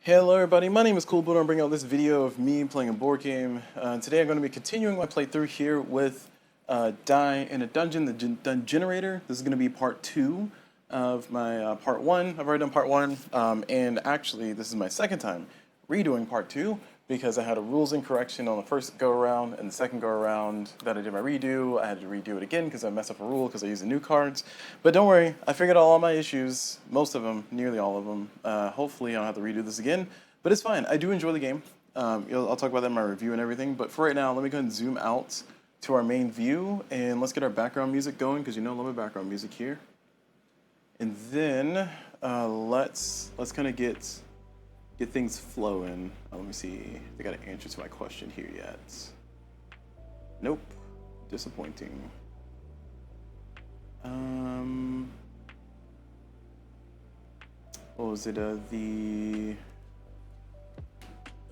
Hello everybody, my name is Cool Buddha. I'm bringing out this video of me playing a board game. Today I'm going to be continuing my playthrough here with Die in a Dungeon, the Dungenerator. This is going to be part 2 of my part 1. I've already done part 1, and actually this is my second time redoing part 2 because I had a rules incorrection on the first go around, and the second go around that I did my redo, I had to redo it again because I messed up a rule because I used the new cards. But don't worry, I figured out all my issues, most of them, nearly all of them. Hopefully I don't have to redo this again, but it's fine. I do enjoy the game. I'll talk about that in my review and everything, but for right now, let me go ahead and zoom out to our main view, and let's get our background music going, because you know I love my background music here. And then let's kind of get things flowing. Let me see if they got an answer to my question here yet. Nope. Disappointing. What was it? The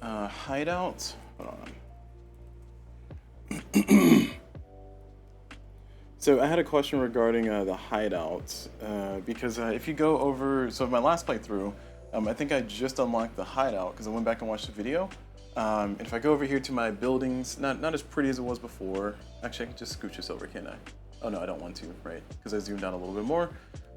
hideout? Hold on. So I had a question regarding the hideout, because if you go over, so my last playthrough, I think I just unlocked the hideout because I went back and watched the video. And if I go over here to my buildings, not as pretty as it was before. Actually, I can just scooch this over, can't I? Oh no, I don't want to, right? Because I zoomed down a little bit more.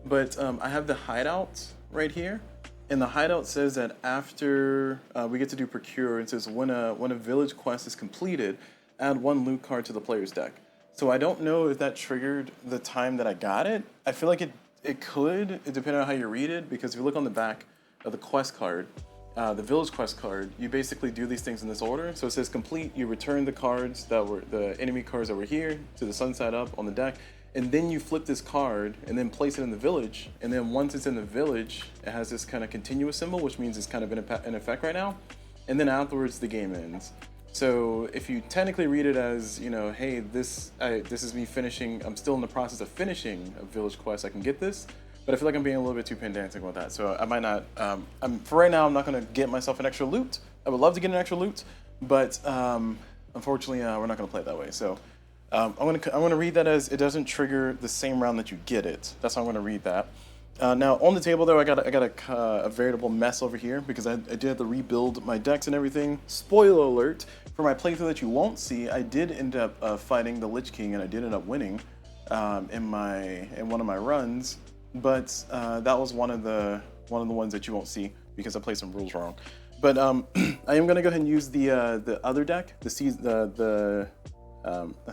But I have the hideout right here. And the hideout says that after we get to do procure, it says when a village quest is completed, add 1 loot card to the player's deck. So I don't know if that triggered the time that I got it. I feel like it could, depending on how you read it, because if you look on the back of the quest card, the village quest card, you basically do these things in this order. So it says complete, you return the cards that were, the enemy cards that were here to the sun side up on the deck, and then you flip this card and then place it in the village, and then once it's in the village, it has this kind of continuous symbol, which means it's kind of in effect right now, and then afterwards the game ends. So if you technically read it as, you know, hey, this is me finishing, I'm still in the process of finishing a village quest, I can get this, but I feel like I'm being a little bit too pedantic with that. So I might not, for right now, I'm not gonna get myself an extra loot. I would love to get an extra loot, but unfortunately, we're not gonna play it that way. So I'm gonna read that as it doesn't trigger the same round that you get it. That's how I'm gonna read that. Now on the table though, I got a veritable mess over here because I did have to rebuild my decks and everything. Spoiler alert, for my playthrough that you won't see, I did end up fighting the Lich King, and I did end up winning in one of my runs. But that was one of the ones that you won't see because I played some rules wrong. But I am gonna go ahead and use the other deck, not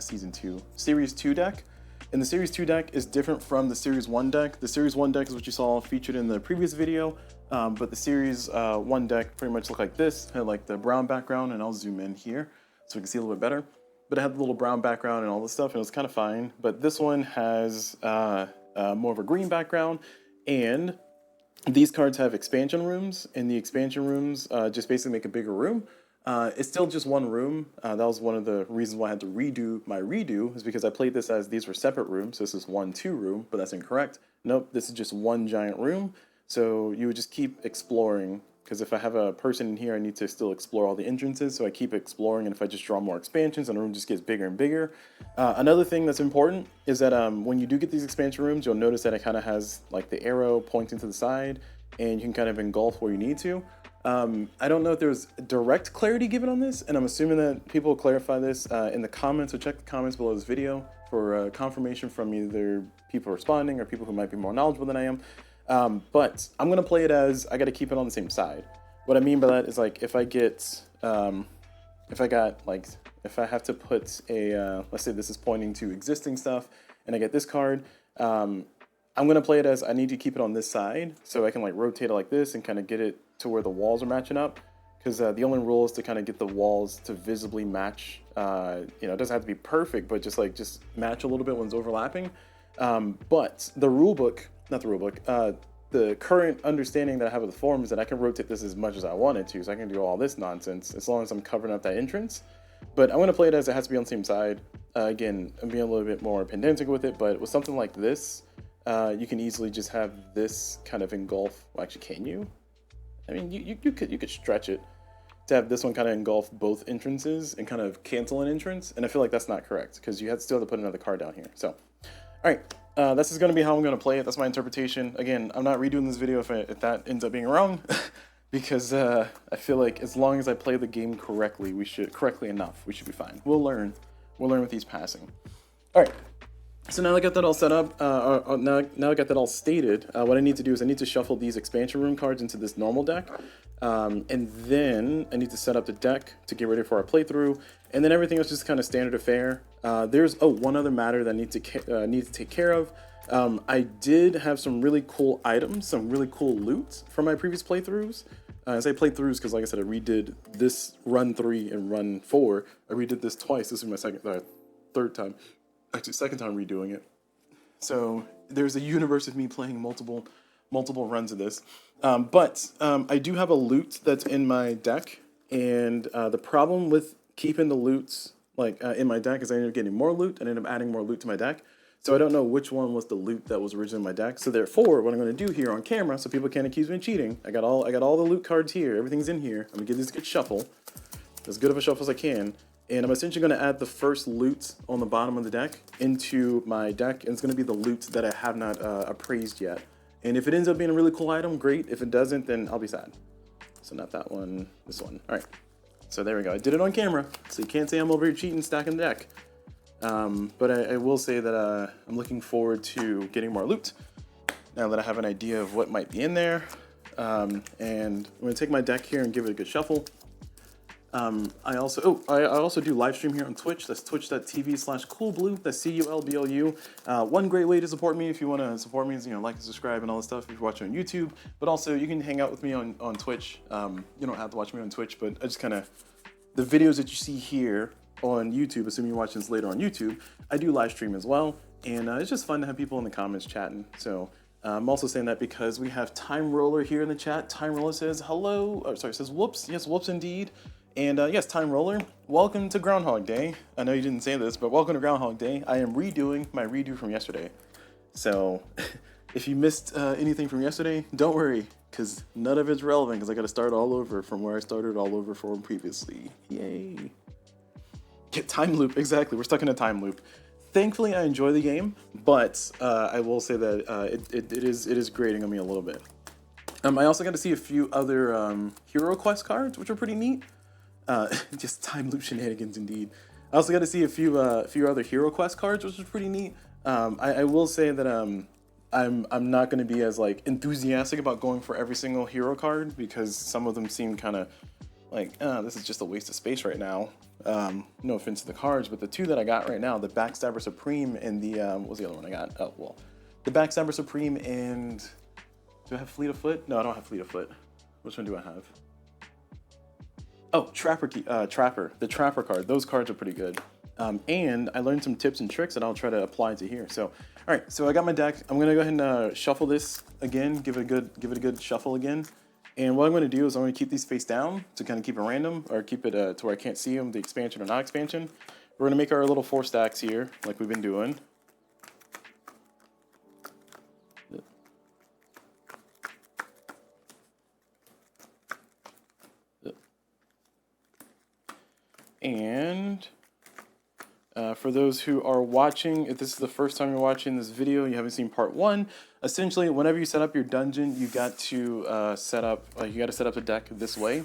season 2, series 2 deck. And the series 2 deck is different from the series 1 deck. The series 1 deck is what you saw featured in the previous video, but the series 1 deck pretty much looked like this. It had like the brown background, and I'll zoom in here so we can see a little bit better. But it had the little brown background and all this stuff, and it was kind of fine. But this one has more of a green background, and these cards have expansion rooms, and the expansion rooms just basically make a bigger room. It's still just one room. That was one of the reasons why I had to redo my redo, is because I played this as these were separate rooms. So this is 1-2 room, but that's incorrect. Nope, this is just one giant room. So you would just keep exploring, because if I have a person in here, I need to still explore all the entrances. So I keep exploring, and if I just draw more expansions, and the room just gets bigger and bigger. Another thing that's important is that when you do get these expansion rooms, you'll notice that it kind of has like the arrow pointing to the side, and you can kind of engulf where you need to. I don't know if there's direct clarity given on this, and I'm assuming that people will clarify this in the comments, so check the comments below this video for confirmation from either people responding or people who might be more knowledgeable than I am. But I'm gonna play it as I gotta keep it on the same side. What I mean by that is, like, if I have to put a, let's say this is pointing to existing stuff, and I get this card, I'm gonna play it as I need to keep it on this side, so I can like rotate it like this and kind of get it to where the walls are matching up, because the only rule is to kind of get the walls to visibly match. You know, it doesn't have to be perfect, but just match a little bit when it's overlapping. But the rule book, not the rule book, the current understanding that I have of the form is that I can rotate this as much as I wanted to, so I can do all this nonsense as long as I'm covering up that entrance. But I'm going to play it as it has to be on the same side. Again, I'm being a little bit more pedantic with it, but with something like this, you can easily just have this kind of engulf. Well, actually, can you? I mean, you could stretch it to have this one kind of engulf both entrances and kind of cancel an entrance, and I feel like that's not correct because you still have to put another card down here. So, all right, this is going to be how I'm going to play it. That's my interpretation. Again, I'm not redoing this video if that ends up being wrong, because I feel like as long as I play the game correctly, we should be fine. We'll learn with each passing. All right. So now I got that all set up, now I got that all stated, what I need to do is I need to shuffle these expansion room cards into this normal deck, and then I need to set up the deck to get ready for our playthrough, and then everything else is just kind of standard affair. There's one other matter that I need to take care of. I did have some really cool items, some really cool loot from my previous playthroughs. I say playthroughs because, like I said, I redid this run 3 and run 4. I redid this twice. This is my third time. Actually, second time redoing it. So there's a universe of me playing multiple runs of this. But I do have a loot that's in my deck, and the problem with keeping the loots in my deck is I ended up getting more loot and ended up adding more loot to my deck. So I don't know which one was the loot that was originally in my deck. So therefore, what I'm going to do here on camera, so people can't accuse me of cheating, I got all the loot cards here. Everything's in here. I'm gonna give this a good shuffle, as good of a shuffle as I can. And I'm essentially going to add the first loot on the bottom of the deck into my deck, and it's going to be the loot that I have not appraised yet. And if it ends up being a really cool item, great. If it doesn't, then I'll be sad. So not that one, this one. All right. So there we go. I did it on camera, so you can't say I'm over here cheating, stacking the deck. But I will say that I'm looking forward to getting more loot now that I have an idea of what might be in there. And I'm going to take my deck here and give it a good shuffle. I also do live stream here on Twitch. That's twitch.tv/coolblue. That's CULBLU. One great way to support me if you want to support me is, like and subscribe and all this stuff if you're watching on YouTube. But also you can hang out with me on Twitch. You don't have to watch me on Twitch, but I just the videos that you see here on YouTube, assuming you're watching this later on YouTube, I do live stream as well. And it's just fun to have people in the comments chatting. So I'm also saying that because we have Time Roller here in the chat. Time Roller says hello, says whoops. Yes, whoops indeed. And yes, Time Roller, welcome to Groundhog Day. I know you didn't say this, but welcome to Groundhog Day. I am redoing my redo from yesterday. So if you missed anything from yesterday, don't worry, because none of it's relevant, because I got to start all over from where I started all over from previously. Yay. Get time loop, exactly. We're stuck in a time loop. Thankfully, I enjoy the game, but I will say that it is grating on me a little bit. I also got to see a few other Hero Quest cards, which are pretty neat. Just time loop shenanigans indeed. I also got to see a few other Hero Quest cards, which is pretty neat. I will say that I'm not going to be as enthusiastic about going for every single hero card, because some of them seem kind of this is just a waste of space right now. No offense to the cards, but the two that I got right now, the Backstabber Supreme and the what was the other one I got? Oh well, the Backstabber Supreme and do I have Fleet of Foot? No, I don't have Fleet of Foot. Which one do I have? Oh, the Trapper card. Those cards are pretty good. And I learned some tips and tricks that I'll try to apply to here. So, all right, so I got my deck. I'm gonna go ahead and shuffle this again, give it a good shuffle again. And what I'm gonna do is I'm gonna keep these face down to kind of keep it random, or keep it to where I can't see them, the expansion or not expansion. We're gonna make our little 4 stacks here, like we've been doing. And for those who are watching, if this is the first time you're watching this video, you haven't seen part 1, essentially whenever you set up your dungeon, you got to set up the deck this way.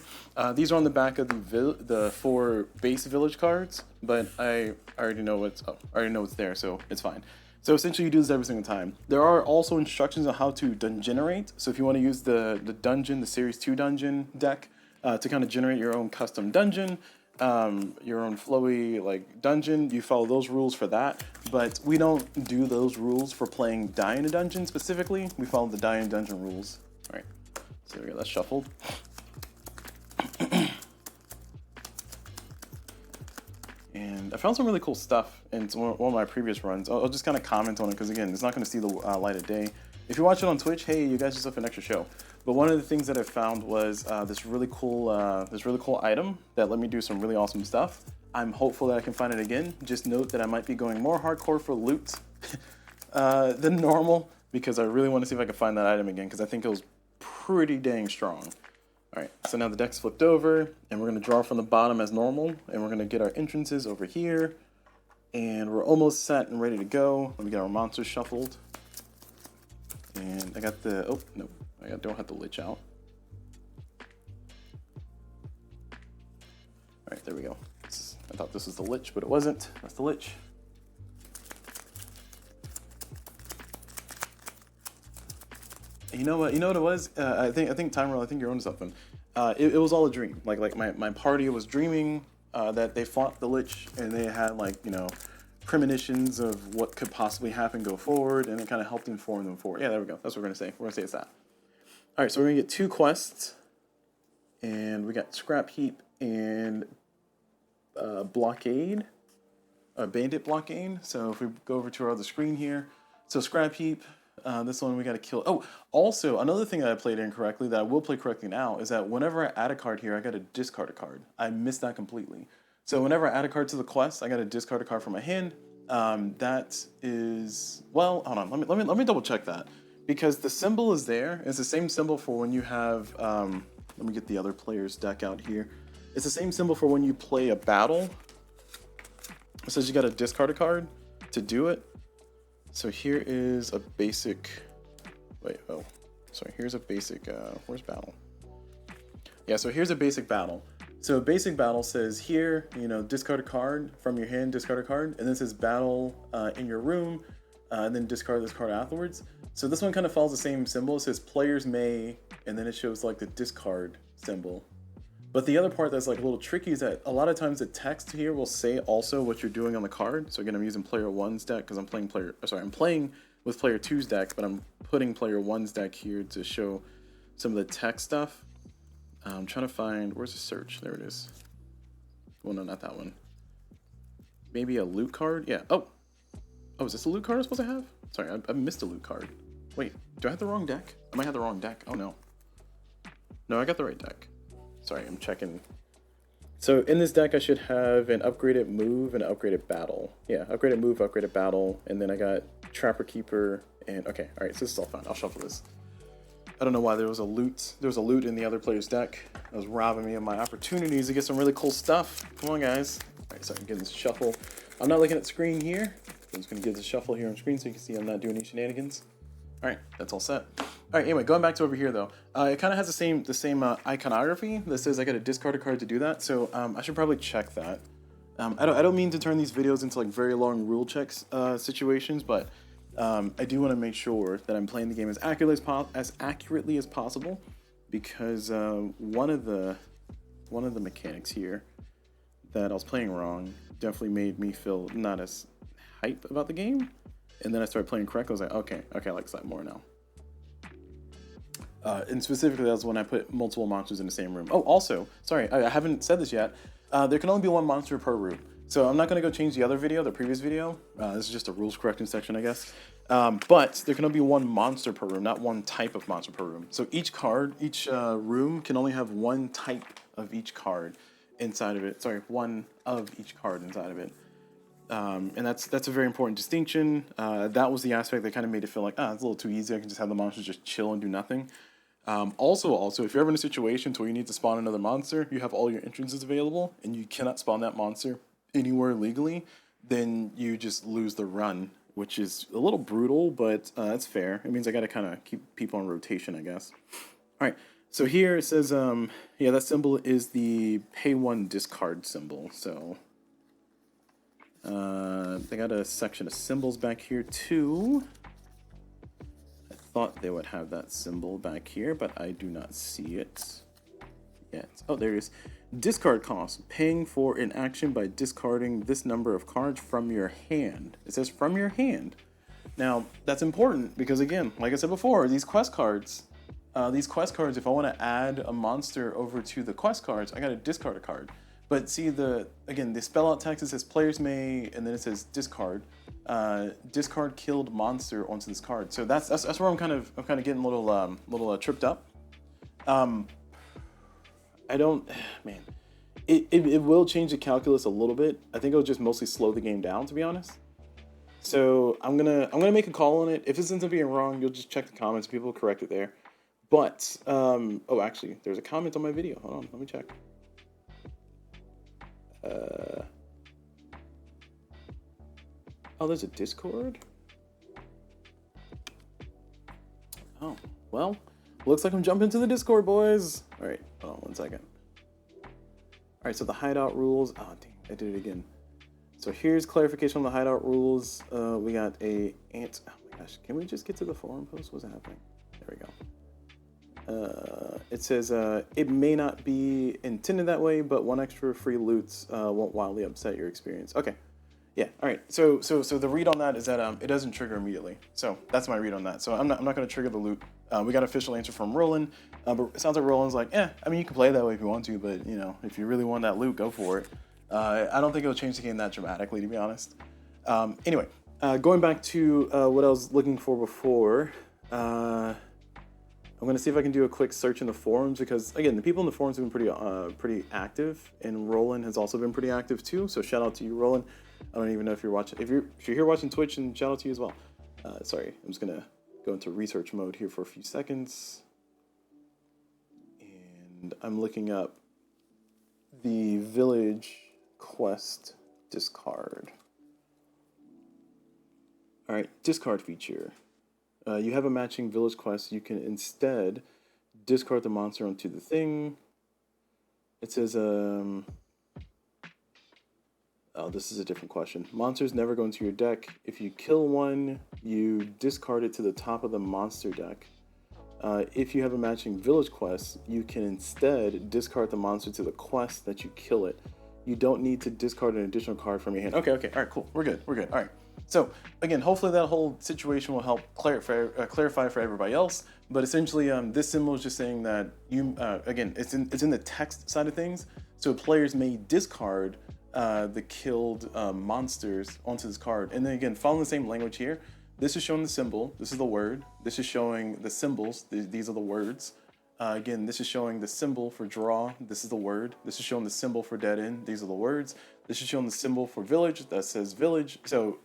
These are on the back of the 4 base village cards, but I already know what's there, so it's fine. So essentially you do this every single time. There are also instructions on how to generate. So if you want to use the dungeon, the series 2 dungeon deck to kind of generate your own custom dungeon, your own flowy dungeon, you follow those rules for that. But we don't do those rules for playing Die in a Dungeon specifically. We follow the Die in a Dungeon rules. All right, so there we go, that's shuffled. And I found some really cool stuff in one of my previous runs. I'll just kind of comment on it because, again, it's not going to see the light of day. If you're watching on Twitch, hey, you guys just have an extra show. But one of the things that I found was this really cool item that let me do some really awesome stuff. I'm hopeful that I can find it again. Just note that I might be going more hardcore for loot than normal, because I really want to see if I can find that item again, because I think it was pretty dang strong. All right, so now the deck's flipped over, and we're going to draw from the bottom as normal, and we're going to get our entrances over here, and we're almost set and ready to go. Let me get our monsters shuffled. And I got the, oh, no, I don't have the lich out. right, there we go. I thought this was the lich, but it wasn't. That's the lich. You know what? You know what it was? I think Timer, I think you're onto something. It was all a dream. Like my party was dreaming that they fought the lich, and they had, like, you know, premonitions of what could possibly happen go forward, and it kind of helped inform them forward. Yeah, there we go. That's what we're gonna say. We're gonna say it's that. All right, so we're gonna get 2 quests, and we got scrap heap and blockade, bandit blockade. So if we go over to our other screen here, so scrap heap. This one we got to kill. Oh, also another thing that I played incorrectly that I will play correctly now is that whenever I add a card here, I got to discard a card. I missed that completely. So whenever I add a card to the quest, I got to discard a card from my hand. That is, well, hold on. Let me double check that, because the symbol is there. It's the same symbol for when you have. Let me get the other player's deck out here. It's the same symbol for when you play a battle. It says you got to discard a card to do it. So here is a basic, here's a basic, where's battle? Yeah, so here's a basic battle. So basic battle says here, you know, discard a card from your hand, discard a card, and then it says battle in your room, and then discard this card afterwards. So this one kind of follows the same symbol. It says players may, and then it shows like the discard symbol. But the other part that's like a little tricky is that a lot of times the text here will say also what you're doing on the card. So again, I'm using player 1's deck because I'm playing with player 2's deck, but I'm putting player 1's deck here to show some of the text stuff. I'm trying to find, where's the search? There it is. Well, no, not that one. Maybe a loot card? Yeah. Oh, is this a loot card I'm supposed to have? Sorry, I missed a loot card. Wait, do I have the wrong deck? I might have the wrong deck. Oh no. No, I got the right deck. Sorry, I'm checking. So in this deck, I should have an upgraded move and an upgraded battle. Yeah, upgraded move, upgraded battle, and then I got Trapper Keeper, and okay, all right, so this is all fine. I'll shuffle this. I don't know why there was a loot. There was a loot in the other player's deck. That was robbing me of my opportunities to get some really cool stuff. Come on, guys. All right, so I'm getting this shuffle. I'm not looking at the screen here. I'm just gonna give this shuffle here on screen so you can see I'm not doing any shenanigans. All right, that's all set. All right, anyway, going back to over here though, it kind of has the same iconography that says I got to discard a card to do that. So I should probably check that. I don't mean to turn these videos into like very long rule checks situations, but I do want to make sure that I'm playing the game as accurately as possible, because one of the mechanics here that I was playing wrong definitely made me feel not as hype about the game. And then I started playing correctly. I was like, okay, I like that more now. And specifically, that's when I put multiple monsters in the same room. Oh, also, sorry, I haven't said this yet. There can only be 1 monster per room. So I'm not going to go change the previous video. This is just a rules correcting section, I guess. But there can only be 1 monster per room, not 1 type of monster per room. So each room can only have 1 type of each card inside of it. Sorry, 1 of each card inside of it. And that's a very important distinction. That was the aspect that kind of made it feel like, it's a little too easy. I can just have the monsters just chill and do nothing. Also, if you're ever in a situation where you need to spawn another monster, you have all your entrances available, and you cannot spawn that monster anywhere legally, then you just lose the run, which is a little brutal, but that's fair. It means I got to kind of keep people on rotation, I guess. All right, so here it says, that symbol is the pay 1 discard symbol. So they got a section of symbols back here too. I thought they would have that symbol back here, but I do not see it yet. Oh, there it is. Discard cost. Paying for an action by discarding this number of cards from your hand. It says from your hand. Now, that's important because, again, like I said before, these quest cards, if I want to add a monster over to the quest cards, I got to discard a card. But see, the spell out text, it says players may, and then it says discard. Discard killed monster onto this card. So that's where I'm kind of getting a little tripped up. It will change the calculus a little bit. I think it'll just mostly slow the game down, to be honest. So I'm gonna make a call on it. If this ends up being wrong, you'll just check the comments. People will correct it there. But actually, there's a comment on my video. Hold on, let me check. There's a Discord? Oh, well, looks like I'm jumping to the Discord, boys. All right, hold on 1 second. right, so the hideout rules. Oh, dang, I did it again. So here's clarification on the hideout rules. We got a ant. Oh my gosh, can we just get to the forum post? What's happening? There we go. It says it may not be intended that way, but one extra free loot won't wildly upset your experience. Okay, yeah, all right. So the read on that is that it doesn't trigger immediately. So that's my read on that. So I'm not going to trigger the loot. We got an official answer from Roland, but it sounds like Roland's like, I mean, you can play it that way if you want to, but you know, if you really want that loot, go for it. I don't think it'll change the game that dramatically, to be honest. Anyway, going back to what I was looking for before. I'm going to see if I can do a quick search in the forums because, again, the people in the forums have been pretty active, and Roland has also been pretty active too. So shout out to you, Roland. I don't even know if you're watching. If you're here watching Twitch, and shout out to you as well. Sorry, I'm just going to go into research mode here for a few seconds, and I'm looking up the village quest discard. All right, discard feature. You have a matching village quest. You can instead discard the monster onto the thing. It says, oh, this is a different question. Monsters never go into your deck. If you kill one, you discard it to the top of the monster deck. If you have a matching village quest, you can instead discard the monster to the quest that you kill it. You don't need to discard an additional card from your hand. Okay, all right, cool. We're good. All right. So again, hopefully that whole situation will help clarify for everybody else. But essentially, this symbol is just saying that you, again, it's in the text side of things. So players may discard the killed monsters onto this card. And then again, following the same language here, this is showing the symbol. This is the word. This is showing the symbols. These are the words. Again, this is showing the symbol for draw. This is the word. This is showing the symbol for dead end. These are the words. This is showing the symbol for village. That says village. So,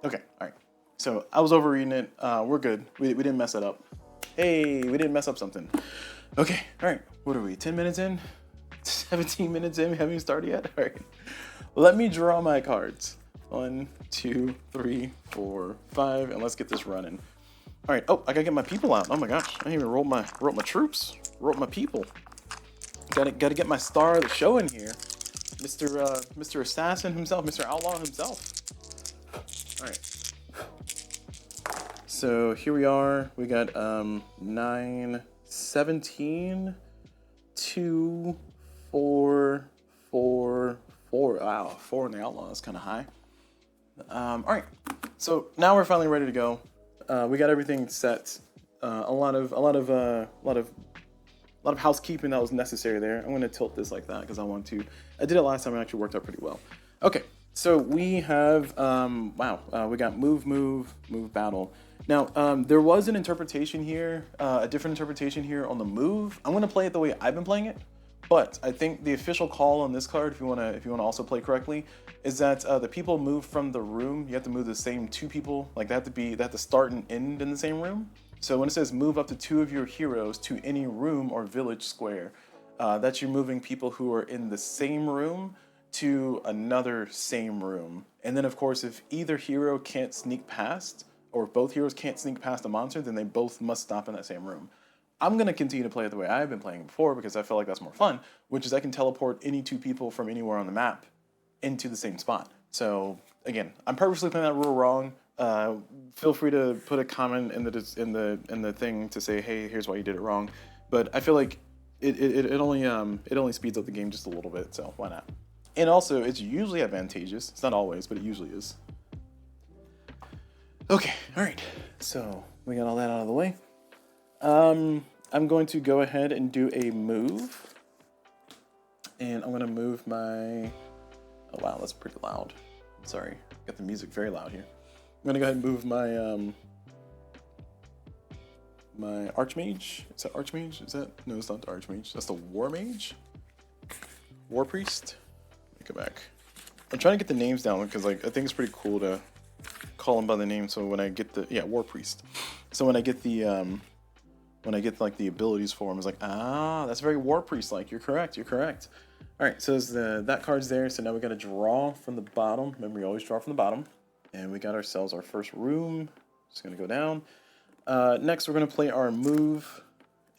okay, all right. So I was overreading it. We're good. We didn't mess it up. Hey, we didn't mess up something. Okay, all right. What are we, 10 minutes in? 17 minutes in? We haven't even started yet? All right. Let me draw my cards. 1, 2, 3, 4, 5, and let's get this running. All right. Oh, I gotta get my people out. Oh my gosh, I didn't even roll my troops. Wrote my people. Gotta get my star of the show in here, Mr. Assassin himself, Mr. Outlaw himself. All right. So here we are. We got 9, 17, 2, 4, 4, 4. Wow, 4 in the Outlaw is kind of high. All right. So now we're finally ready to go. We got everything set. A lot of housekeeping that was necessary there. I'm going to tilt this like that because I want to. I did it last time and it actually worked out pretty well. Okay, so we have we got move, battle. Now there was an interpretation here, a different interpretation here on the move. I'm going to play it the way I've been playing it, but I think the official call on this card, if you want to also play correctly, is that the people move from the room. You have to move the same 2 people. Like they have to start and end in the same room. So when it says move up to 2 of your heroes to any room or village square, that's you're moving people who are in the same room to another same room. And then of course, if either hero can't sneak past, or if both heroes can't sneak past a monster, then they both must stop in that same room. I'm going to continue to play it the way I've been playing before because I feel like that's more fun, which is I can teleport any 2 people from anywhere on the map into the same spot. So again, I'm purposely playing that rule wrong. Feel free to put a comment in the thing to say, hey, here's why you did it wrong. But I feel like it only speeds up the game just a little bit, so why not? And also, it's usually advantageous. It's not always, but it usually is. Okay, all right. So we got all that out of the way. I'm going to go ahead and do a move, and I'm gonna move my. Oh wow, that's pretty loud. Sorry, got the music very loud here. I'm gonna go ahead and move my my Archmage. Is that Archmage? Is that? No, it's not the Archmage. That's the War Mage. War Priest. Let me go back. I'm trying to get the names down because like I think it's pretty cool to call them by the name. So when I get the War Priest. So when I get the like the abilities for him, it's like that's very War Priest like. You're correct. All right, so that card's there. So now we got to draw from the bottom. Remember, you always draw from the bottom. And we got ourselves our first room. Just gonna go down. Next, we're gonna play our move,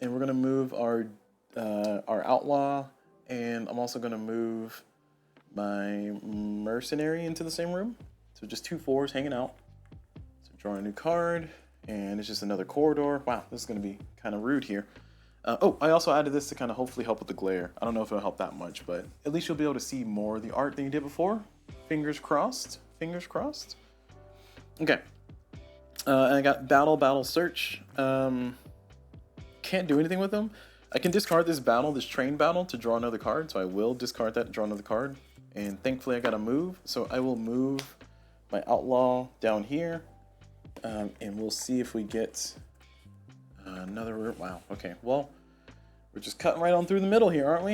and we're gonna move our outlaw and I'm also gonna move my mercenary into the same room. So just 2 4s hanging out. So drawing a new card, and it's just another corridor. Wow, this is gonna be kind of rude here. Oh, I also added this to kind of hopefully help with the glare. I don't know if it'll help that much, but at least you'll be able to see more of the art than you did before. Fingers crossed. Fingers crossed. Okay. And I got battle, search. Can't do anything with them. I can discard this train battle to draw another card. So I will discard that to draw another card. And thankfully I got to move. So I will move my outlaw down here. And we'll see if we get another. Wow. Okay. Well, we're just cutting right on through the middle here, aren't we?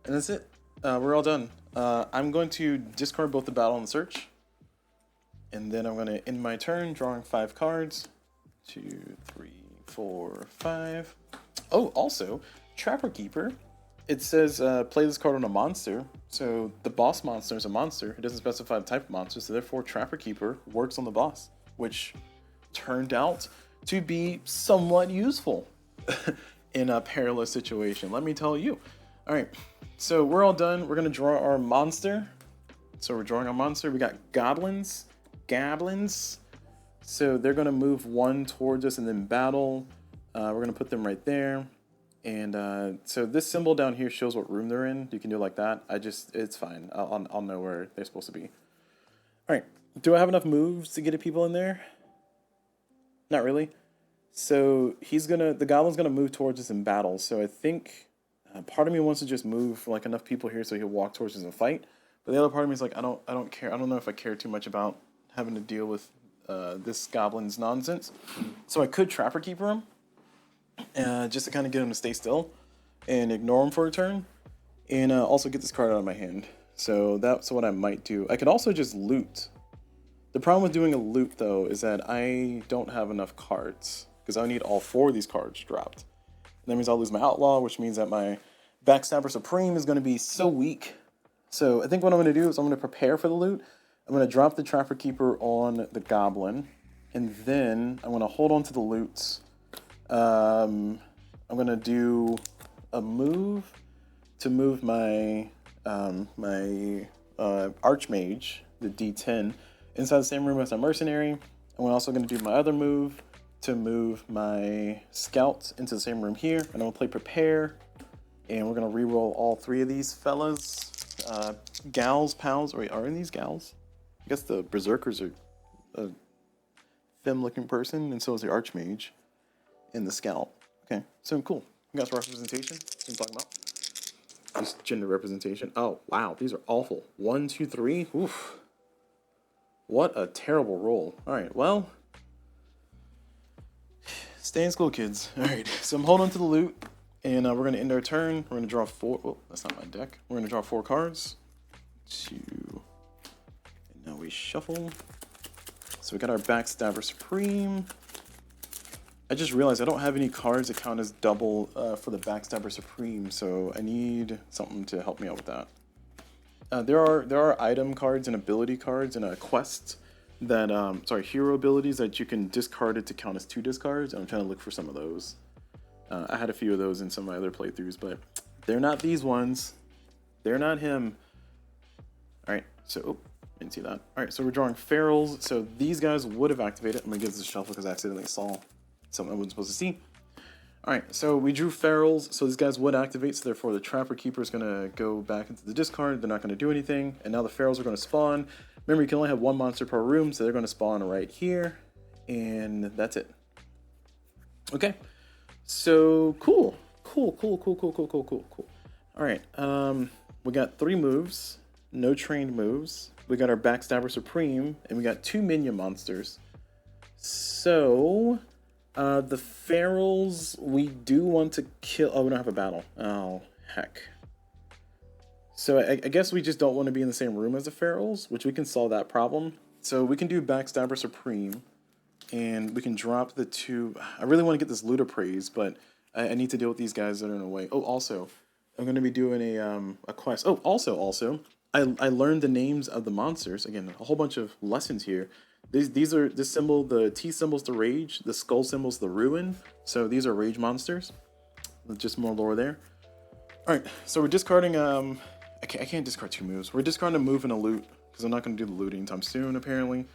And that's it. We're all done. I'm going to discard both the battle and the search. And then I'm going to end my turn drawing 5 cards. 2, 3, 4, 5. Oh, also, Trapper Keeper. It says play this card on a monster. So the boss monster is a monster. It doesn't specify the type of monster. So therefore, Trapper Keeper works on the boss, which turned out to be somewhat useful in a perilous situation. Let me tell you. All right, so we're all done. We're going to draw our monster. So we're drawing our monster. We got goblins. So they're going to move 1 towards us and then battle. We're going to put them right there. And so this symbol down here shows what room they're in. You can do it like that. It's fine. I'll know where they're supposed to be. All right. Do I have enough moves to get people in there? Not really. So the goblin's going to move towards us in battle. So I think part of me wants to just move like enough people here so he'll walk towards us and fight. But the other part of me is like, I don't care. I don't know if I care too much about having to deal with this goblin's nonsense. So I could Trapper Keeper him, just to kind of get him to stay still and ignore him for a turn, and also get this card out of my hand. So that's what I might do. I could also just loot. The problem with doing a loot, though, is that I don't have enough cards, because I need all 4 of these cards dropped. And that means I'll lose my Outlaw, which means that my Backstabber Supreme is going to be so weak. So I think what I'm going to do is I'm going to prepare for the loot. I'm going to drop the Trapper Keeper on the Goblin, and then I'm going to hold on to the loots. I'm going to do a move to move my Archmage, the D10, inside the same room as my Mercenary. I'm also going to do my other move to move my Scout into the same room here, and I'm going to play Prepare, and we're going to reroll all 3 of these fellas. Gals, pals, wait, are in these gals? I guess the Berserkers are a femme-looking person, and so is the Archmage and the Scout. Okay, so cool. You got some representation. That's what I'm talking about. Just gender representation. Oh, wow, these are awful. 1, 2, 3. Oof. What a terrible roll. All right, well, stay in school, kids. All right, so I'm holding on to the loot, and we're going to end our turn. We're going to draw 4. Oh, that's not my deck. We're going to draw 4 cards. 2. And now we shuffle. So we got our Backstabber Supreme. I just realized I don't have any cards that count as double for the Backstabber Supreme, so I need something to help me out with that. There are item cards and ability cards and quests that, hero abilities that you can discard it to count as 2 discards, and I'm trying to look for some of those. I had a few of those in some of my other playthroughs, but they're not these ones. They're not him. Alright, so, didn't see that. Alright, so we're drawing ferals, so these guys would have activated. I'm going to give this a shuffle because I accidentally saw something I wasn't supposed to see. Alright, so we drew ferals, so these guys would activate, so therefore the Trapper Keeper is going to go back into the discard. They're not going to do anything, and now the ferals are going to spawn. Remember, you can only have 1 monster per room, so they're going to spawn right here, and that's it. Okay, so cool. Alright, we got 3 moves, no trained moves. We got our Backstabber Supreme, and we got 2 minion monsters. So the ferals, we do want to kill. Oh, we don't have a battle. Oh, heck. So I guess we just don't want to be in the same room as the ferals, which we can solve that problem. So we can do Backstabber Supreme, and we can drop the 2. I really want to get this Loot Appraise, but I need to deal with these guys that are in the way. Oh, also, I'm going to be doing a quest. Oh, also, I learned the names of the monsters. Again, a whole bunch of lessons here. These are this symbol, the T symbol's the rage, the skull symbol's the ruin. So these are rage monsters. Just more lore there. All right, so we're discarding. I can't discard two moves. We're discarding a move and a loot because I'm not going to do the looting anytime soon, apparently.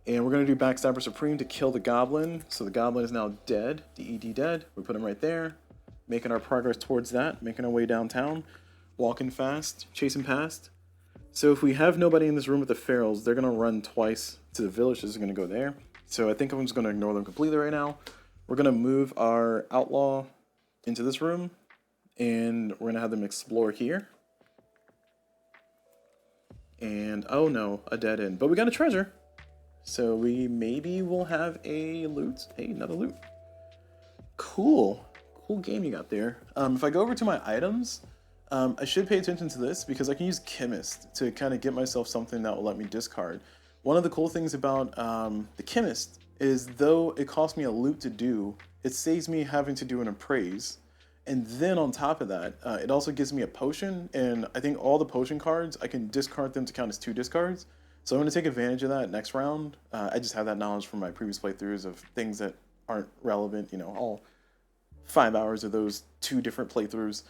And we're going to do Backstabber Supreme to kill the goblin. So the goblin is now dead, DED dead. We put him right there, making our progress towards that, making our way downtown, walking fast, chasing past. So if we have nobody in this room with the ferals, they're going to run twice to the village. This is going to go there. So I think I'm just going to ignore them completely right now. We're going to move our outlaw into this room, and we're going to have them explore here. And, oh no, a dead end. But we got a treasure. So we maybe will have a loot. Hey, another loot. Cool. Cool game you got there. If I go over to my items, I should pay attention to this because I can use Chemist to kind of get myself something that will let me discard. One of the cool things about the Chemist is though it costs me a loot to do, it saves me having to do an appraise. And then on top of that, it also gives me a potion, and I think all the potion cards, I can discard them to count as 2 discards. So I'm going to take advantage of that next round. I just have that knowledge from my previous playthroughs of things that aren't relevant, you know, all 5 hours of those 2 different playthroughs.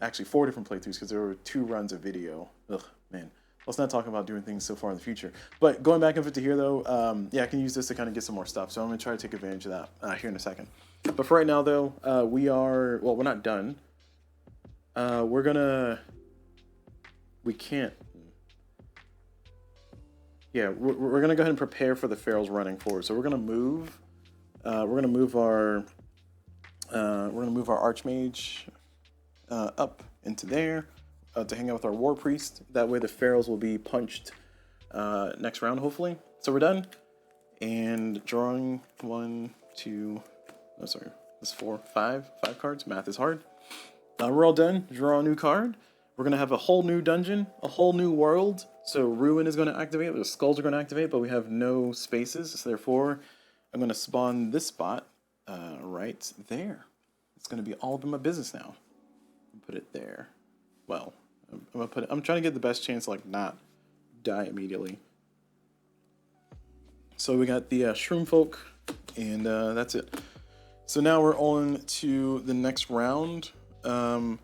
Actually, 4 different playthroughs because there were 2 runs of video. Ugh, man. Let's not talk about doing things so far in the future. But going back over to here, though, yeah, I can use this to kind of get some more stuff. So I'm going to try to take advantage of that here in a second. But for right now, though, we are... Well, we're not done. We're going to... We can't... Yeah, we're going to go ahead and prepare for the ferals running forward. So we're going to move... we're going to move our... we're going to move our Archmage up into there. To hang out with our War Priest. That way the ferals will be punched next round, hopefully. So we're done. And drawing 1, 2, oh sorry, that's 4, 5 cards. Math is hard. We're all done. Draw a new card. We're going to have a whole new dungeon, a whole new world. So Ruin is going to activate, the skulls are going to activate, but we have no spaces. So therefore, I'm going to spawn this spot right there. It's going to be all of my business now. Put it there. Well, I'm trying to get the best chance to like not die immediately. So we got the Shroom Folk, and that's it. So now we're on to the next round. I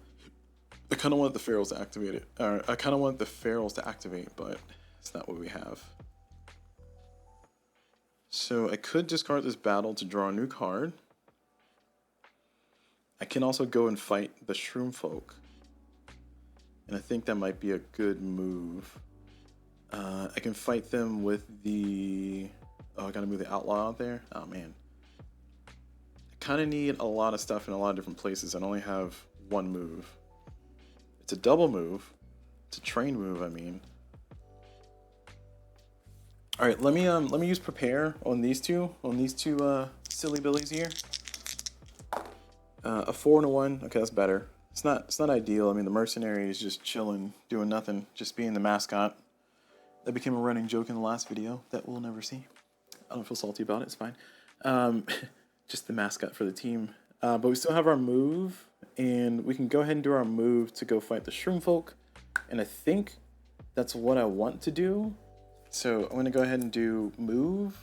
kind of want the ferals to activate it. I kind of want the ferals to activate, but it's not what we have. So I could discard this battle to draw a new card. I can also go and fight the Shroom Folk. And I think that might be a good move. I can fight them with the... Oh, I gotta move the outlaw out there? Oh, man. I kind of need a lot of stuff in a lot of different places. I only have 1 move. It's a double move. It's a train move, I mean. Alright, let me use Prepare on these two. On these two silly billies here. A 4 and a 1. Okay, that's better. It's not ideal. I mean, the mercenary is just chilling, doing nothing, just being the mascot. That became a running joke in the last video that we'll never see. I don't feel salty about it. It's fine. Just the mascot for the team. But we still have our move, and we can go ahead and do our move to go fight the Shroom Folk. And I think that's what I want to do. So I'm going to go ahead and do move.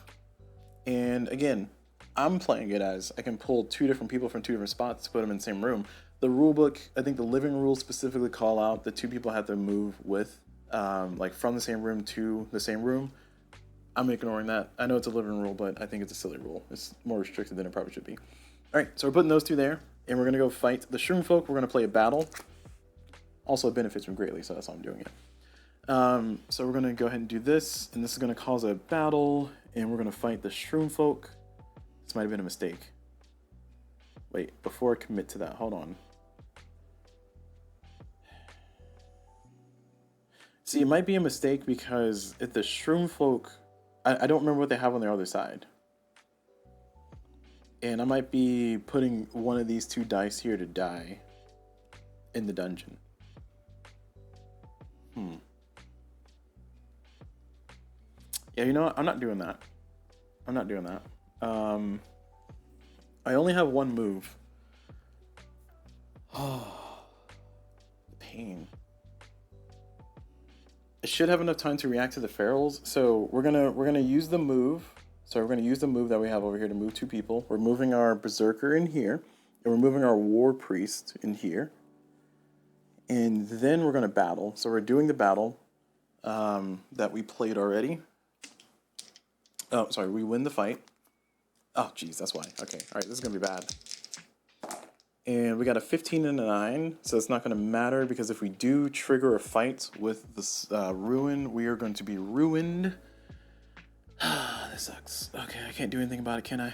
And again, I'm playing it as I can pull 2 different people from 2 different spots to put them in the same room. The rulebook, I think the living rules specifically call out the 2 people have to move with, like from the same room to the same room. I'm ignoring that. I know it's a living rule, but I think it's a silly rule. It's more restricted than it probably should be. All right, so we're putting those 2 there, and we're going to go fight the Shroom Folk. We're going to play a battle. Also, it benefits me greatly, so that's why I'm doing it. So we're going to go ahead and do this, and this is going to cause a battle, and we're going to fight the Shroom Folk. This might have been a mistake. Wait, before I commit to that, hold on. See, it might be a mistake because if the Shroom Folk, I don't remember what they have on their other side. And I might be putting one of these 2 dice here to die in the dungeon. Yeah, you know what? I'm not doing that. I'm not doing that. I only have 1 move. Oh, pain. I should have enough time to react to the ferals, so we're gonna use the move. So we're gonna use the move that we have over here to move 2 people. We're moving our Berserker in here, and we're moving our War Priest in here. And then we're going to battle. So we're doing the battle that we played already. Oh, sorry, we win the fight. Oh, geez, that's why. Okay, all right, this is going to be bad. And we got a 15 and a 9, so it's not going to matter because if we do trigger a fight with this ruin, we are going to be ruined. This sucks. Okay, I can't do anything about it, can I?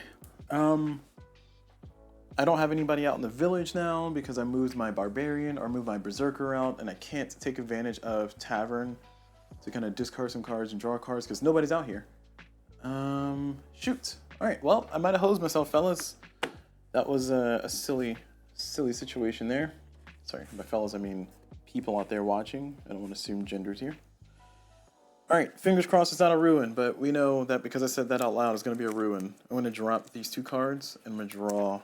I don't have anybody out in the village now because I moved my barbarian or moved my berserker out, and I can't take advantage of tavern to kind of discard some cards and draw cards because nobody's out here. Shoot. All right, well, I might have hosed myself, fellas. That was a silly situation there. Sorry, by fellas, I mean people out there watching. I don't want to assume genders here. All right, fingers crossed it's not a ruin, but we know that because I said that out loud, it's going to be a ruin. I'm going to drop these 2 cards, and I'm going to draw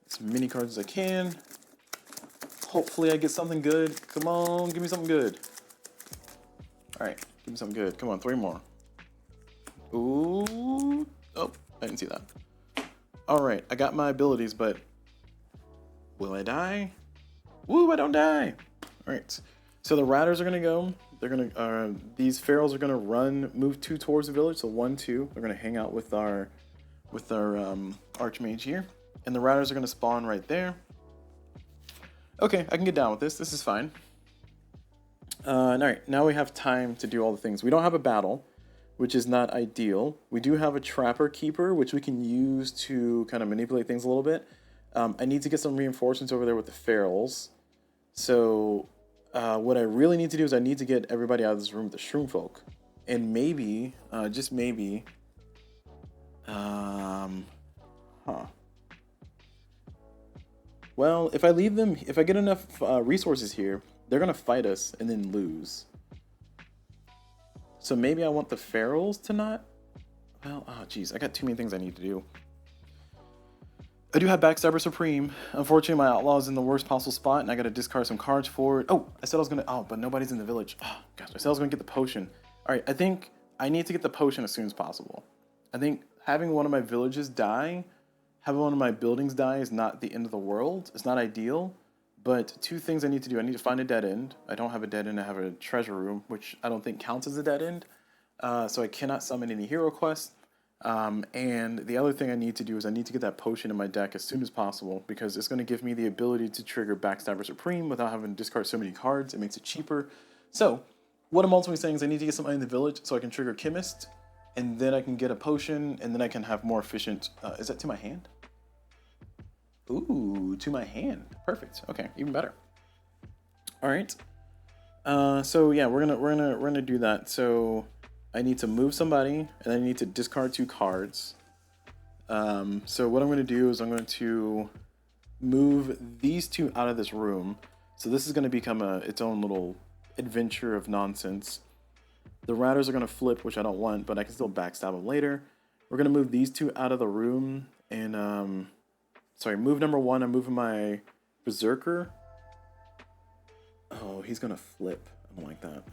as many cards as I can. Hopefully I get something good. Come on, give me something good. All right, give me something good. Come on, 3 more. Ooh. Oh, I didn't see that. All right, I got my abilities, but will I die? Woo, I don't die. All right, so the ratters are going to go. They're going to, these ferals are going to move 2 towards the village. So 1, 2, they're going to hang out with our archmage here. And the ratters are going to spawn right there. Okay, I can get down with this. This is fine. All right, now we have time to do all the things. We don't have a battle, which is not ideal. We do have a trapper keeper, which we can use to kind of manipulate things a little bit. I need to get some reinforcements over there with the ferals. So what I really need to do is I need to get everybody out of this room with the shroom folk. And maybe, just maybe, well, if I leave them, if I get enough resources here, they're going to fight us and then lose. So maybe I want the ferals to not. Well, oh geez, I got too many things I need to do. I do have Backstabber Supreme. Unfortunately, my outlaw is in the worst possible spot, and I got to discard some cards for it. Oh, I said I was going to. Oh, but nobody's in the village. Oh, gosh, I said I was going to get the potion. All right, I think I need to get the potion as soon as possible. I think having one of my villages die, having one of my buildings die is not the end of the world. It's not ideal. But 2 things I need to do. I need to find a dead end. I don't have a dead end. I have a treasure room, which I don't think counts as a dead end. So I cannot summon any hero quests. And the other thing I need to do is I need to get that potion in my deck as soon as possible because it's going to give me the ability to trigger Backstabber Supreme without having to discard so many cards. It makes it cheaper. So what I'm ultimately saying is I need to get somebody in the village so I can trigger Chemist, and then I can get a potion, and then I can have more efficient... is that to my hand? Ooh, to my hand. Perfect. Okay, even better. All right. So yeah, we're gonna do that. So I need to move somebody, and I need to discard 2 cards. So what I'm going to do is I'm going to move these 2 out of this room. So this is going to become its own little adventure of nonsense. The ratters are going to flip, which I don't want, but I can still backstab them later. We're going to move these 2 out of the room, and sorry, move number 1. I'm moving my berserker. Oh, he's going to flip. I don't like that.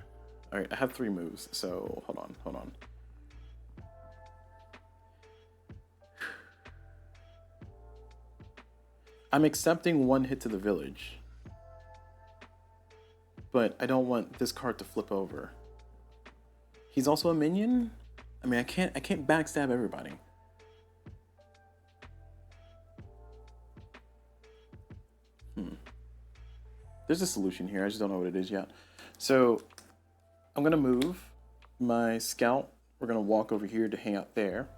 All right, I have 3 moves, so hold on. I'm accepting 1 hit to the village, but I don't want this card to flip over. He's also a minion? I mean, I can't backstab everybody. There's a solution here, I just don't know what it is yet. So I'm gonna move my scout. We're gonna walk over here to hang out there.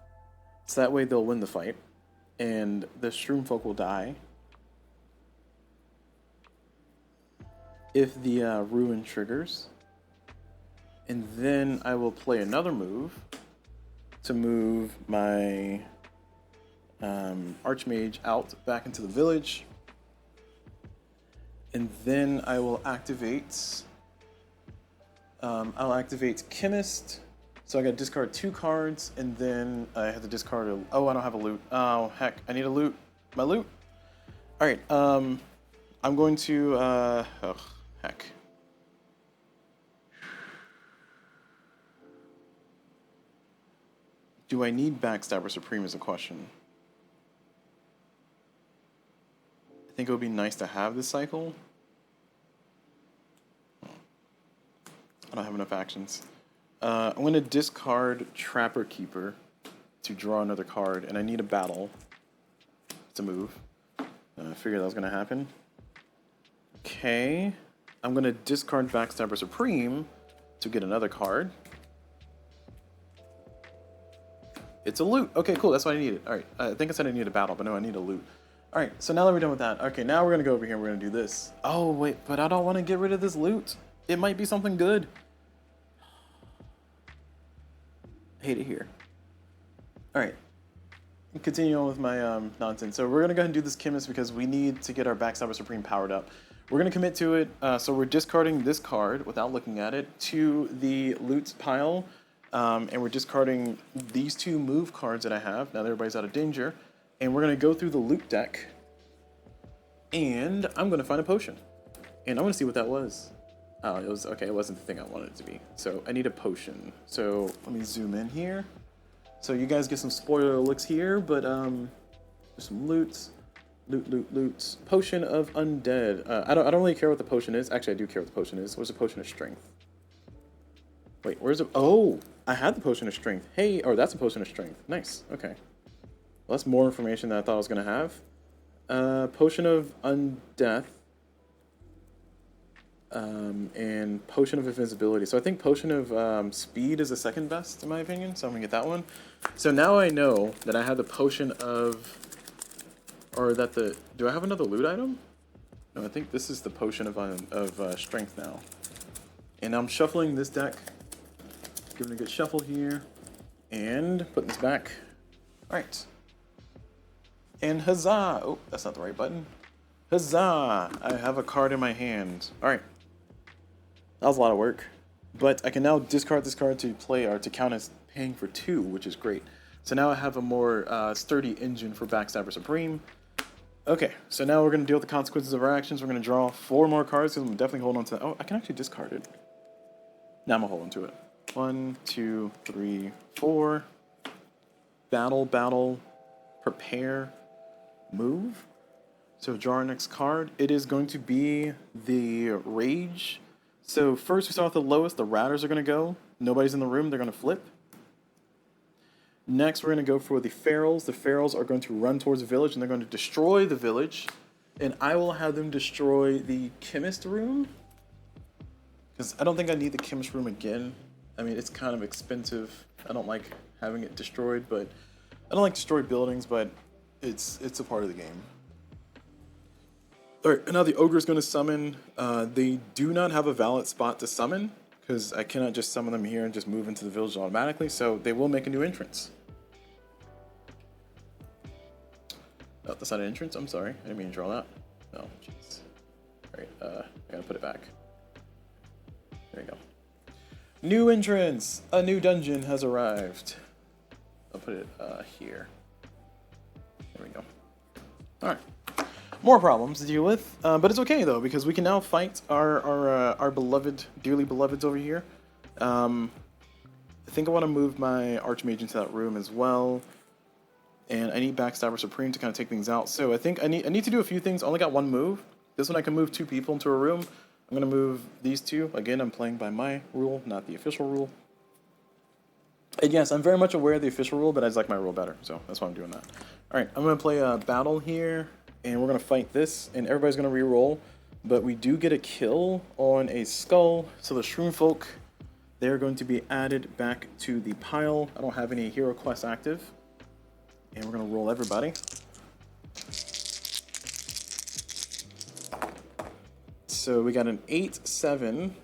So that way they'll win the fight. And the shroom folk will die if the ruin triggers. And then I will play another move to move my archmage out back into the village. And then I will activate I'll activate Chemist. So I got to discard 2 cards, and then I have to discard a... Oh, I don't have a loot. Oh, heck. I need a loot. My loot? All right. I'm going to... oh, heck. Do I need Backstabber Supreme is a question. I I think it would be nice to have this cycle. I don't have enough actions. I'm going to discard Trapper Keeper to draw another card, and I need a battle. It's a move. I figured that was going to happen. Okay. I'm going to discard Backstabber Supreme to get another card. It's a loot. Okay, cool. That's what I needed. All right. I think I said I needed a battle, but no, I need a loot. All right. So now that we're done with that, okay, now we're going to go over here and we're going to do this. Oh, wait, but I don't want to get rid of this loot. It might be something good. Hate it here. All right. Continue on with my nonsense. So we're going to go ahead and do this Chemist because we need to get our Backstabber Supreme powered up. We're going to commit to it. So we're discarding this card without looking at it to the loot pile. And we're discarding these two move cards that I have. Now that everybody's out of danger. And we're going to go through the loot deck. And I'm going to find a potion. And I want to see what that was. Oh, it was okay. It wasn't the thing I wanted it to be. So I need a potion. So let me zoom in here. So you guys get some spoiler looks here, but there's some loots. Loot. Potion of Undead. I don't really care what the potion is. Actually, I do care what the potion is. Where's the Potion of Strength? Wait, where's it? Oh, I had the Potion of Strength. Hey, oh, that's a Potion of Strength. Nice. Okay. Well, that's more information than I thought I was gonna have. Potion of Undeath. And Potion of Invisibility. So I think Potion of Speed is the second best, in my opinion. So I'm gonna get that one. So now I know that I have the Potion of... Or that the... Do I have another loot item? No, I think this is the Potion of Strength now. And I'm shuffling this deck. Giving it a good shuffle here. And putting this back. Alright. And huzzah! Oh, that's not the right button. Huzzah! I have a card in my hand. Alright. That was a lot of work. But I can now discard this card to play, or to count as paying for 2, which is great. So now I have a more sturdy engine for Backstabber Supreme. Okay, so now we're going to deal with the consequences of our actions. We're going to draw 4 more cards, because I'm definitely holding on to that. Oh, I can actually discard it. Now I'm going to hold on to it. 1, 2, 3, 4. Battle, prepare, move. So draw our next card. It is going to be the Rage. So first we start with the lowest. The Ratters are going to go. Nobody's in the room. They're going to flip. Next, we're going to go for the Ferals. The Ferals are going to run towards the village, and they're going to destroy the village. And I will have them destroy the Chemist room. Because I don't think I need the Chemist room again. I mean, it's kind of expensive. I don't like having it destroyed, but... I don't like destroyed buildings, but it's a part of the game. Alright, and now the Ogre is going to summon. They do not have a valid spot to summon, because I cannot just summon them here and just move into the village automatically, so they will make a new entrance. Oh, that's not an entrance? I'm sorry. I didn't mean to draw that. No, jeez. Alright, I gotta put it back. There you go. New entrance! A new dungeon has arrived. I'll put it here. There we go. Alright. More problems to deal with, but it's okay though, because we can now fight our beloved, dearly beloveds over here. I think I want to move my Archmage into that room as well. And I need Backstabber Supreme to kind of take things out. So I think I need to do a few things. I only got one move. This one I can move 2 people into a room. I'm going to move these 2. Again, I'm playing by my rule, not the official rule. And yes, I'm very much aware of the official rule, but I just like my rule better. So that's why I'm doing that. Alright, I'm going to play a battle here. And we're going to fight this. And everybody's going to re-roll. But we do get a kill on a skull. So the Shroom Folk, they're going to be added back to the pile. I don't have any hero quests active. And we're going to roll everybody. So we got an 8, 7,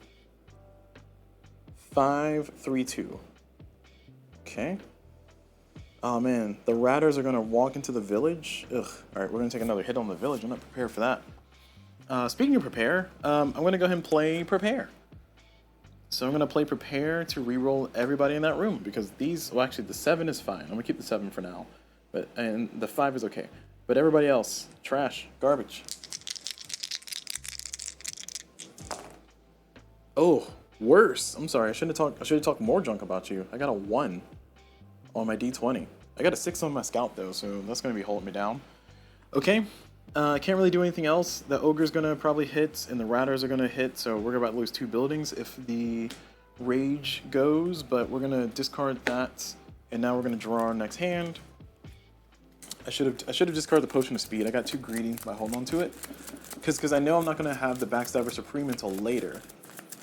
5, 3, 2. Okay. Oh man, the Ratters are going to walk into the village. Ugh. Alright, we're going to take another hit on the village. I'm not prepared for that. Speaking of prepare, I'm going to go ahead and play prepare. So I'm going to play prepare to reroll everybody in that room. Because these, well actually the 7 is fine. I'm going to keep the 7 for now. And the 5 is okay. But everybody else, trash, garbage. Oh, worse. I'm sorry. I should have talked more junk about you. I got a 1 on my D20. I got a 6 on my scout though, so that's going to be holding me down. Okay, I can't really do anything else. The ogre's gonna probably hit, and the ratters are gonna hit, so we're about to lose 2 buildings if the rage goes, but we're gonna discard that, and now we're gonna draw our next hand. I should have discarded the potion of speed. I got too greedy by holding on to it, because I know I'm not gonna have the backstabber supreme until later,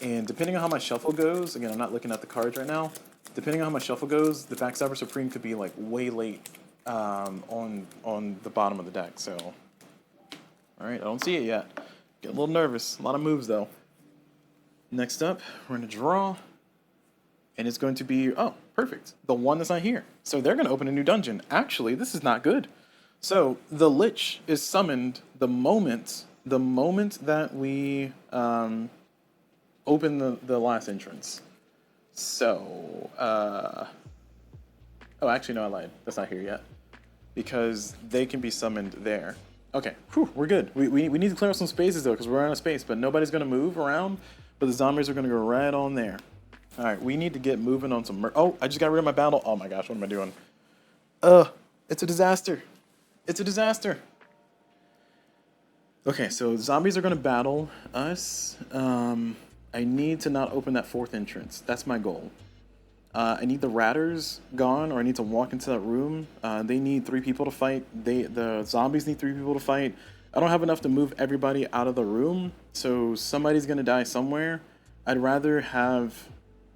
and depending on how my shuffle goes, again I'm not looking at the cards right now. Depending on how my shuffle goes, the backstabber supreme could be like way late on the bottom of the deck. So. Alright, I don't see it yet. Get a little nervous. A lot of moves, though. Next up, we're going to draw. And it's going to be, oh, perfect. The one that's not here. So they're going to open a new dungeon. Actually, this is not good. So the Lich is summoned the moment that we open the last entrance. So, oh, actually, no, I lied. That's not here yet. Because they can be summoned there. Okay, whew, we're good. We need to clear out some spaces, though, because we're out of space, but nobody's going to move around, but the zombies are going to go right on there. All right, we need to get moving on some... Oh, I just got rid of my battle. Oh, my gosh, what am I doing? It's a disaster. It's a disaster. Okay, so zombies are going to battle us. I need to not open that 4th entrance. That's my goal. I need the ratters gone, or I need to walk into that room. They need 3 people to fight. The zombies need 3 people to fight. I don't have enough to move everybody out of the room, so somebody's gonna die somewhere. I'd rather have...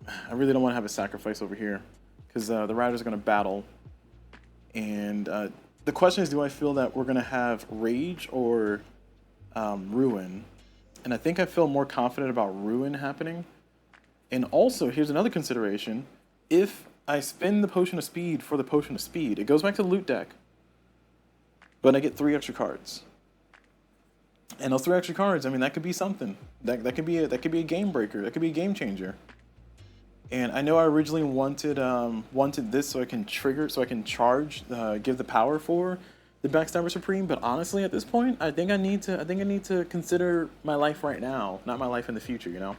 I really don't want to have a sacrifice over here, because the ratters are gonna battle. And the question is, do I feel that we're gonna have rage or ruin? And I think I feel more confident about ruin happening. And also, here's another consideration. If I spend the potion of speed for the potion of speed, it goes back to the loot deck, but I get 3 extra cards. And those 3 extra cards, I mean, that could be something. That could be a game breaker. That could be a game changer. And I know I originally wanted this so I can charge, give the power for the backstabber supreme. But honestly, at this point, I think I need to consider my life right now, not my life in the future. You know.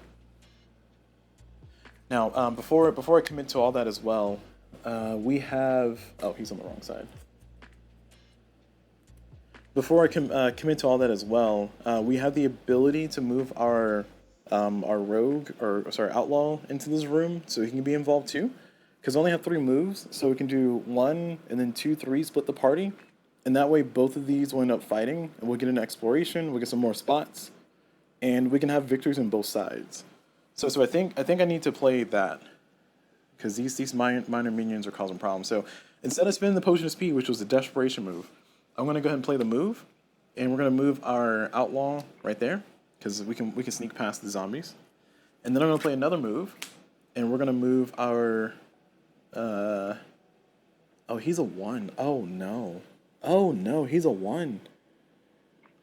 Now, before I commit to all that as well, we have... Oh, he's on the wrong side. Before I commit to all that as well, we have the ability to move our outlaw into this room, so he can be involved too. Because I only have 3 moves, so we can do 1 and then 2, 3, split the party, and that way both of these will end up fighting, and we'll get an exploration, we'll get some more spots, and we can have victories on both sides. So I think I need to play that, because these minor minions are causing problems. So instead of spending the potion of speed, which was a desperation move, I'm gonna go ahead and play the move, and we're gonna move our outlaw right there, because we can sneak past the zombies. And then I'm gonna play another move, and we're gonna move our oh, he's a 1. Oh no. Oh no, he's a 1.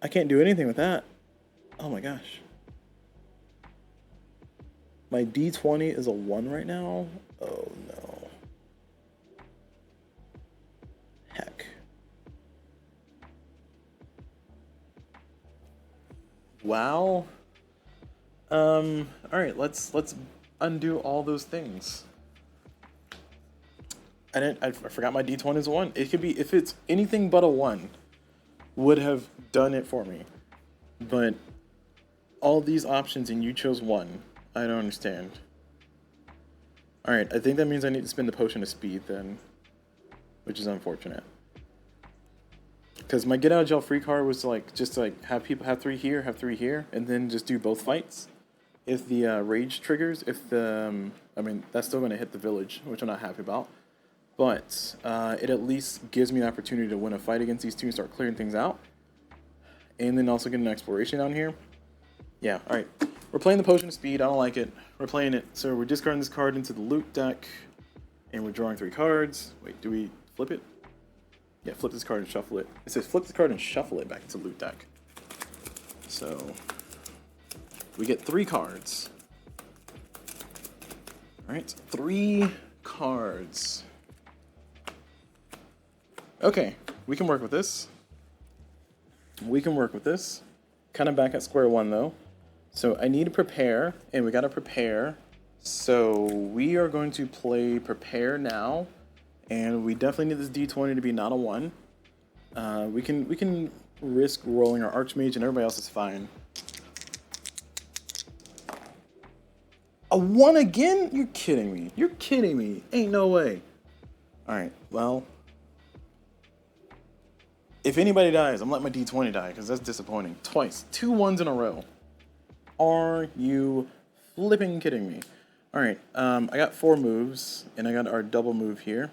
I can't do anything with that. Oh my gosh. My D20 is a 1 right now? Oh no. Heck. Wow. Alright, let's undo all those things. I forgot my D20 is a 1. It could be, if it's anything but a 1, would have done it for me. But all these options and you chose 1. I don't understand. Alright, I think that means I need to spend the potion of speed then, which is unfortunate. Because my get out of jail free card was like, just like have people have 3 here, have 3 here, and then just do both fights. If the rage triggers, if the, I mean, that's still going to hit the village, which I'm not happy about. But it at least gives me the opportunity to win a fight against these 2 and start clearing things out. And then also get an exploration down here. Yeah, alright. We're playing the potion of speed. I don't like it. We're playing it. So we're discarding this card into the loot deck. And we're drawing 3 cards. Wait, do we flip it? Yeah, flip this card and shuffle it. It says flip this card and shuffle it back into loot deck. So we get 3 cards. Alright, 3 cards. Okay, we can work with this. We can work with this. Kind of back at square one though. So I need to prepare, and we gotta prepare. So we are going to play prepare now, and we definitely need this D20 to be not a 1. We can risk rolling our Archmage, and everybody else is fine. A 1 again? You're kidding me. You're kidding me. Ain't no way. Alright, well. If anybody dies, I'm letting my D20 die, because that's disappointing. Twice. 2 1s in a row. Are you flipping kidding me? Alright, I got 4 moves, and I got our double move here.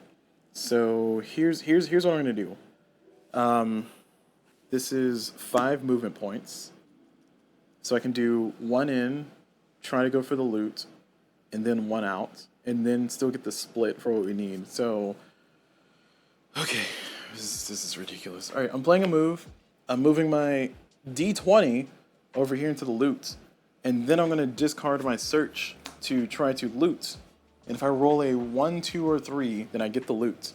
So here's what I'm going to do. This is 5 movement points. So I can do 1 in, try to go for the loot, and then 1 out, and then still get the split for what we need. So, okay, this is ridiculous. All right, I'm playing a move. I'm moving my D20 over here into the loot, and then I'm going to discard my search to try to loot. And if I roll a 1, 2, or 3, then I get the loot.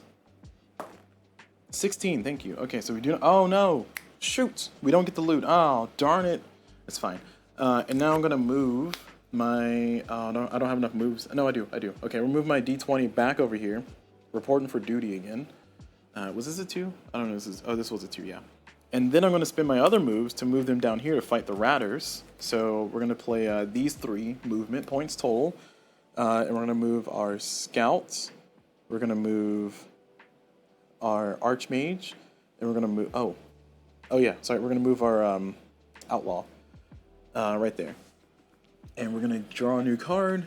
16, thank you. Okay, so we do. Oh no, shoot, we don't get the loot. Oh darn it. It's fine. And now I'm gonna move my. I don't have enough moves. No, I do. Okay, we'll move my D20 back over here. Reporting for duty again. Was this a 2? I don't know. This was a 2. Yeah. And then I'm gonna spend my other moves to move them down here to fight the Ratters. So we're gonna play these 3 movement points total, and we're gonna move our scouts. We're gonna move our Archmage, and we're gonna move. Oh yeah. Sorry, we're gonna move our Outlaw. Right there. And we're gonna draw a new card.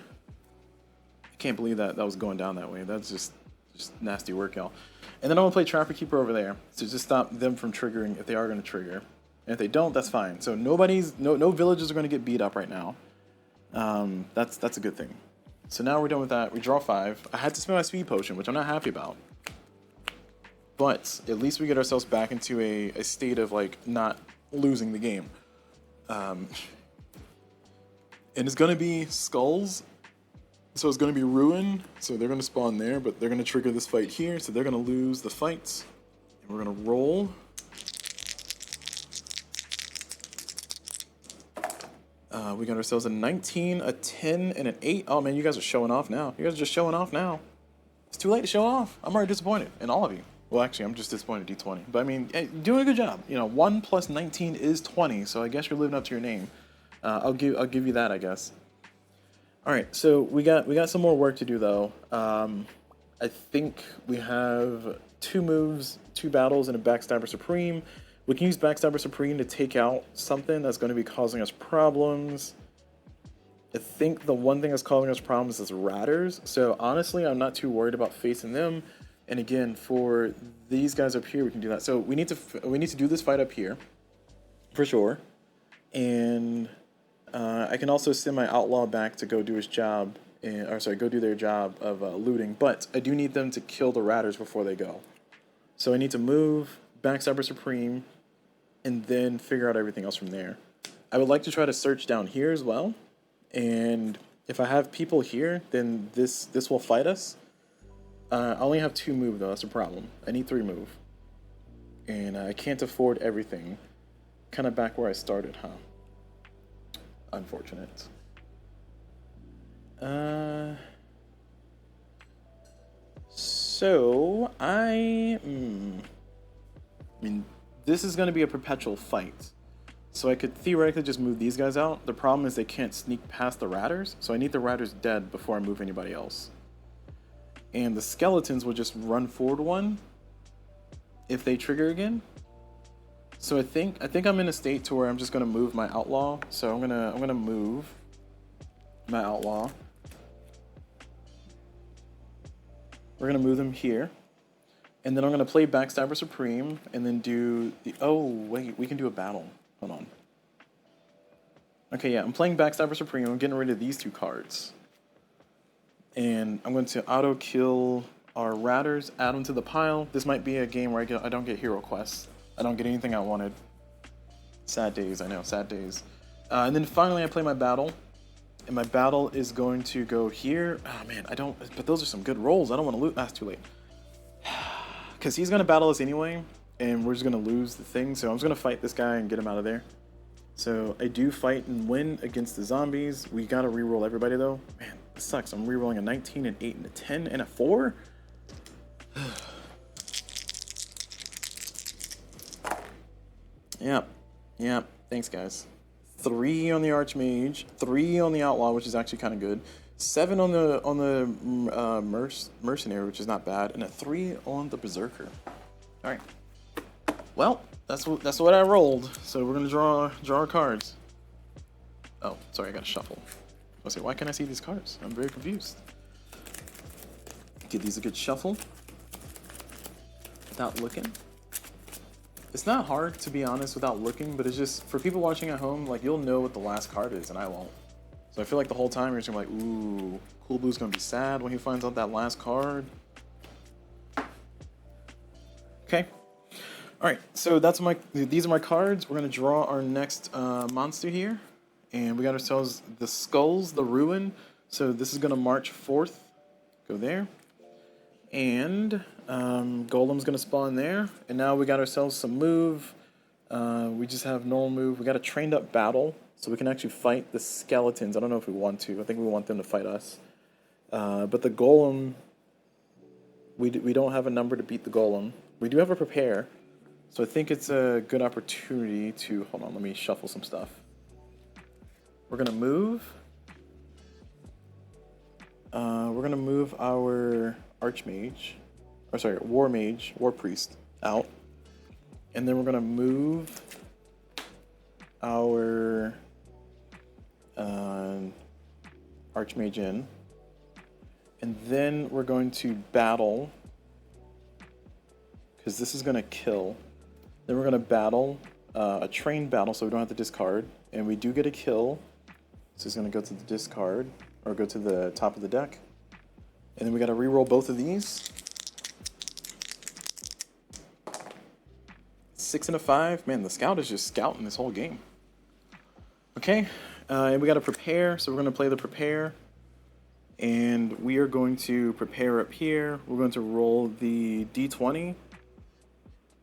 I can't believe that was going down that way. That's just nasty work, y'all. And then I'm gonna play Trapper Keeper over there to just stop them from triggering if they are gonna trigger. And if they don't, that's fine. So no villages are gonna get beat up right now. That's a good thing. So now we're done with that. We draw 5. I had to spend my speed potion, which I'm not happy about. But at least we get ourselves back into a state of like not losing the game. And it's gonna be skulls, so it's gonna be ruin. So they're gonna spawn there, but they're gonna trigger this fight here, so they're gonna lose the fight. And we're gonna roll. We got ourselves a 19, a 10, and an 8. Oh man, you guys are showing off now. You guys are just showing off now. It's too late to show off. I'm already disappointed in all of you. Well, actually, I'm just disappointed in D20. But I mean, hey, doing a good job. You know, 1 plus 19 is 20, so I guess you're living up to your name. I'll give you that, I guess. All right, so we got some more work to do though. I think we have 2 moves, 2 battles, and a Backstabber Supreme. We can use Backstabber Supreme to take out something that's going to be causing us problems. I think the one thing that's causing us problems is Ratters. So honestly, I'm not too worried about facing them. And again, for these guys up here, we can do that. So we need to do this fight up here, for sure. And I can also send my Outlaw back to go do his job, go do their job of looting. But I do need them to kill the Ratters before they go. So I need to move Backstabber Supreme, and then figure out everything else from there. I would like to try to search down here as well. And if I have people here, then this will fight us. I only have 2 move though, that's a problem. I need 3 move. And I can't afford everything. Kind of back where I started, huh? Unfortunate. So, I mean, this is going to be a perpetual fight. So I could theoretically just move these guys out. The problem is they can't sneak past the Ratters, so I need the Ratters dead before I move anybody else. And the Skeletons will just run forward 1 if they trigger again. So I think I'm in a state to where I'm just going to move my Outlaw. So I'm gonna move my Outlaw. We're gonna move them here. And then I'm going to play Backstabber Supreme, and then do the... Oh, wait, we can do a battle. Hold on. Okay, yeah, I'm playing Backstabber Supreme. I'm getting rid of these 2 cards. And I'm going to auto-kill our Ratters, add them to the pile. This might be a game where I don't get hero quests. I don't get anything I wanted. Sad days, I know, sad days. And then finally I play my battle. And my battle is going to go here. Oh, man, but those are some good rolls. I don't want to loot. That's too late. Because he's going to battle us anyway, and we're just going to lose the thing. So I'm just going to fight this guy and get him out of there. So I do fight and win against the zombies. We got to reroll everybody, though. Man, this sucks. I'm rerolling a 19, an 8, and a 10, and a 4? Yep. Yep. Thanks, guys. 3 on the Archmage, 3 on the Outlaw, which is actually kind of good. 7 on the Mercenary, which is not bad, and a 3 on the Berserker. All right. Well, that's what I rolled. So we're gonna draw our cards. Oh, sorry, I gotta shuffle. I was like, why can't I see these cards? I'm very confused. Give these a good shuffle without looking. It's not hard, to be honest, without looking, but it's just, for people watching at home, like, you'll know what the last card is, and I won't. So I feel like the whole time you're just gonna be like, ooh, Cool Blue's gonna be sad when he finds out that last card. Okay. Alright, so these are my cards. We're gonna draw our next monster here. And we got ourselves the Skulls, the Ruin. So this is gonna march forth. Go there. And Golem's gonna spawn there. And now we got ourselves some move. We just have normal move. We got a trained up battle, so we can actually fight the skeletons. I don't know if we want to. I think we want them to fight us. But the Golem, we don't have a number to beat the Golem. We do have a prepare, so I think it's a good opportunity to, hold on, let me shuffle some stuff. We're gonna move. We're gonna move our Archmage, or sorry, War Mage, War Priest out, and then we're gonna move our Archmage in, and then we're going to battle, because this is gonna kill. Then we're gonna battle a trained battle, so we don't have to discard, and we do get a kill. So it's gonna go to the discard, or go to the top of the deck. And then we gotta re-roll both of these. 6 and a 5. Man, the scout is just scouting this whole game. Okay, and we gotta prepare, so we're gonna play the prepare. And we are going to prepare up here. We're going to roll the D20.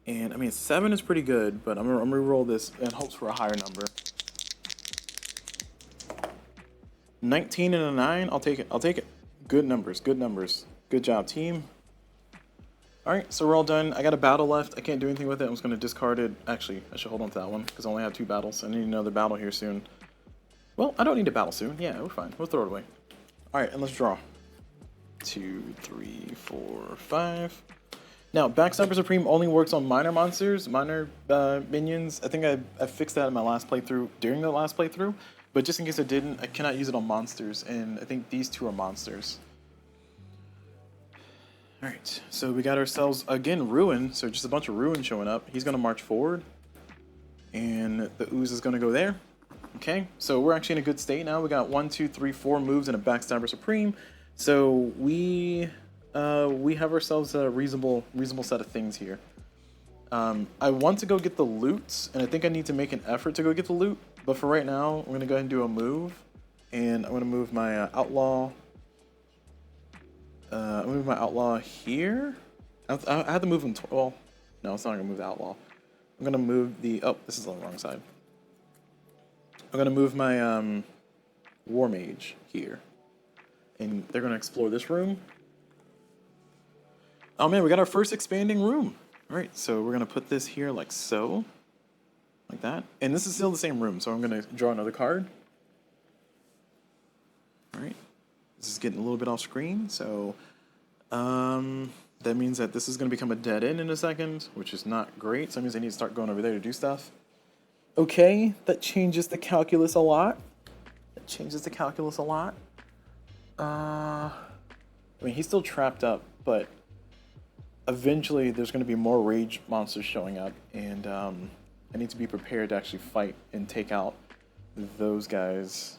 And I mean, 7 is pretty good, but I'm gonna re-roll this in hopes for a higher number. 19 and a 9, I'll take it. I'll take it. Good numbers, good numbers. Good job, team. All right, so we're all done. I got a battle left. I can't do anything with it. I'm just gonna discard it. Actually, I should hold on to that one because I only have 2 battles. I need another battle here soon. Well, I don't need a battle soon. Yeah, we're fine. We'll throw it away. All right, and let's draw. 2, 3, 4, 5. Now, Backstabber Supreme only works on minor monsters, minor minions. I think I fixed that in my last playthrough, during the last playthrough. But just in case I didn't, I cannot use it on monsters, and I think these 2 are monsters. Alright, so we got ourselves, again, Ruin, so just a bunch of Ruin showing up. He's going to march forward, and the Ooze is going to go there. Okay, so we're actually in a good state now. We got 1, 2, 3, 4 moves and a Backstabber Supreme. So we have ourselves a reasonable set of things here. I want to go get the loot, and I think I need to make an effort to go get the loot. But for right now, I'm going to go ahead and do a move. And I'm going to move my Outlaw. I'm going to move my Outlaw here. I had to move him. Well, no, it's not going to move the Outlaw. I'm going to move the... Oh, this is on the wrong side. I'm going to move my War Mage here. And they're going to explore this room. Oh man, we got our first expanding room. All right, so we're going to put this here like so. Like that. And this is still the same room, so I'm going to draw another card. All right. This is getting a little bit off screen, so that means that this is going to become a dead end in a second, which is not great. So that means I need to start going over there to do stuff. Okay, that changes the calculus a lot. I mean, he's still trapped up, but eventually there's going to be more rage monsters showing up, and I need to be prepared to actually fight and take out those guys.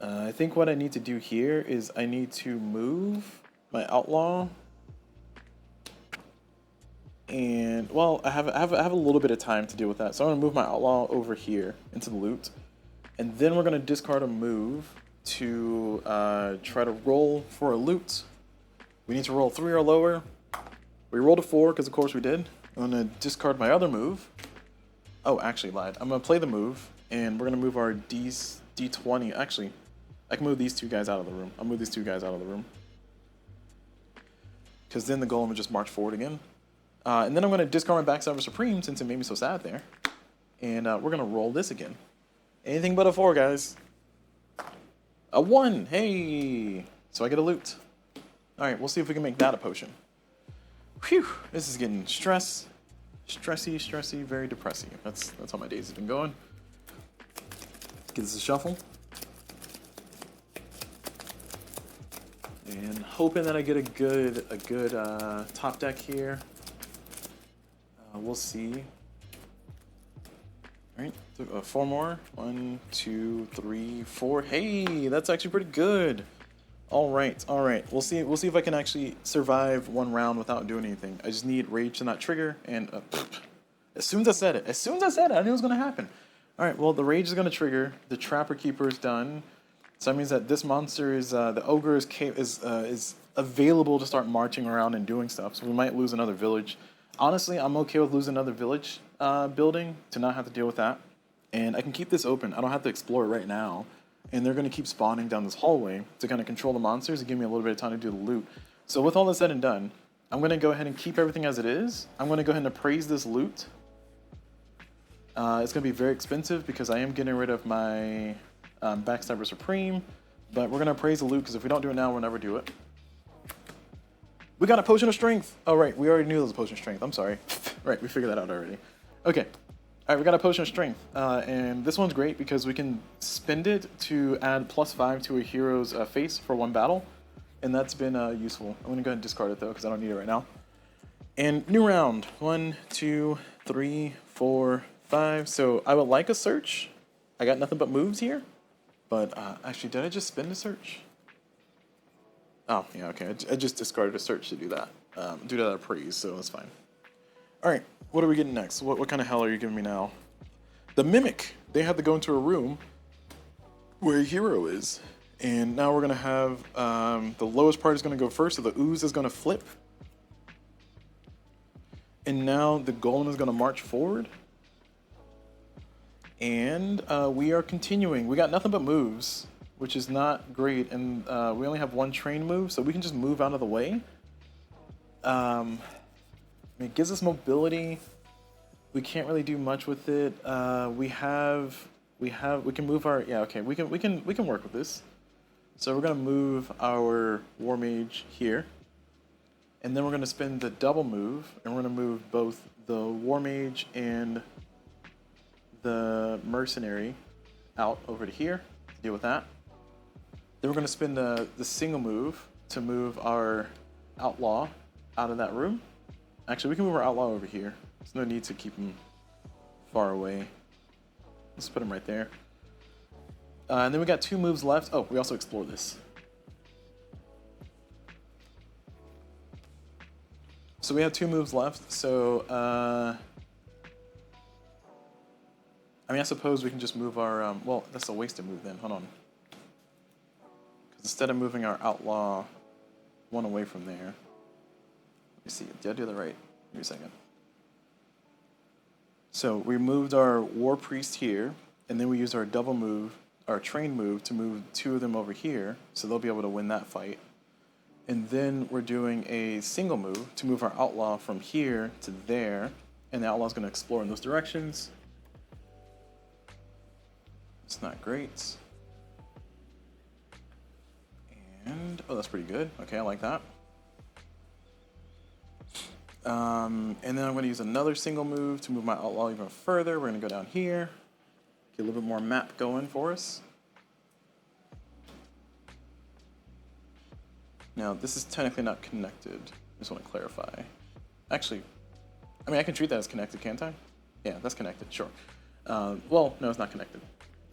I think what I need to do here is I need to move my Outlaw. And, well, I have a little bit of time to deal with that. So I'm going to move my Outlaw over here into the loot. And then we're going to discard a move to try to roll for a loot. We need to roll 3 or lower. We rolled a 4 because, of course, we did. I'm going to discard my other move. Oh, actually lied. I'm going to play the move, and we're going to move our D20. Actually, I can move these 2 guys out of the room. I'll move these 2 guys out of the room. Because then the Golem would just march forward again. And then I'm going to discard my Backstabber Supreme since it made me so sad there. And we're going to roll this again. Anything but a 4, guys. A 1. Hey. So I get a loot. All right, we'll see if we can make that a potion. Whew. This is getting stressy, very depressing. That's how my days have been going. Give this a shuffle. And hoping that I get a good top deck here. We'll see. All right, 4 more. 1, 2, 3, 4. Hey, that's actually pretty good. All right. We'll see if I can actually survive 1 round without doing anything. I just need rage to not trigger. And as soon as I said it, I knew it was gonna happen. All right. Well, the rage is gonna trigger. The Trapper Keeper is done. So that means that this monster is the ogre is available to start marching around and doing stuff. So we might lose another village. Honestly, I'm okay with losing another village building to not have to deal with that. And I can keep this open. I don't have to explore it right now. And they're going to keep spawning down this hallway to kind of control the monsters and give me a little bit of time to do the loot. So with all this said and done, I'm going to go ahead and keep everything as it is. I'm going to go ahead and appraise this loot. It's going to be very expensive because I am getting rid of my Backstabber Supreme. But we're going to appraise the loot because if we don't do it now, we'll never do it. We got a Potion of Strength. Oh, right. We already knew there was a Potion of Strength. I'm sorry. Right. We figured that out already. Okay. All right. We got a Potion of Strength. And this one's great because we can spend it to add +5 to a hero's face for 1 battle. And that's been useful. I'm going to go ahead and discard it, though, because I don't need it right now. And new round. 1, 2, 3, 4, 5. So I would like a search. I got nothing but moves here. But actually, did I just spend a search? Oh, yeah, okay. I just discarded a search to do that. Do that appraise, so that's fine. All right, what are we getting next? What kind of hell are you giving me now? The Mimic. They have to go into a room where a hero is. And now we're going to have the lowest part is going to go first, so the ooze is going to flip. And now the golem is going to march forward. And we are continuing. We got nothing but moves, which is not great, and we only have 1 train move, so we can just move out of the way. It gives us mobility. We can't really do much with it. We can move our we can work with this. So we're gonna move our War Mage here, and then we're gonna spend the double move, and we're gonna move both the War Mage and the Mercenary out over to here to deal with that. Then we're going to spend the single move to move our Outlaw out of that room. Actually, we can move our Outlaw over here. There's no need to keep him far away. Let's put him right there. And then we got 2 moves left. Oh, we also explore this. So we have 2 moves left. So, I mean, I suppose we can just move our, well, that's a wasted move then. Hold on. Instead of moving our Outlaw 1 away from there. Let me see. Did I do that right? Give me a second. So we moved our War Priest here, and then we used our double move, our train move, to move 2 of them over here, so they'll be able to win that fight. And then we're doing a single move to move our Outlaw from here to there, and the Outlaw's going to explore in those directions. It's not great. And, oh, that's pretty good. Okay, I like that. And then I'm going to use another single move to move my Outlaw even further. We're going to go down here. Get a little bit more map going for us. Now, this is technically not connected. I just want to clarify. Actually, I mean, I can treat that as connected, can't I? Yeah, that's connected, sure. Well, no, it's not connected.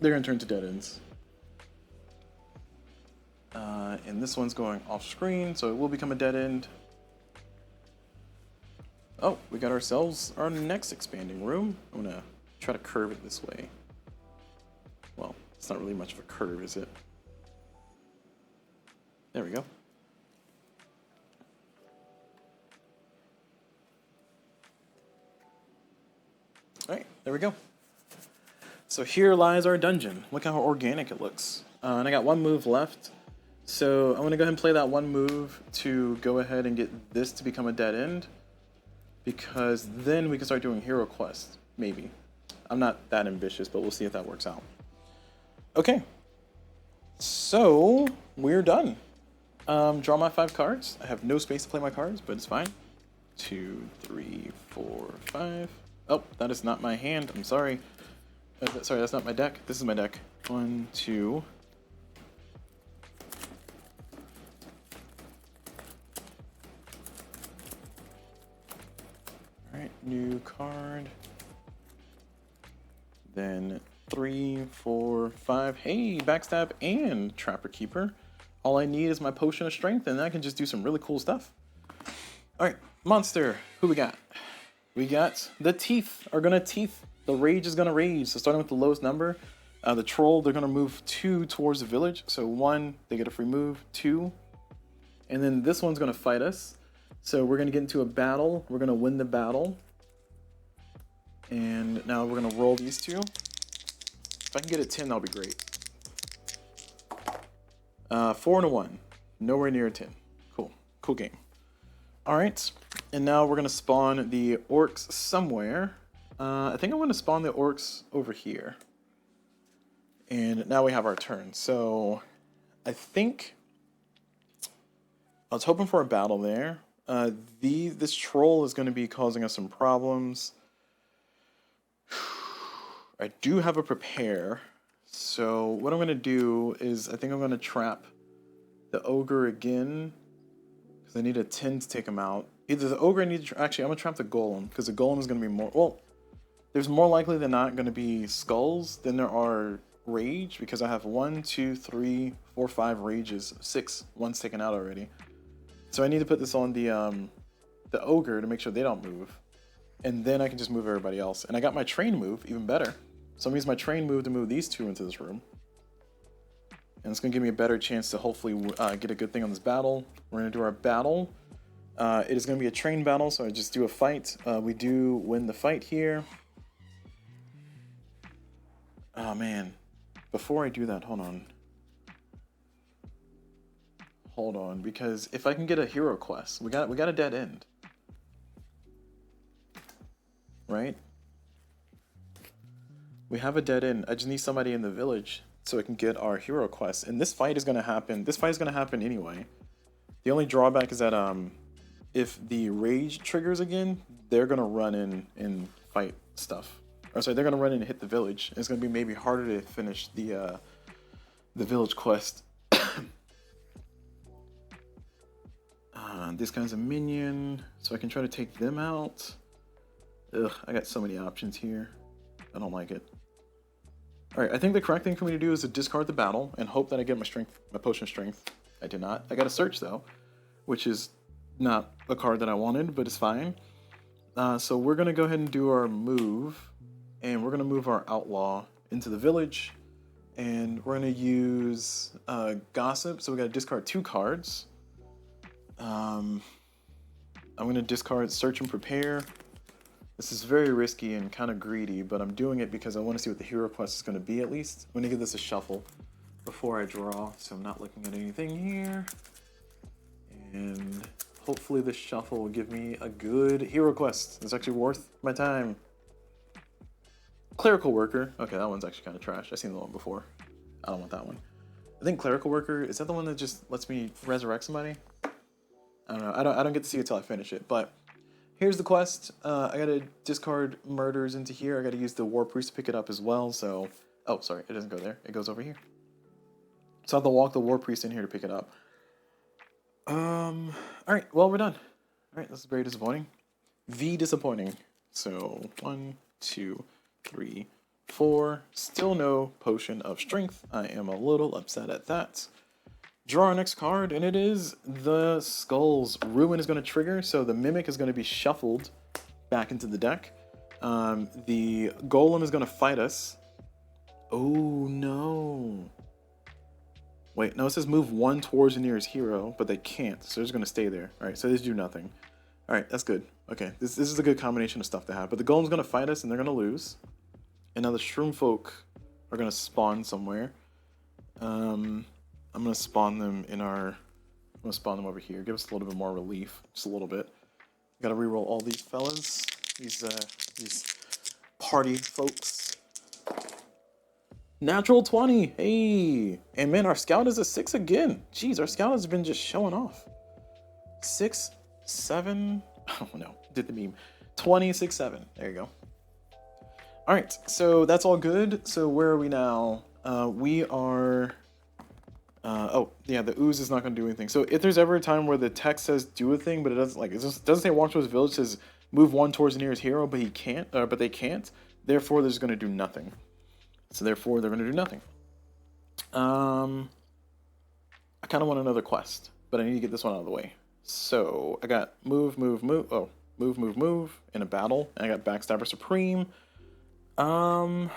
They're going to turn to dead ends. And this one's going off screen, so it will become a dead end. Oh, we got ourselves our next expanding room. I'm going to try to curve it this way. Well, it's not really much of a curve, is it? There we go. All right, there we go. So here lies our dungeon. Look how organic it looks. And I got 1 move left. So I'm going to go ahead and play that 1 move to go ahead and get this to become a dead end. because then we can start doing hero quests, maybe. I'm not that ambitious, but we'll see if that works out. Okay, so we're done. Draw my 5 cards. I have no space to play my cards, but it's fine. 2, 3, 4, 5. Oh, that is not my hand. I'm sorry. Sorry, that's not my deck. This is my deck. 1, 2. Alright, new card. Then 3, 4, 5. Hey, backstab and trapper keeper. All I need is my potion of strength, and I can just do some really cool stuff. Alright, monster. Who we got? We got the teeth are gonna teeth. The rage is gonna rage. So starting with the lowest number, the troll, they're gonna move 2 towards the village. So 1, they get a free move. 2, and then this one's gonna fight us. So we're gonna get into a battle. We're gonna win the battle. And now we're gonna roll these 2. If I can get a 10, that'll be great. 4 and a 1. Nowhere near a 10. Cool. Cool game. Alright. And now we're going to spawn the orcs somewhere. I think I'm going to spawn the orcs over here. And now we have our turn. So I think I was hoping for a battle there. This troll is going to be causing us some problems. I do have a prepare. So what I'm going to do is I think I'm going to trap the ogre again, because I need a 10 to take him out. Either the ogre, actually I'm going to trap the golem, because the golem is going to be more, well, there's more likely than not going to be skulls than there are rage, because I have 1, 2, 3, 4, 5 rages, 6, one's taken out already. So I need to put this on the ogre to make sure they don't move, and then I can just move everybody else. And I got my train move, even better. So I'm using my train move to move these 2 into this room. And it's going to give me a better chance to hopefully get a good thing on this battle. We're going to do our battle. It is going to be a train battle, so I just do a fight. We do win the fight here. Oh man. Before I do that, hold on. Hold on, because if I can get a hero quest, we got a dead end. Right? We have a dead end. I just need somebody in the village so I can get our hero quest. And this fight is going to happen. This fight is going to happen anyway. The only drawback is that if the rage triggers again, they're going to run in and fight stuff. Or sorry, they're going to run in and hit the village. It's going to be maybe harder to finish the village quest. This guy's a minion, so I can try to take them out. Ugh, I got so many options here. I don't like it. Alright, I think the correct thing for me to do is to discard the battle and hope that I get my potion of strength. I did not. I got a search though, which is not a card that I wanted, but it's fine. So we're going to go ahead and do our move, and we're going to move our outlaw into the village, and we're going to use gossip. So we got to discard 2 cards. I'm going to discard search and prepare. This is very risky and kind of greedy, but I'm doing it because I want to see what the hero quest is going to be at least. I'm going to give this a shuffle before I draw, so I'm not looking at anything here. And hopefully this shuffle will give me a good hero quest. It's actually worth my time. Clerical Worker. Okay, that one's actually kind of trash. I've seen the one before. I don't want that one. I think Clerical Worker, is that the one that just lets me resurrect somebody? I don't know. I don't get to see it until I finish it, but here's the quest. I gotta discard murders into here. I gotta use the War Priest to pick it up as well, so... Oh, sorry, it doesn't go there. It goes over here. So I have to walk the War Priest in here to pick it up. Alright, well, we're done. Alright, this is very disappointing. Disappointing. So, 1, 2, 3, 4. Still no potion of strength. I am a little upset at that. Draw our next card, and it is the Skulls. Ruin is going to trigger, so the Mimic is going to be shuffled back into the deck. The Golem is going to fight us. Oh, no. Wait, no, it says move 1 towards the nearest hero, but they can't, so they're just going to stay there. Alright, so they just do nothing. Alright, that's good. Okay, this is a good combination of stuff to have. But the Golem's going to fight us, and they're going to lose. And now the Shroom Folk are going to spawn somewhere. I'm going to spawn them in our... I'm going to spawn them over here. Give us a little bit more relief. Just a little bit. Gotta reroll all these fellas. These party folks. Natural 20. Hey. And man, our scout is a 6 again. Jeez, our scout has been just showing off. 6, 7. Oh no, did the meme. 20, 6, 7. There you go. All right, so that's all good. So where are we now? We are. Oh yeah, the ooze is not going to do anything. So if there's ever a time where the text says do a thing, but it doesn't, like it just doesn't say walk towards the village, it says move one towards the nearest hero, but he can't, but they can't. Therefore, there's going to do nothing. So therefore, they're going to do nothing. I kind of want another quest, but I need to get this one out of the way. So I got move, move, move. Oh, move, move, move in a battle. And I got Backstabber Supreme. I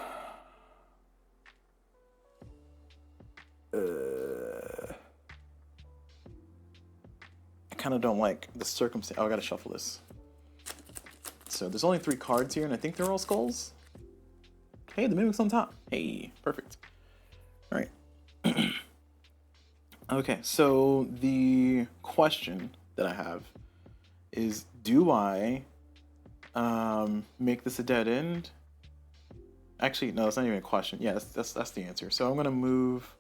kind of don't like the circumstance. Oh, I gotta shuffle this. So there's only 3 cards here, and I think they're all skulls. Hey, the mimic's on top. Hey, perfect. All right. Okay, so the question that I have is, do I make this a dead end? Actually, no, that's not even a question. Yeah, that's the answer. So I'm gonna move.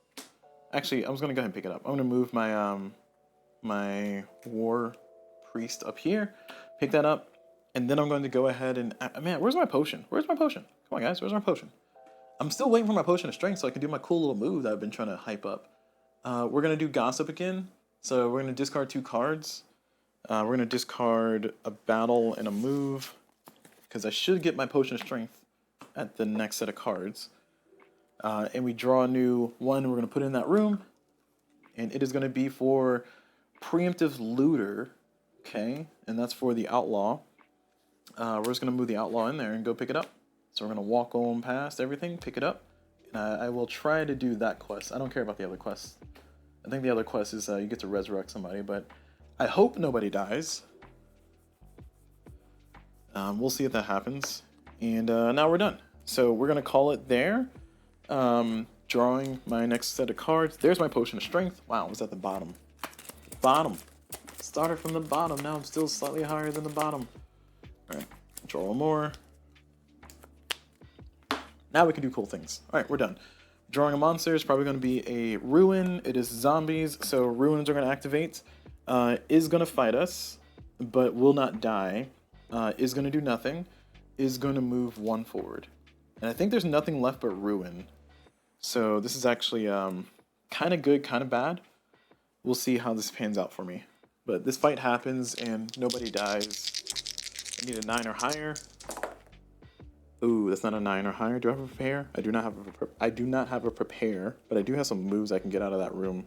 Actually, I was gonna go ahead and pick it up. I'm gonna move my my war priest up here, pick that up, and then I'm going to go ahead and man, where's my potion? Where's my potion? Come on, guys, where's my potion? I'm still waiting for my potion of strength so I can do my cool little move that I've been trying to hype up. We're gonna do gossip again. So we're gonna discard 2 cards. We're gonna discard a battle and a move because I should get my potion of strength at the next set of cards. And we draw a new one we're going to put in that room. And it is going to be for preemptive looter. Okay, and that's for the outlaw. We're just going to move the outlaw in there and go pick it up. So we're going to walk on past everything, pick it up. And I will try to do that quest. I don't care about the other quests. I think the other quest is you get to resurrect somebody, but I hope nobody dies. We'll see if that happens. And now we're done. So we're going to call it there. Drawing my next set of cards. There's my potion of strength. Wow, I was at the bottom. Bottom. Started from the bottom. Now I'm still slightly higher than the bottom. All right, draw one more. Now we can do cool things. All right, we're done. Drawing a monster is probably going to be a ruin. It is zombies, so ruins are going to activate. Is going to fight us, but will not die. Is going to do nothing. Is going to move 1 forward. And I think there's nothing left but ruin. So this is actually kind of good, kind of bad. We'll see how this pans out for me. But this fight happens and nobody dies. I need a 9 or higher. Ooh, that's not a 9 or higher. Do I have a prepare? I do not have a prepare, but I do have some moves I can get out of that room.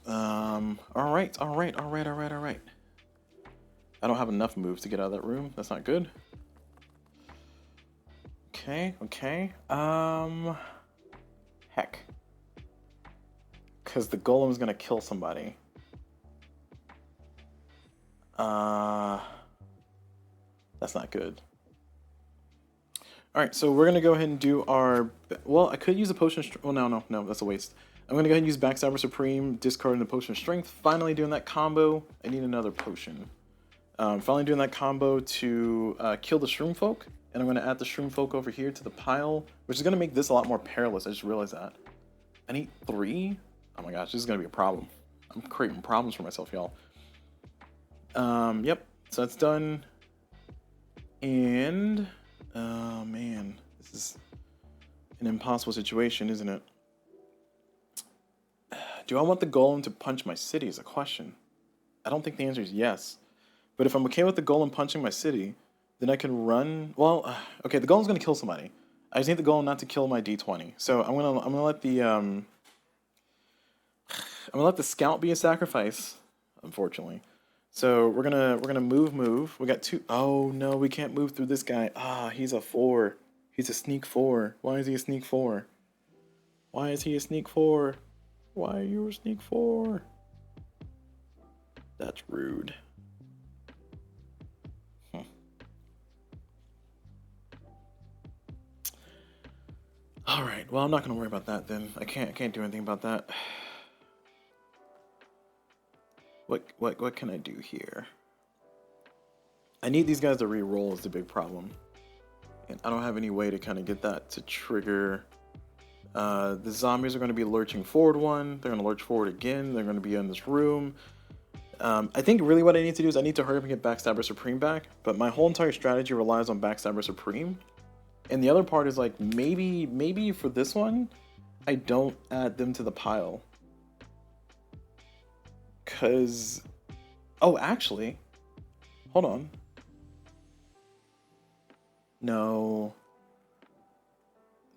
All right. I don't have enough moves to get out of that room. That's not good. Okay. Heck. Because the golem's gonna kill somebody. That's not good. Alright, so we're gonna go ahead and do our... Well, I could use a potion of strength. Oh, no, that's a waste. I'm gonna go ahead and use Backstabber Supreme, discarding the potion of strength. Finally doing that combo. I need another potion. Finally doing that combo to kill the Shroom Folk. And I'm going to add the Shroom Folk over here to the pile, which is going to make this a lot more perilous. I just realized that. I need 3? Oh my gosh, this is going to be a problem. I'm creating problems for myself, y'all. Yep, so that's done. And, oh man, this is an impossible situation, isn't it? Do I want the golem to punch my city is a question. I don't think the answer is yes. But if I'm okay with the golem punching my city, then I can run. Well, okay, the golem's gonna kill somebody. I just need the golem not to kill my D20. So I'm gonna let the scout be a sacrifice, unfortunately. So we're gonna move. We got 2. Oh no, we can't move through this guy. He's a 4. He's a sneak 4. Why is he a sneak 4? Why is he a sneak 4? Why are you a sneak 4? That's rude. All right. Well, I'm not gonna worry about that then. I can't do anything about that. What can I do here? I need these guys to re-roll is the big problem. And I don't have any way to kind of get that to trigger. The zombies are going to be lurching forward one. They're going to lurch forward again. They're going to be in this room. I think really what I need to do is I need to hurry up and get Backstabber Supreme back. But my whole entire strategy relies on Backstabber Supreme. And the other part is like maybe for this one, I don't add them to the pile. Cause, oh, actually, hold on. No,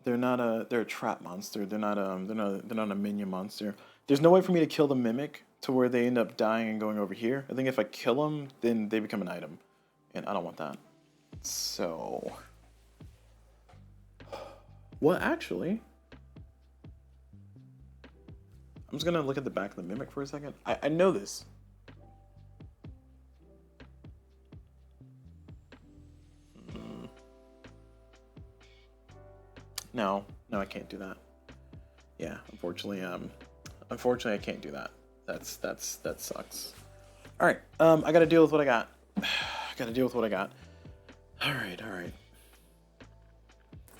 they're a trap monster. They're not a minion monster. There's no way for me to kill the mimic to where they end up dying and going over here. I think if I kill them, then they become an item, and I don't want that. So, well, actually, I'm just gonna look at the back of the mimic for a second. I know this. No, I can't do that. Yeah, unfortunately, I can't do that. That sucks. All right, I gotta deal with what I got. All right.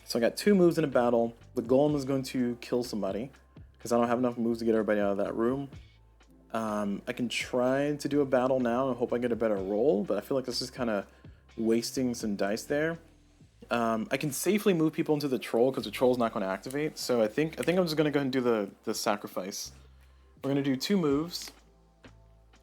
So I got 2 moves in a battle. The golem is going to kill somebody because I don't have enough moves to get everybody out of that room. I can try to do a battle now and hope I get a better roll, but I feel like this is kind of wasting some dice there. I can safely move people into the troll because the troll's not going to activate. So I think I'm just going to go ahead and do the sacrifice. We're going to do 2 moves,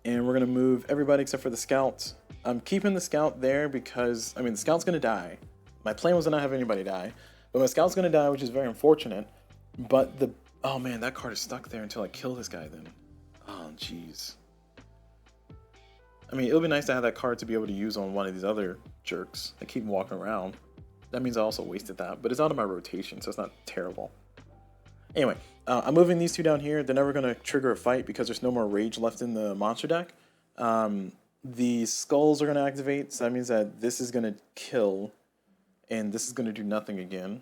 and we're going to move everybody except for the scout. I'm keeping the scout there because, I mean, the scout's going to die. My plan was to not have anybody die, but my scout's going to die, which is very unfortunate. But oh man, that card is stuck there until I kill this guy then. Oh, jeez. I mean, it would be nice to have that card to be able to use on one of these other jerks that keep walking around. That means I also wasted that, but it's out of my rotation, so it's not terrible. Anyway, I'm moving these 2 down here. They're never going to trigger a fight because there's no more rage left in the monster deck. The skulls are going to activate, so that means that this is going to kill, and this is going to do nothing again.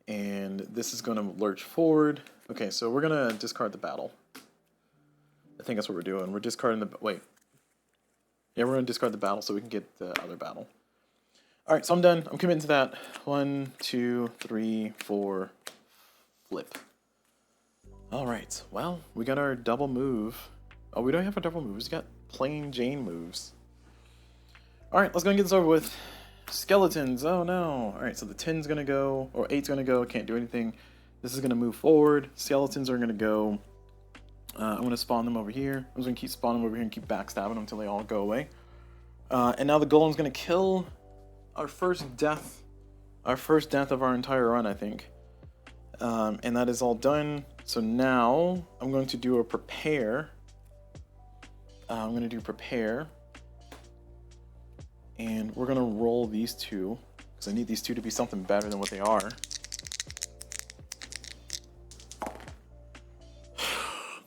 And this is going to lurch forward. Okay, so we're going to discard the battle. I think that's what we're doing. We're discarding the... Wait. Yeah, we're going to discard the battle so we can get the other battle. All right, so I'm done. I'm committing to that. 1, 2, 3, 4. Flip. All right. Well, we got our double move. Oh, we don't have a double move. We just got plain Jane moves. All right, let's go and get this over with. Skeletons. Oh, no. All right, so the 10's going to go, or 8's going to go. Can't do anything. This is going to move forward. Skeletons are going to go. I'm going to spawn them over here. I'm just going to keep spawning them over here and keep backstabbing them until they all go away. And now the golem's going to kill our first death of our entire run, I think. And that is all done. So now I'm going to do a prepare. I'm going to do prepare. And we're going to roll these 2 because I need these 2 to be something better than what they are.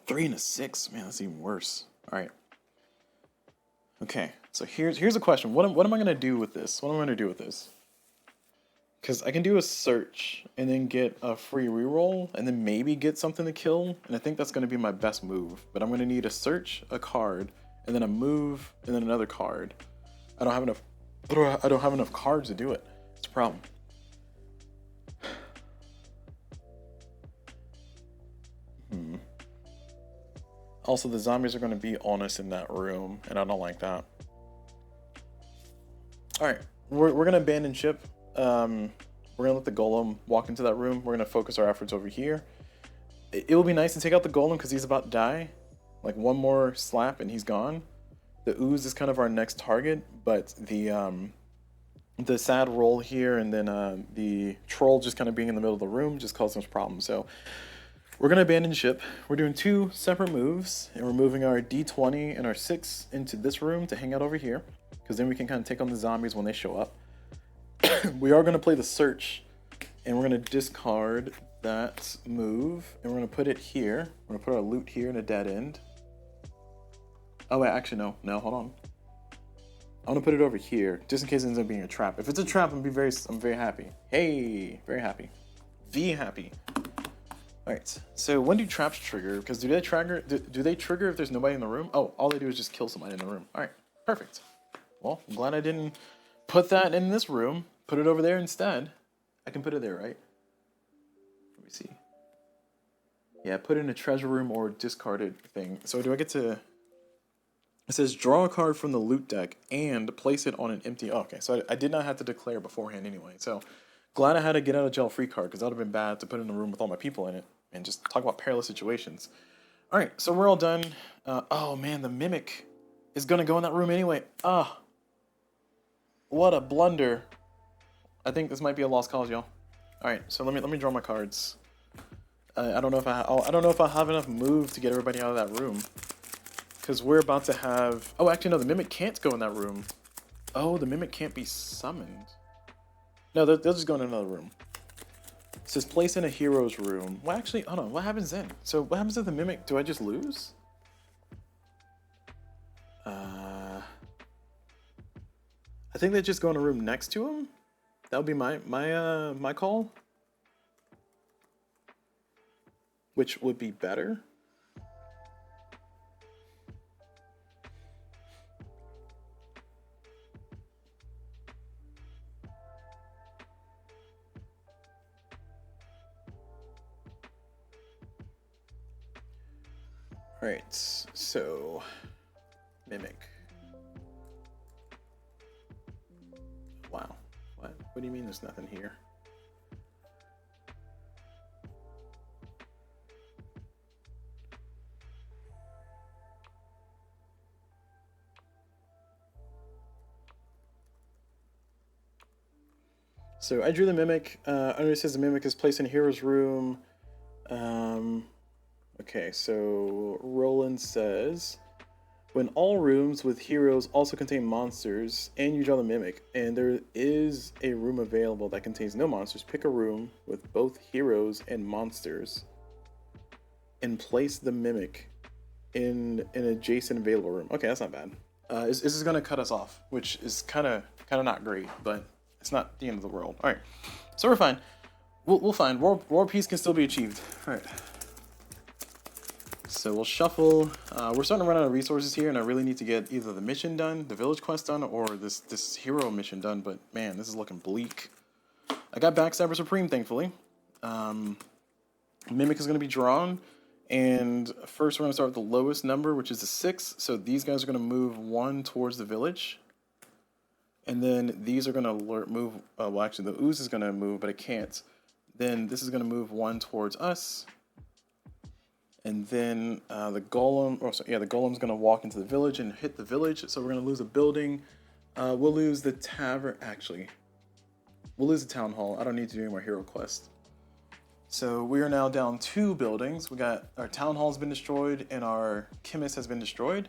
3 and a 6. Man, that's even worse. All right. Okay, so here's a question. What am I going to do with this? Because I can do a search and then get a free reroll and then maybe get something to kill. And I think that's going to be my best move. But I'm going to need a search, a card, and then a move, and then another card. I don't have enough cards to do it. It's a problem. Also, the zombies are going to be on us in that room, and I don't like that. All right, we're going to abandon ship. We're going to let the golem walk into that room. We're going to focus our efforts over here. It will be nice to take out the golem because he's about to die. Like one more slap and he's gone. The ooze is kind of our next target, but the sad roll here and then the troll just kind of being in the middle of the room just caused us problems. So we're going to abandon ship. We're doing 2 separate moves, and we're moving our D20 and our 6 into this room to hang out over here, because then we can kind of take on the zombies when they show up. We are going to play the search, and we're going to discard that move, and we're going to put it here. We're going to put our loot here in a dead end. Oh, wait, actually, no, hold on. I'm going to put it over here, just in case it ends up being a trap. If it's a trap, I'm very happy. Hey, very happy. Happy. All right, so when do traps trigger? Because do they trigger if there's nobody in the room? Oh, all they do is just kill somebody in the room. All right, perfect. Well, I'm glad I didn't put that in this room. Put it over there instead. I can put it there, right? Let me see. Yeah, put it in a treasure room or discarded thing. So do I get to... It says draw a card from the loot deck and place it on an empty... Oh, okay, so I did not have to declare beforehand anyway. So glad I had a get out of jail free card because that would have been bad to put in a room with all my people in it and just talk about perilous situations. All right, so we're all done. Oh man, the mimic is going to go in that room anyway. Ah, what a blunder. I think this might be a lost cause, y'all. All right, so let me draw my cards. I don't know if I don't know if I have enough move to get everybody out of that room. Because we're about to have... Oh, actually, no, the mimic can't go in that room. Oh, the mimic can't be summoned. No, they'll just go in another room. It says place in a hero's room. Well, actually, hold on. What happens then? So what happens if the mimic... Do I just lose? I think they just go in a room next to him. That would be my call. Which would be better. Alright, so mimic. Wow. What do you mean there's nothing here? So I drew the mimic. Under it says the mimic is placed in a hero's room. Okay, so Roland says, when all rooms with heroes also contain monsters, and you draw the mimic, and there is a room available that contains no monsters, pick a room with both heroes and monsters, and place the mimic in an adjacent available room. Okay, that's not bad. This is gonna cut us off, which is kind of not great, but it's not the end of the world. All right, so we're fine. We'll find world peace can still be achieved. All right. So we'll shuffle. We're starting to run out of resources here, and I really need to get either the mission done, the village quest done, or this hero mission done. But man, this is looking bleak. I got Backstabber Supreme, thankfully. Mimic is going to be drawn, and first we're going to start with the lowest number, which is the 6. So these guys are going to move 1 towards the village, and then these are going to move. Well, actually, the ooze is going to move, but it can't. Then this is going to move 1 towards us. And then the golem, the golem's gonna walk into the village and hit the village. So we're gonna lose a building. We'll lose the tavern. Actually, we'll lose the town hall. I don't need to do any more hero quest. So we are now down 2 buildings. We got our town hall's been destroyed and our chemist has been destroyed.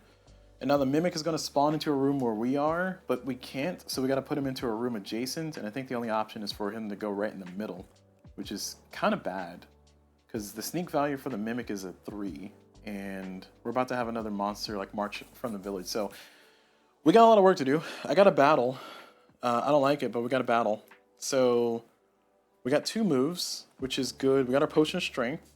And now the mimic is gonna spawn into a room where we are, but we can't. So we gotta put him into a room adjacent. And I think the only option is for him to go right in the middle, which is kind of bad. Because the sneak value for the mimic is a 3, and we're about to have another monster like march from the village. So we got a lot of work to do. I got a battle. I don't like it, but we got a battle. So we got 2 moves, which is good. We got our potion of strength.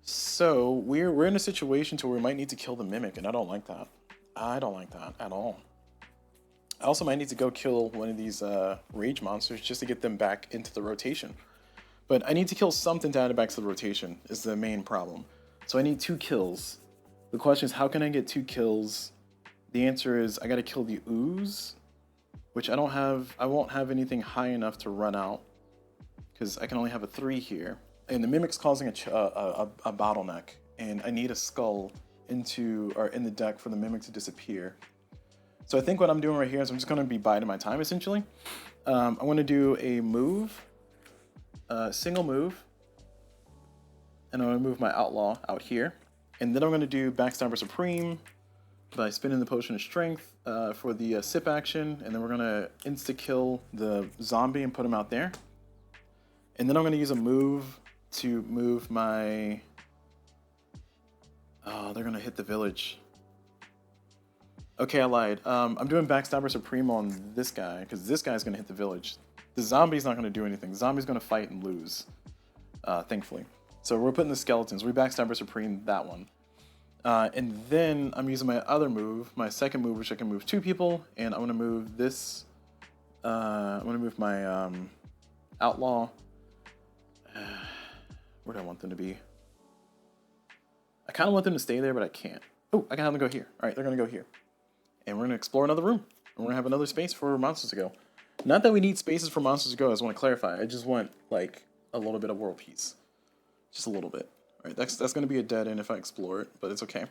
So we're in a situation to where we might need to kill the mimic, and I don't like that. I don't like that at all. I also might need to go kill one of these rage monsters just to get them back into the rotation. But I need to kill something to add it back to the rotation is the main problem. So I need 2 kills. The question is, how can I get 2 kills? The answer is I gotta kill the ooze, which I won't have anything high enough to run out because I can only have a 3 here. And the mimic's causing a bottleneck, and I need a skull in the deck for the mimic to disappear. So I think what I'm doing right here is I'm just gonna be biding my time essentially. I'm gonna do a move. Single move, and I'm going to move my outlaw out here, and then I'm going to do Backstabber Supreme by spinning the potion of strength for the sip action, and then we're going to insta-kill the zombie and put him out there, and then I'm going to use a move to move my... Oh, they're going to hit the village. Okay, I lied. I'm doing Backstabber Supreme on this guy, because this guy's going to hit the village. The zombie's not going to do anything. The zombie's going to fight and lose, thankfully. So we're putting the skeletons. We backstabber supreme that one. And then I'm using my other move, my second move, which I can move 2 people, and I'm gonna move this. I'm gonna move my outlaw. Where do I want them to be? I kind of want them to stay there, but I can't. Oh, I can have them go here. All right, they're gonna go here, and we're gonna explore another room. And we're gonna have another space for monsters to go. Not that we need spaces for monsters to go. I just want to clarify. I just want like a little bit of world peace, just a little bit. All right, that's gonna be a dead end if I explore it, but it's okay.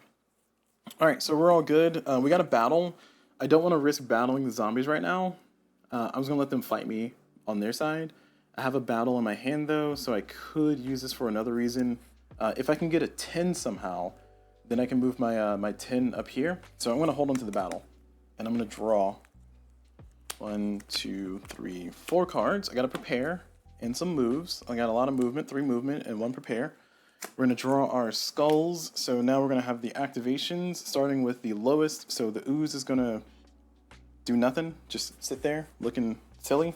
All right, so we're all good. We got a battle. I don't want to risk battling the zombies right now. I was gonna let them fight me on their side. I have a battle in my hand though, so I could use this for another reason. If I can get a 10 somehow, then I can move my my 10 up here. So I'm gonna hold on to the battle, and I'm gonna draw 1, 2, 3, 4 cards. I gotta prepare and some moves. I got a lot of movement, 3 movement and 1 prepare. We're gonna draw our skulls. So now we're gonna have the activations starting with the lowest. So the ooze is gonna do nothing, just sit there looking silly.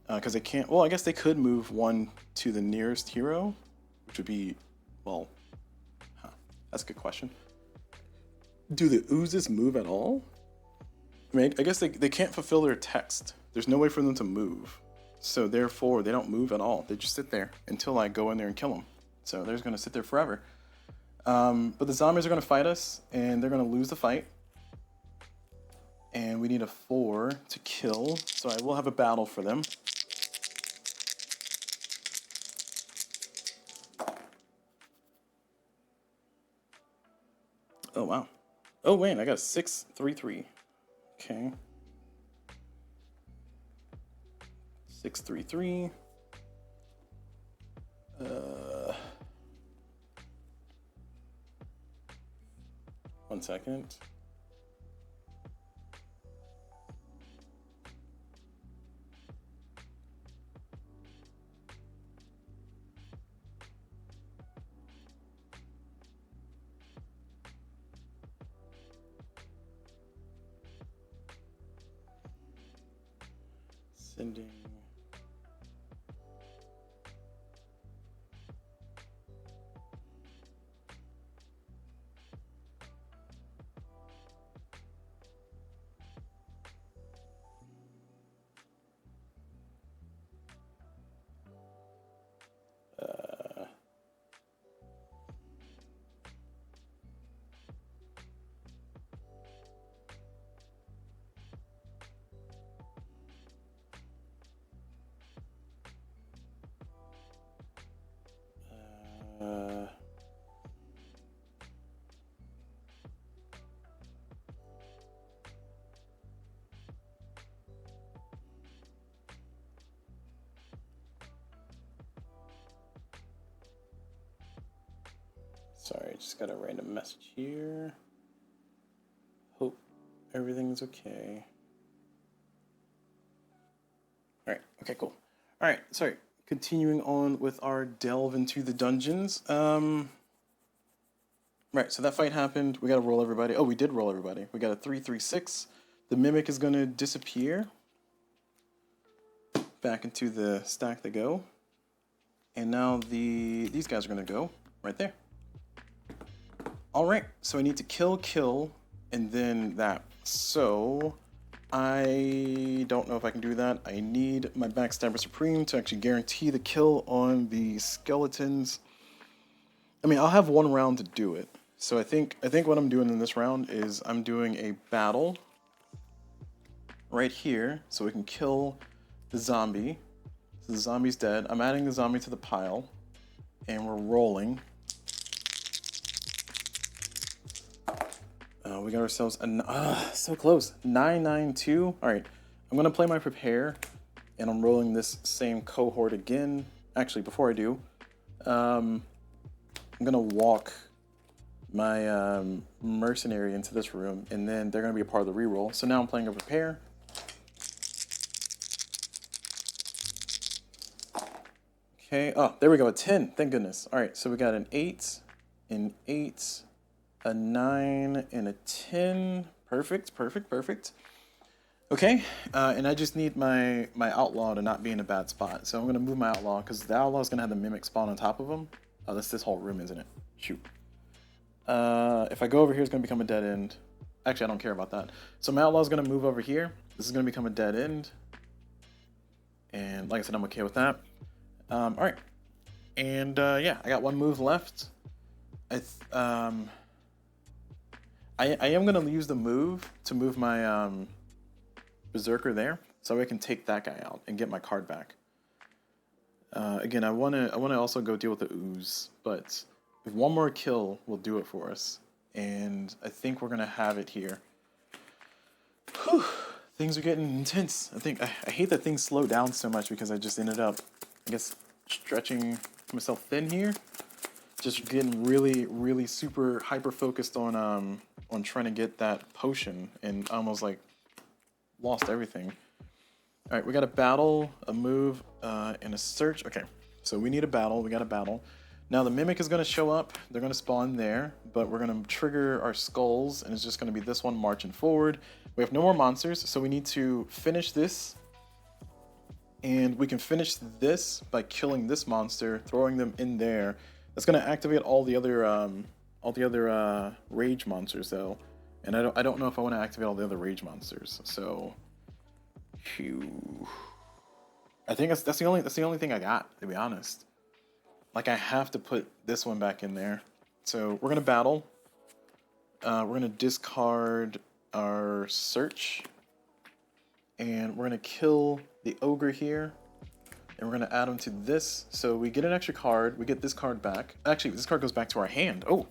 Because they can't, well, I guess they could move 1 to the nearest hero, which would be, well, that's a good question. Do the oozes move at all? I mean, I guess they can't fulfill their text. There's no way for them to move. So therefore, they don't move at all. They just sit there until I go in there and kill them. So they're just going to sit there forever. But the zombies are going to fight us, and they're going to lose the fight. And we need a 4 to kill. So I will have a battle for them. Oh, wow. Oh, wait, I got a 6, 3, 3. Okay. 6, 3, 3. 1 second. Sending. Sorry, I just got a random message here. Hope everything's okay. Alright, okay, cool. Alright, sorry. Continuing on with our delve into the dungeons. Right, so that fight happened. We gotta roll everybody. Oh, we did roll everybody. We got a 3, 3, 6. The mimic is gonna disappear. Back into the stack they go. And now these guys are gonna go right there. Alright, so I need to kill, and then that. So I don't know if I can do that. I need my Backstabber Supreme to actually guarantee the kill on the skeletons. I mean, I'll have 1 round to do it. So I think what I'm doing in this round is I'm doing a battle right here so we can kill the zombie. So the zombie's dead. I'm adding the zombie to the pile, and we're rolling. We got ourselves a so close 992. All right, I'm gonna play my prepare, and I'm rolling this same cohort again. Actually, before I do, I'm gonna walk my mercenary into this room, and then they're gonna be a part of the reroll. So now I'm playing a prepare. Okay. Oh, there we go. A 10. Thank goodness. All right. So we got an 8, an 8. A 9 and a 10. Perfect, perfect, perfect. Okay, and I just need my outlaw to not be in a bad spot. So I'm going to move my outlaw because the outlaw is going to have the mimic spawn on top of him. Oh, that's this whole room, isn't it? Shoot. If I go over here, it's going to become a dead end. Actually, I don't care about that. So my outlaw is going to move over here. This is going to become a dead end. And like I said, I'm okay with that. All right. And yeah, I got one move left. I am going to use the move to move my Berserker there, so I can take that guy out and get my card back. Again, I want to also go deal with the ooze, but if one more kill will do it for us, and I think we're gonna have it here. Whew, things are getting intense. I hate that things slow down so much because I just ended up, I guess, stretching myself thin here. Just getting really super hyper focused on trying to get that potion, and almost like lost everything. All right, we got a battle, a move, and a search. Okay, so we need a battle. We got a battle. Now the mimic is going to show up. They're going to spawn there, but we're going to trigger our skulls, and it's just going to be this one marching forward. We have no more monsters, so we need to finish this, and we can finish this by killing this monster, throwing them in there. That's going to activate all the other rage monsters, though, and I don't know if I want to activate all the other rage monsters. So, phew. I think that's the only thing I got, to be honest. Like, I have to put this one back in there. So we're gonna battle. We're gonna discard our search, and we're gonna kill the ogre here, and we're gonna add him to this. So we get an extra card. We get this card back. Actually, this card goes back to our hand. Oh,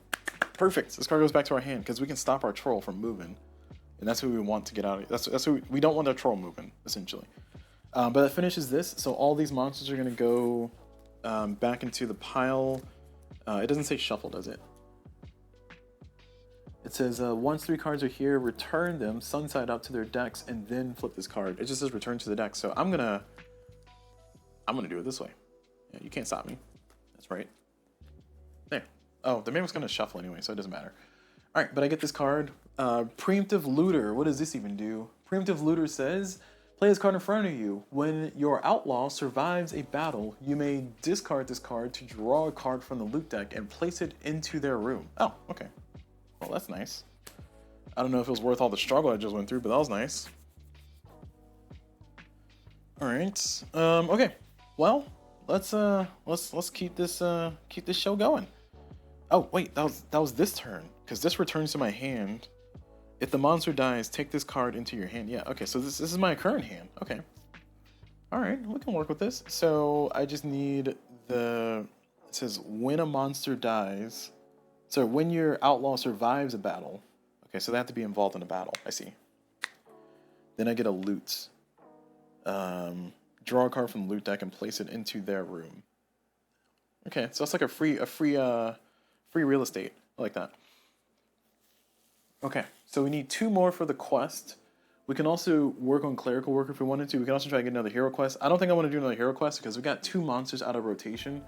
perfect. This card goes back to our hand because we can stop our troll from moving, and that's who we want to get out of. That's who we don't want our troll moving, essentially. But that finishes this. So all these monsters are gonna go back into the pile. It doesn't say shuffle, does it? It says once 3 cards are here, return them sun side up to their decks, and then flip this card. It just says return to the deck. So I'm gonna do it this way. Yeah, you can't stop me. That's right. There. Oh, the man was gonna shuffle anyway, so it doesn't matter. All right, but I get this card. Preemptive Looter. What does this even do? Preemptive Looter says, play this card in front of you. When your outlaw survives a battle, you may discard this card to draw a card from the loot deck and place it into their room. Oh, okay. Well, that's nice. I don't know if it was worth all the struggle I just went through, but that was nice. All right. Okay. Well, let's keep this show going. Oh wait, that was this turn, because this returns to my hand. If the monster dies, take this card into your hand. Yeah, okay, so this is my current hand. Okay. Alright, we can work with this. So I just need it says when a monster dies. So when your outlaw survives a battle. Okay, so they have to be involved in a battle. I see. Then I get a loot. Draw a card from the loot deck and place it into their room. Okay, so it's like a free real estate. I like that. Okay, so we need 2 more for the quest. We can also work on clerical work if we wanted to. We can also try to get another hero quest. I don't think I want to do another hero quest because we got 2 monsters out of rotation.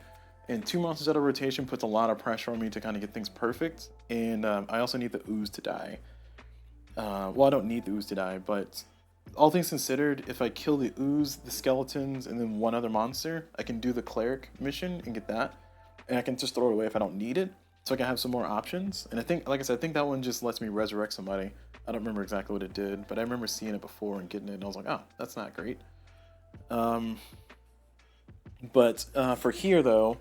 And 2 monsters out of rotation puts a lot of pressure on me to kind of get things perfect. And I also need the ooze to die. Well, I don't need the ooze to die, but all things considered, if I kill the ooze, the skeletons, and then 1 other monster, I can do the cleric mission and get that. And I can just throw it away if I don't need it. So I can have some more options. And I think, like I said, I think that one just lets me resurrect somebody. I don't remember exactly what it did, but I remember seeing it before and getting it, and I was like, oh, that's not great. But for here, though,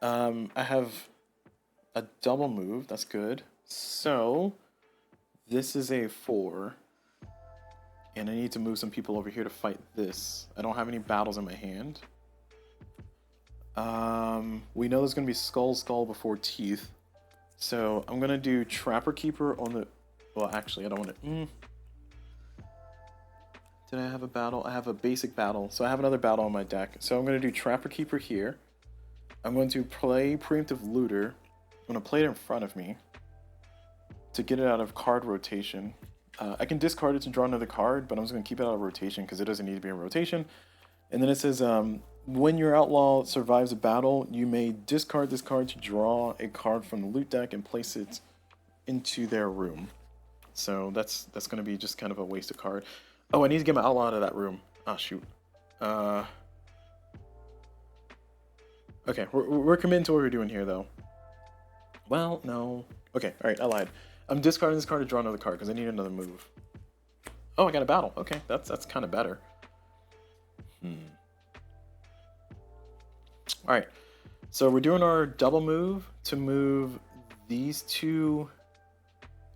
I have a double move. That's good. So this is a 4. And I need to move some people over here to fight this. I don't have any battles in my hand. We know there's going to be skull before teeth. So I'm going to do Trapper Keeper on the... Well, actually, I don't want to... Did I have a battle? I have a basic battle. So I have another battle on my deck. So I'm going to do Trapper Keeper here. I'm going to play Preemptive Looter. I'm going to play it in front of me to get it out of card rotation. I can discard it to draw another card, but I'm just going to keep it out of rotation because it doesn't need to be in rotation. And then it says, when your outlaw survives a battle, you may discard this card to draw a card from the loot deck and place it into their room. So that's going to be just kind of a wasted card. Oh, I need to get my outlaw out of that room. Ah, shoot. Okay, we're committing to what we're doing here, though. Well, no. Okay, all right, I lied. I'm discarding this card to draw another card because I need another move. Oh, I got a battle. Okay, that's kind of better. All right, so we're doing our double move to move these two.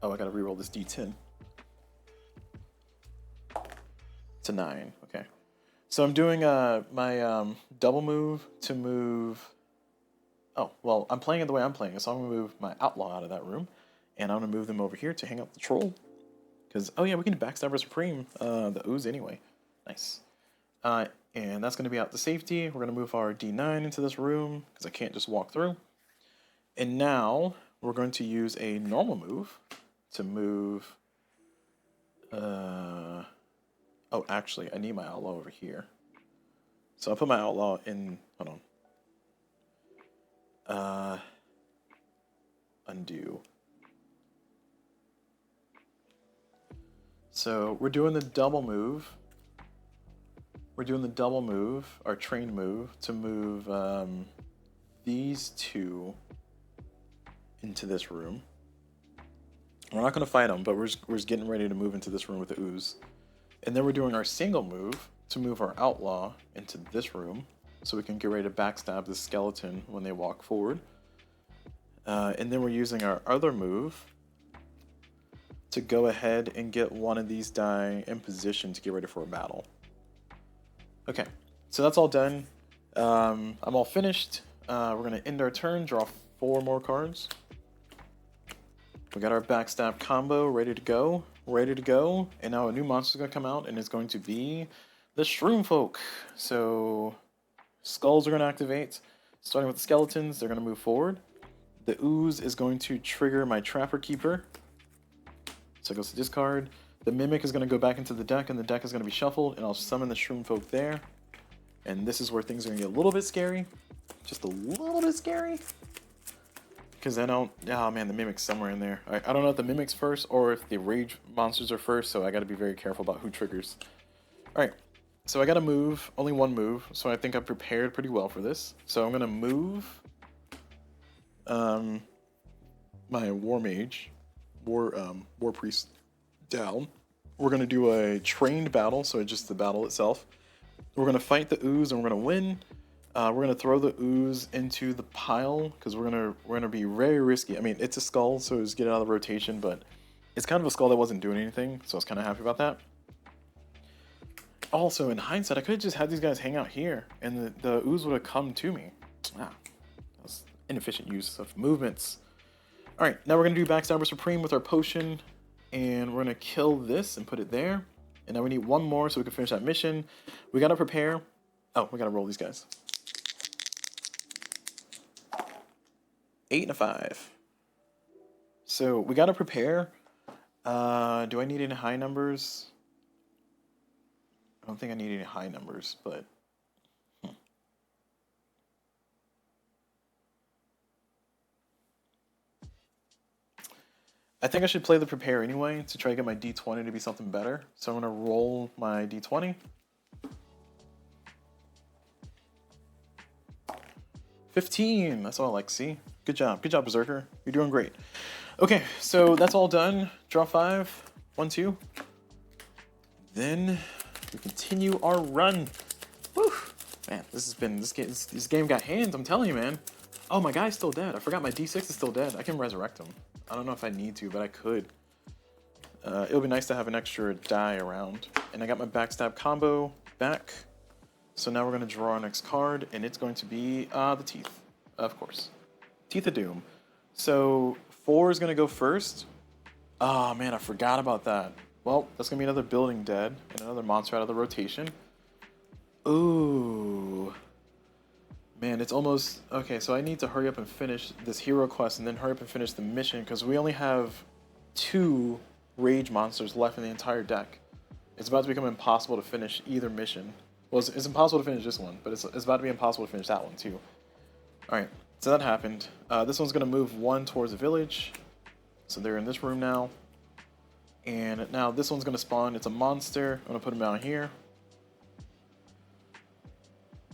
Oh, I gotta reroll this D10. To 9. Okay, so I'm doing my double move to move. Oh, well, I'm playing it the way I'm playing it, so I'm gonna move my outlaw out of that room, and I'm gonna move them over here to hang up the troll. Because, oh yeah, we can backstabber supreme the ooze anyway. Nice. And that's gonna be out to safety. We're gonna move our D9 into this room because I can't just walk through. And now we're going to use a normal move to move. Oh, actually, I need my outlaw over here. So I'll put my outlaw in. Hold on. Undo. So we're doing the double move. We're doing the double move, our train move, to move these two into this room. We're not going to fight them, but we're just getting ready to move into this room with the ooze. And then we're doing our single move to move our outlaw into this room so we can get ready to backstab the skeleton when they walk forward. And then we're using our other move to go ahead and get one of these die in position to get ready for a battle. Okay, so that's all done. I'm all finished. We're going to end our turn, draw 4 more cards. We got our backstab combo ready to go. And now a new monster is going to come out, and it's going to be the Shroom Folk. So skulls are going to activate. Starting with the skeletons, they're going to move forward. The ooze is going to trigger my Trapper Keeper. So it goes to discard. The Mimic is going to go back into the deck, and the deck is going to be shuffled, and I'll summon the Shroom Folk there. And this is where things are going to get a little bit scary. Just a little bit scary. Because I don't... Oh, man, the Mimic's somewhere in there. I don't know if the Mimic's first or if the Rage monsters are first, so I got to be very careful about who triggers. Alright, so I got to move. Only one move, so I think I've prepared pretty well for this. So I'm going to move my War Mage, War Priest down. We're going to do a trained battle, so just the battle itself. We're going to fight the ooze and we're going to win. We're going to throw the ooze into the pile because we're going to be very risky. I mean, it's a skull, so just get it out of the rotation, but it's kind of a skull that wasn't doing anything, so I was kind of happy about that. Also, in hindsight, I could have just had these guys hang out here, and the ooze would have come to me. Ah, that was inefficient use of movements. Alright, now we're going to do Backstabber Supreme with our potion, and we're going to kill this and put it there. And now we need one more so we can finish that mission. We got to prepare. Oh, we got to roll these guys. 8 and a 5. So we got to prepare. Do I need any high numbers? I don't think I need any high numbers, but... I think I should play the prepare anyway to try to get my D20 to be something better. So I'm going to roll my D20. 15. That's all I like to see. Good job. Good job, Berserker. You're doing great. Okay, so that's all done. Draw 5. 1, 2. Then we continue our run. Woo! Man, this game got hands, I'm telling you, man. Oh, my guy's still dead. I forgot my D6 is still dead. I can resurrect him. I don't know if I need to, but I could. It'll be nice to have an extra die around. And I got my backstab combo back. So now we're going to draw our next card, and it's going to be the Teeth, of course. Teeth of Doom. So 4 is going to go first. Oh, man, I forgot about that. Well, that's going to be another building dead and another monster out of the rotation. Ooh. Man, it's almost... Okay, so I need to hurry up and finish this hero quest and then hurry up and finish the mission because we only have 2 rage monsters left in the entire deck. It's about to become impossible to finish either mission. Well, it's impossible to finish this one, but it's about to be impossible to finish that one too. Alright, so that happened. This one's going to move 1 towards the village. So they're in this room now. And now this one's going to spawn. It's a monster. I'm going to put him down here.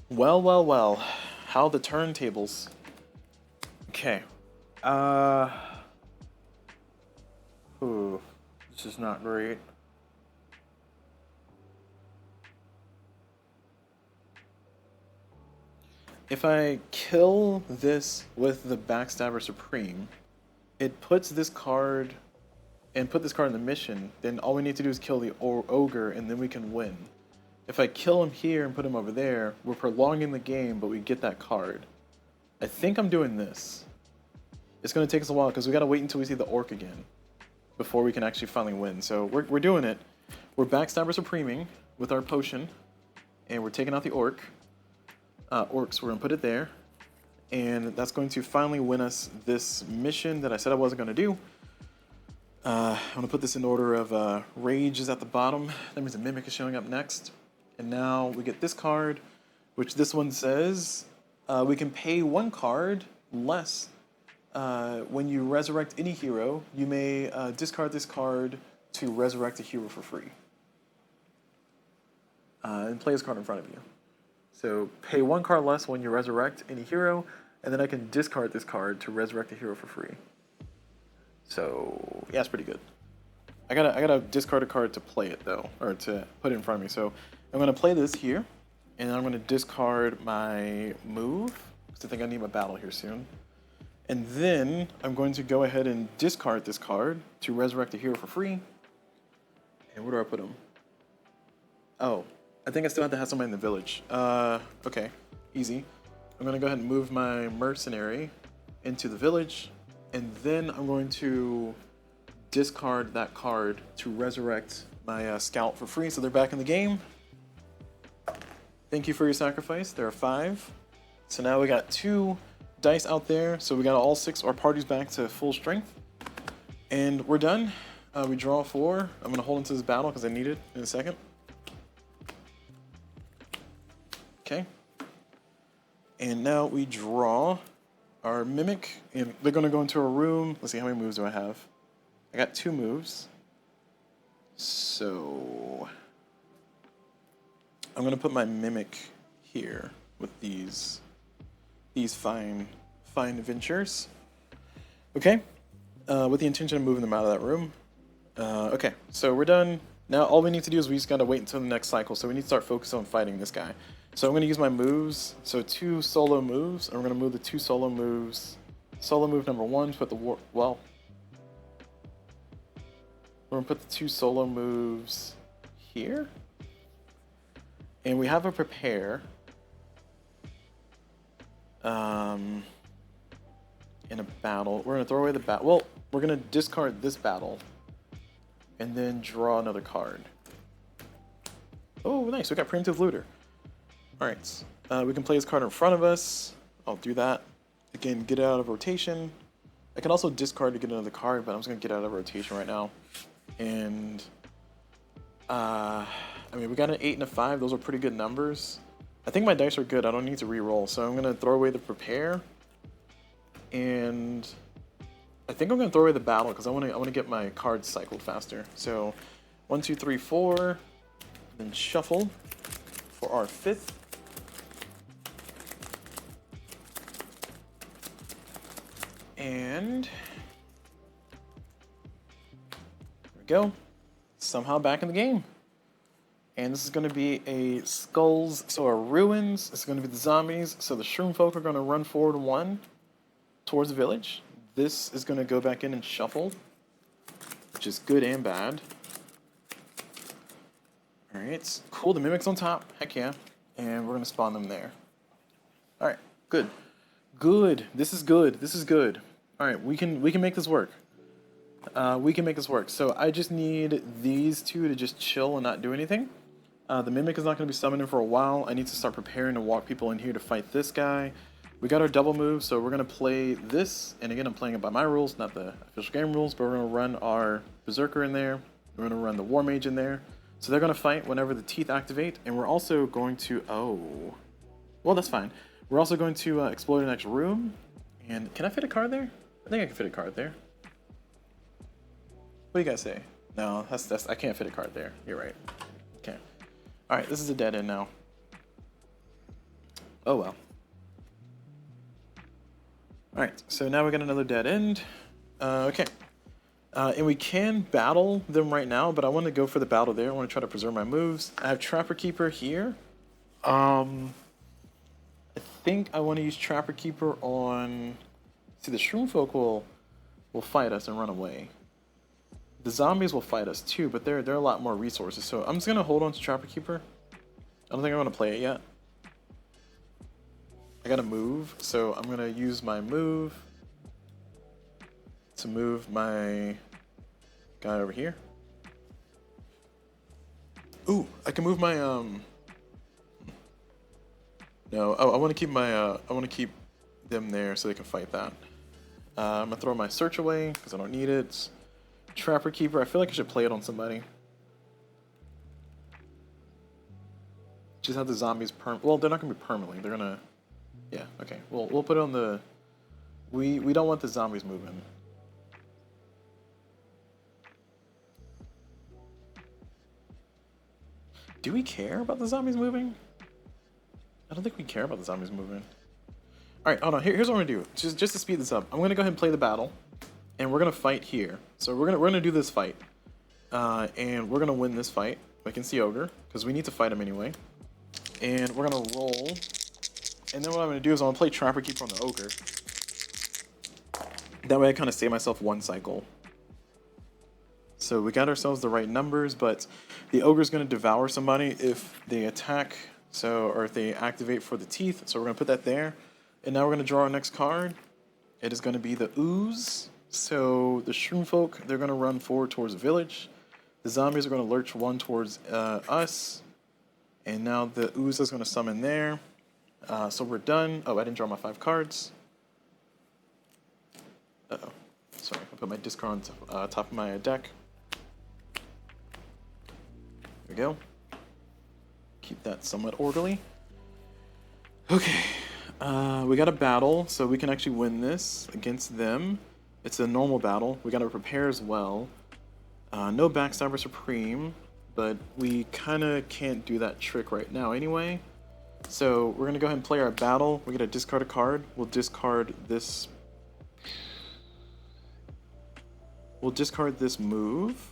Well, well, well. How the turntables. Okay. Ooh, this is not great. If I kill this with the Backstabber Supreme, it puts this card and put this card in the mission, then all we need to do is kill the ogre and then we can win. If I kill him here and put him over there, we're prolonging the game, but we get that card. I think I'm doing this. It's going to take us a while because we got to wait until we see the orc again before we can actually finally win. So we're doing it. We're Backstabber Supreming with our potion, and we're taking out the orc. Orcs, we're going to put it there. And that's going to finally win us this mission that I said I wasn't going to do. I'm going to put this in order of Rage is at the bottom. That means the Mimic is showing up next. And now we get this card, which this one says we can pay one card less. When you resurrect any hero, you may discard this card to resurrect a hero for free. And play this card in front of you. So pay one card less when you resurrect any hero, and then I can discard this card to resurrect a hero for free. So yeah, it's pretty good. I gotta discard a card to play it though, or to put it in front of me. So I'm gonna play this here, and then I'm gonna discard my move because I think I need my battle here soon. And then I'm going to go ahead and discard this card to resurrect a hero for free. And where do I put him? Oh, I think I still have to have somebody in the village. Okay, easy. I'm gonna go ahead and move my mercenary into the village, and then I'm going to discard that card to resurrect my scout for free, so they're back in the game. Thank you for your sacrifice. There are 5. So now we got 2 dice out there, so we got all 6 our parties back to full strength, and we're done. We draw 4. I'm gonna hold into this battle because I need it in a second. Okay, and now we draw our Mimic, and they're gonna go into a room. Let's see, how many moves do I have? I got 2 moves, so I'm gonna put my Mimic here with these fine adventures. Okay, with the intention of moving them out of that room. Okay, so we're done. Now all we need to do is we just gotta wait until the next cycle, so we need to start focusing on fighting this guy. So I'm gonna use my moves, so 2 solo moves, and we're gonna move the 2 solo moves. Solo move number 1, put the we're gonna put the 2 solo moves here. And we have a prepare. In a battle. We're gonna throw away the battle. Well, we're gonna discard this battle and then draw another card. Oh, nice, we got Preemptive Looter. Alright, we can play this card in front of us. I'll do that. Again, get it out of rotation. I can also discard to get another card, but I'm just gonna get out of rotation right now. And I mean, we got an 8 and a 5. Those are pretty good numbers. I think my dice are good. I don't need to re-roll, so I'm gonna throw away the prepare, and I think I'm gonna throw away the battle because I want to get my cards cycled faster. So 1, 2, 3, 4, then shuffle for our 5th. And there we go. Somehow back in the game. And this is going to be a skulls, so our ruins. This is going to be the zombies. So the shroom folk are going to run forward 1 towards the village. This is going to go back in and shuffle, which is good and bad. Alright, cool. The Mimic's on top. Heck yeah. And we're going to spawn them there. Alright, good. Good. This is good. This is good. Alright, we can make this work. We can make this work. So I just need these 2 to just chill and not do anything. The Mimic is not going to be summoning for a while. I need to start preparing to walk people in here to fight this guy. We got our double move, so we're going to play this. And again, I'm playing it by my rules, not the official game rules, but we're going to run our Berserker in there. We're going to run the War Mage in there. So they're going to fight whenever the teeth activate. And we're also going to... Oh. Well, that's fine. We're also going to explore the next room. And can I fit a card there? I think I can fit a card there. What do you guys say? No, that's I can't fit a card there. You're right. Okay. All right, this is a dead end now. Oh well. All right, so now we got another dead end. Okay. And we can battle them right now, but I want to go for the battle there. I want to try to preserve my moves. I have Trapper Keeper here. I think I want to use Trapper Keeper on... See, the Shroom Folk will fight us and run away. The zombies will fight us too, but they're a lot more resources. So I'm just going to hold on to Trapper Keeper. I don't think I want to play it yet. I got to move, so I'm going to use my move to move my guy over here. Ooh, I can move my No, I want to keep my I want to keep them there so they can fight that. I'm gonna throw my search away because I don't need it. Trapper Keeper, I feel like I should play it on somebody. Just have the zombies well, they're not gonna be permanently. They're gonna, yeah, okay. We'll put it on the. We don't want the zombies moving. Do we care about the zombies moving? I don't think we care about the zombies moving. All right, hold on. Here's what I'm gonna do. Just to speed this up, I'm gonna go ahead and play the battle, and we're gonna fight here. So we're gonna do this fight, and we're gonna win this fight against the ogre because we need to fight him anyway. And we're gonna roll, and then what I'm gonna do is I'm gonna play Trapper Keeper on the ogre. That way I kind of save myself one cycle. So we got ourselves the right numbers, but the ogre's gonna devour somebody if they attack. So, or if they activate for the teeth. So we're gonna put that there. And now we're gonna draw our next card. It is gonna be the ooze. So the Shroom Folk, they're gonna run forward towards the village. The zombies are gonna lurch one towards us. And now the ooze is gonna summon there. So we're done. Oh, I didn't draw my 5 cards. Uh-oh. Sorry, I put my discard on top of my deck. There we go. Keep that somewhat orderly. Okay, we got a battle, so we can actually win this against them. It's a normal battle. We got to prepare as well. No Backstabber Supreme, but we kind of can't do that trick right now anyway. So we're going to go ahead and play our battle. We're going to discard a card. We'll discard this. We'll discard this move.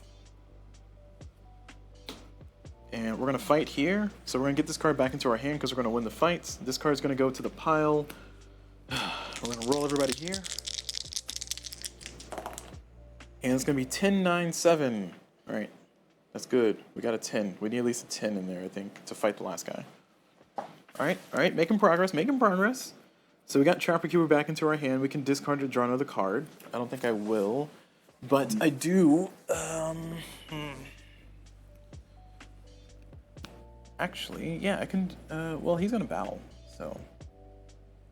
And we're going to fight here. So we're going to get this card back into our hand because we're going to win the fights. This card is going to go to the pile. We're going to roll everybody here. And it's going to be 10, 9, 7. All right. That's good. We got a 10. We need at least a 10 in there, I think, to fight the last guy. All right. Making progress. So we got Trapper Keeper back into our hand. We can discard to draw another card. I don't think I will. But I do. Actually, yeah, I can, well, he's gonna battle, so.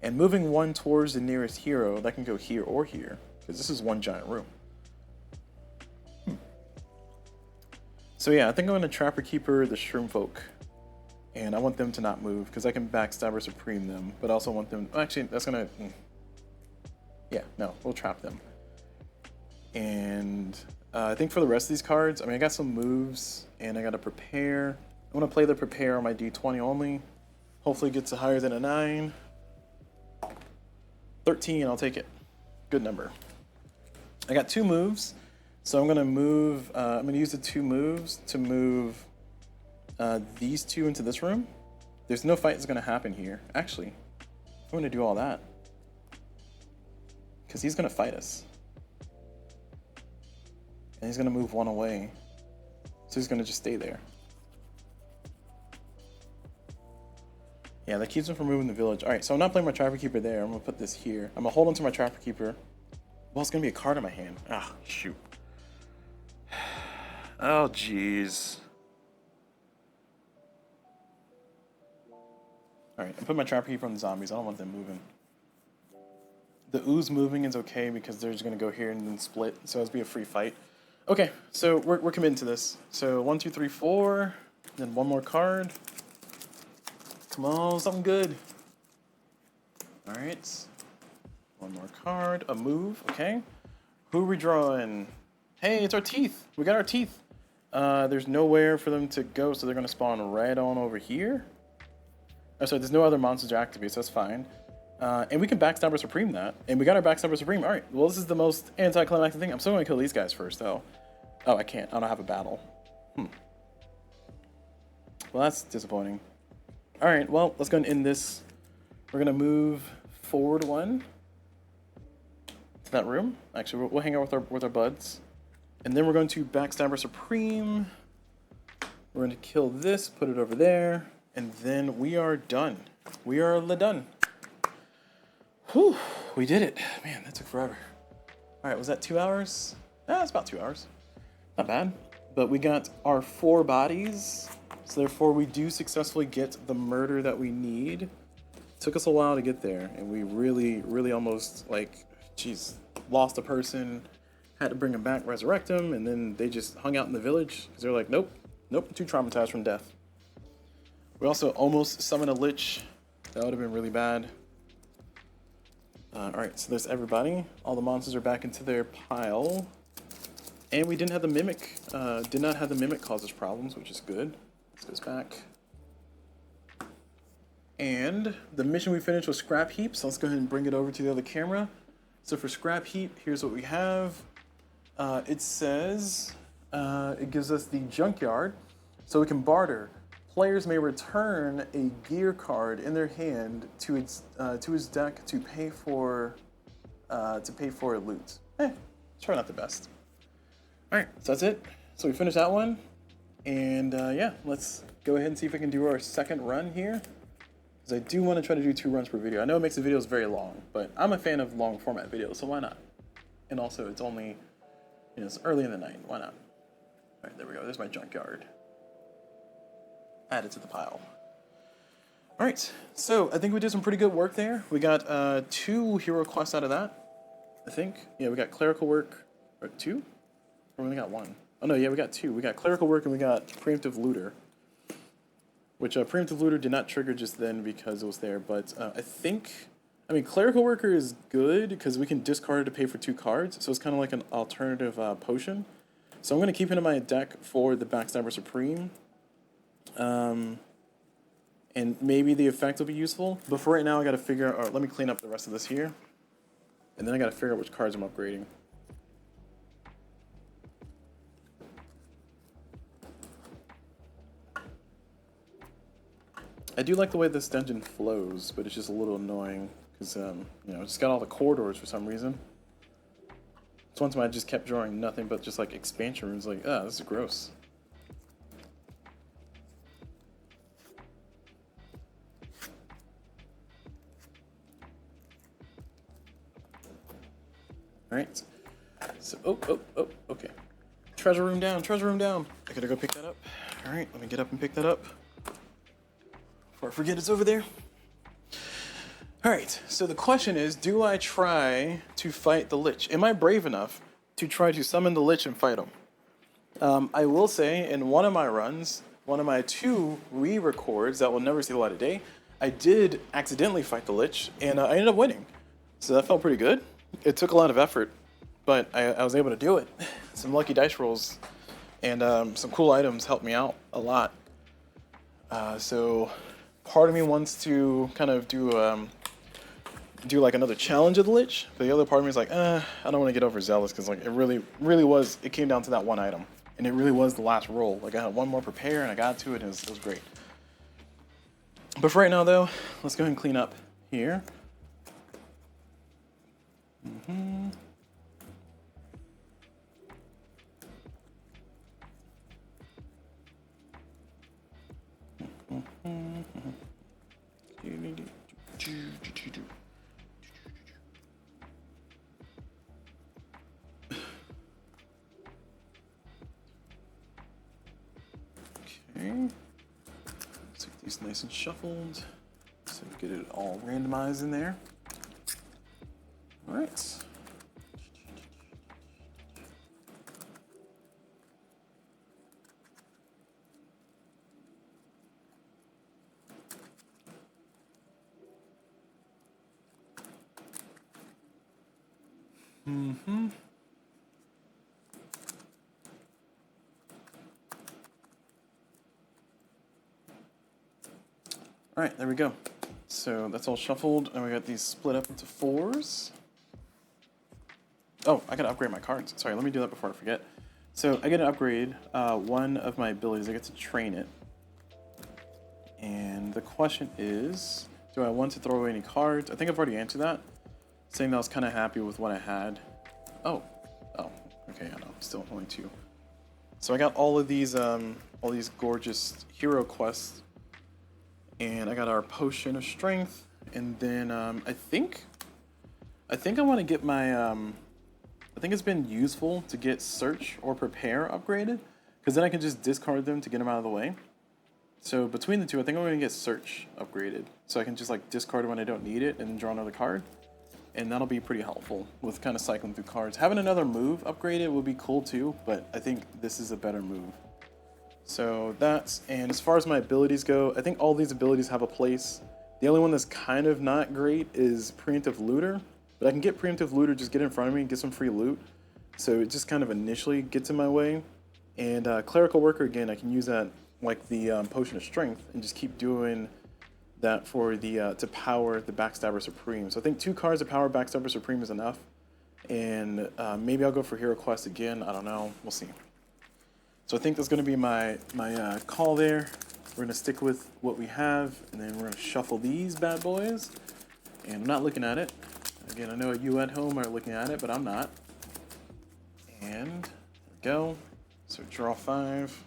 And moving one towards the nearest hero, that can go here or here, because this is one giant room. So yeah, I think I'm gonna Trapper Keeper the Shroom Folk. And I want them to not move, because I can Backstabber Supreme them, but I also want them, actually, that's gonna, yeah, no, we'll trap them. And I think for the rest of these cards, I mean, I got some moves, and I gotta prepare. I'm going to play the prepare on my D20 only. Hopefully it gets higher than a 9. 13, I'll take it. Good number. I got 2 moves. So I'm going to move, I'm going to use the 2 moves to move these 2 into this room. There's no fight that's going to happen here. Actually, I'm going to do all that. Because he's going to fight us. And he's going to move 1 away. So he's going to just stay there. Yeah, that keeps him from moving the village. All right, so I'm not playing my Trapper Keeper there. I'm gonna put this here. I'm gonna hold on to my Trapper Keeper. Well, it's gonna be a card in my hand. Ah, shoot. Oh, jeez. All right, I put my Trapper Keeper on the zombies. I don't want them moving. The ooze moving is okay because they're just gonna go here and then split. So it's be a free fight. Okay, so we're committing to this. So 1, 2, 3, 4. Then 1 more card. Come on, something good. All right. 1 more card. A move. Okay. Who are we drawing? Hey, it's our teeth. We got our teeth. There's nowhere for them to go, so they're going to spawn right on over here. Oh, sorry, there's no other monsters to activate, so that's fine. And we can Backstabber Supreme that. And we got our Backstabber Supreme. All right, well, this is the most anticlimactic thing. I'm still going to kill these guys first, though. Oh, I can't. I don't have a battle. Well, that's disappointing. All right, well, let's go and end this. We're going to move forward one to that room. Actually, we'll hang out with our buds. And then we're going to Backstabber Supreme. We're going to kill this, put it over there. And then we are done. We are done. Whew, we did it. Man, that took forever. All right, was that 2 hours? It's about 2 hours. Not bad. But we got our 4 bodies. So therefore, we do successfully get the murder that we need. It took us a while to get there. And we really, really almost, like, geez, lost a person. Had to bring him back, resurrect him. And then they just hung out in the village. Because they're like, nope, too traumatized from death. We also almost summoned a lich. That would have been really bad. Alright, so there's everybody. All the monsters are back into their pile. And we didn't have the mimic, did not have the mimic cause us problems, which is good. This goes back. And the mission we finished was scrap heap, so let's go ahead and bring it over to the other camera. So for scrap heap, here's what we have. It says, it gives us the junkyard, so we can barter. Players may return a gear card in their hand to his deck to pay for loot. It's probably not the best. All right, so that's it. So we finished that one, and yeah, let's go ahead and see if we can do our second run here. Because I do want to try to do 2 runs per video. I know it makes the videos very long, but I'm a fan of long format videos, so why not? And also, it's only, it's early in the night. Why not? All right, there we go. There's my junkyard. Add it to the pile. All right, so I think we did some pretty good work there. We got 2 hero quests out of that, I think. Yeah, we got clerical work, or 2? Or we only got 1? Oh no, yeah, we got 2. We got clerical work and we got preemptive looter. Which preemptive looter did not trigger just then because it was there, but I mean, clerical worker is good because we can discard it to pay for 2 cards, so it's kind of like an alternative potion. So I'm going to keep it in my deck for the Backstabber Supreme. And maybe the effect will be useful. But for right now, I got to figure out, let me clean up the rest of this here. And then I got to figure out which cards I'm upgrading. I do like the way this dungeon flows, but it's just a little annoying because, it's got all the corridors for some reason. So one time I just kept drawing nothing but just like expansion rooms, like, this is gross. Alright, so, okay. Treasure room down, treasure room down. I gotta go pick that up. Alright, let me get up and pick that up. Before I forget it's over there. Alright, so the question is, do I try to fight the Lich? Am I brave enough to try to summon the Lich and fight him? I will say, in one of my runs, one of my 2 re-records that will never see the light of day, I did accidentally fight the Lich, and I ended up winning. So that felt pretty good. It took a lot of effort, but I was able to do it. Some lucky dice rolls and some cool items helped me out a lot. So part of me wants to kind of do like another challenge of the Lich, but the other part of me is like, I don't want to get overzealous because like it really came down to that one item, and it really was the last roll. Like I had one more prepare and I got to it, and it was great. But for right now though, let's go ahead and clean up here. Okay, let's get these nice and shuffled so we get it all randomized in there. All right. All right, there we go. So that's all shuffled, and we got these split up into 4s. Oh, I gotta upgrade my cards. Sorry, let me do that before I forget. So I get to upgrade one of my abilities. I get to train it. And the question is, do I want to throw away any cards? I think I've already answered that, saying that I was kind of happy with what I had. Oh, okay, I know, still only 2. So I got all these gorgeous hero quests, and I got our potion of strength, and then I think I want to get my I think it's been useful to get search or prepare upgraded, because then I can just discard them to get them out of the way. So between the two, I think I'm going to get search upgraded, so I can just like discard it when I don't need it and draw another card, and that'll be pretty helpful with kind of cycling through cards. Having another move upgraded would be cool too, but I think this is a better move. So that's, and as far as my abilities go, I think all these abilities have a place. The only one that's kind of not great is Preemptive Looter, but I can get Preemptive Looter, just get in front of me and get some free loot. So it just kind of initially gets in my way. And Clerical Worker, again, I can use that like the Potion of Strength and just keep doing that for the to power the Backstabber Supreme. So I think 2 cards to power Backstabber Supreme is enough. And maybe I'll go for Hero Quest again, I don't know, we'll see. So I think that's going to be my call there. We're going to stick with what we have, and then we're going to shuffle these bad boys. And I'm not looking at it. Again, I know you at home are looking at it, but I'm not. And there we go. So draw 5.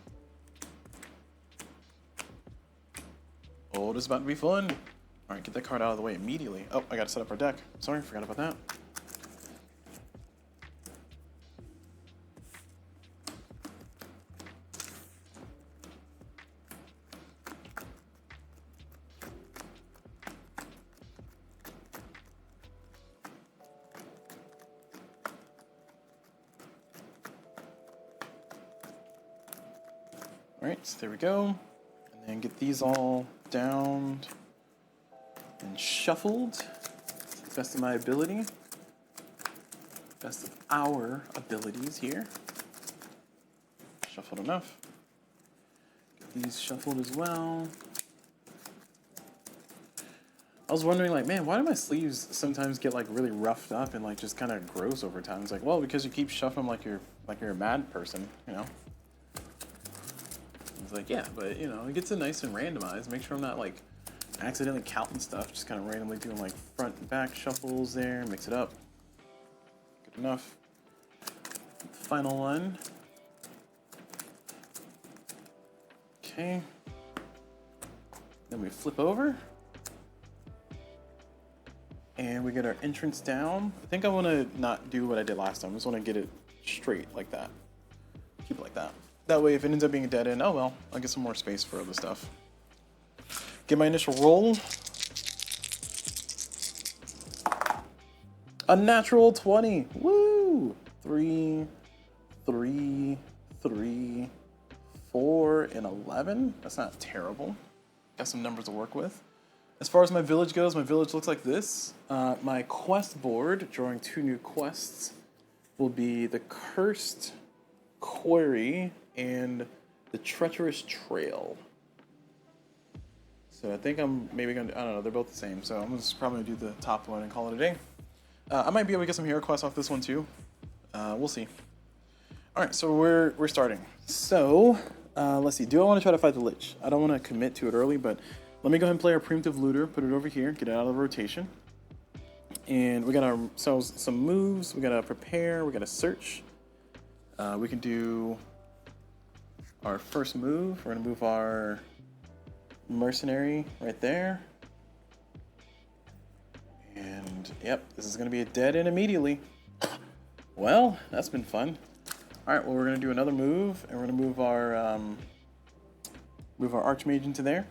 Oh, this is about to be fun. All right, get that card out of the way immediately. Oh, I got to set up our deck. Sorry, forgot about that. All right, so there we go. And then get these all down and shuffled to the best of my ability. Best of our abilities here. Shuffled enough. Get these shuffled as well. I was wondering, like, man, why do my sleeves sometimes get like really roughed up and like just kind of gross over time? It's like, well, because you keep shuffling like you're a mad person, you know. It's like, yeah, but you know, it gets it nice and randomized. Make sure I'm not like accidentally counting stuff, just kind of randomly doing like front and back shuffles there, mix it up. Good enough. Final one. Okay. Then we flip over. And we get our entrance down. I think I want to not do what I did last time. I just want to get it straight like that. Keep it like that. That way, if it ends up being a dead end, oh well, I'll get some more space for other stuff. Get my initial roll. A natural 20. Woo! 3, 3, 3, 4, and 11. That's not terrible. Got some numbers to work with. As far as my village goes, my village looks like this. My quest board, drawing 2 new quests, will be the Cursed Quarry and the Treacherous Trail. So I think I'm maybe gonna, I don't know, they're both the same. So I'm just probably gonna do the top one and call it a day. I might be able to get some hero quests off this one too. We'll see. All right, so we're starting. So let's see, do I want to try to fight the Lich? I don't want to commit to it early, but let me go ahead and play our Preemptive Looter, put it over here, get it out of the rotation. And we got ourselves some moves, we gotta prepare, we gotta search. We can do our first move. We're gonna move our mercenary right there. And yep, this is gonna be a dead end immediately. Well, that's been fun. All right, well, we're gonna do another move, and we're gonna move our Archmage into there.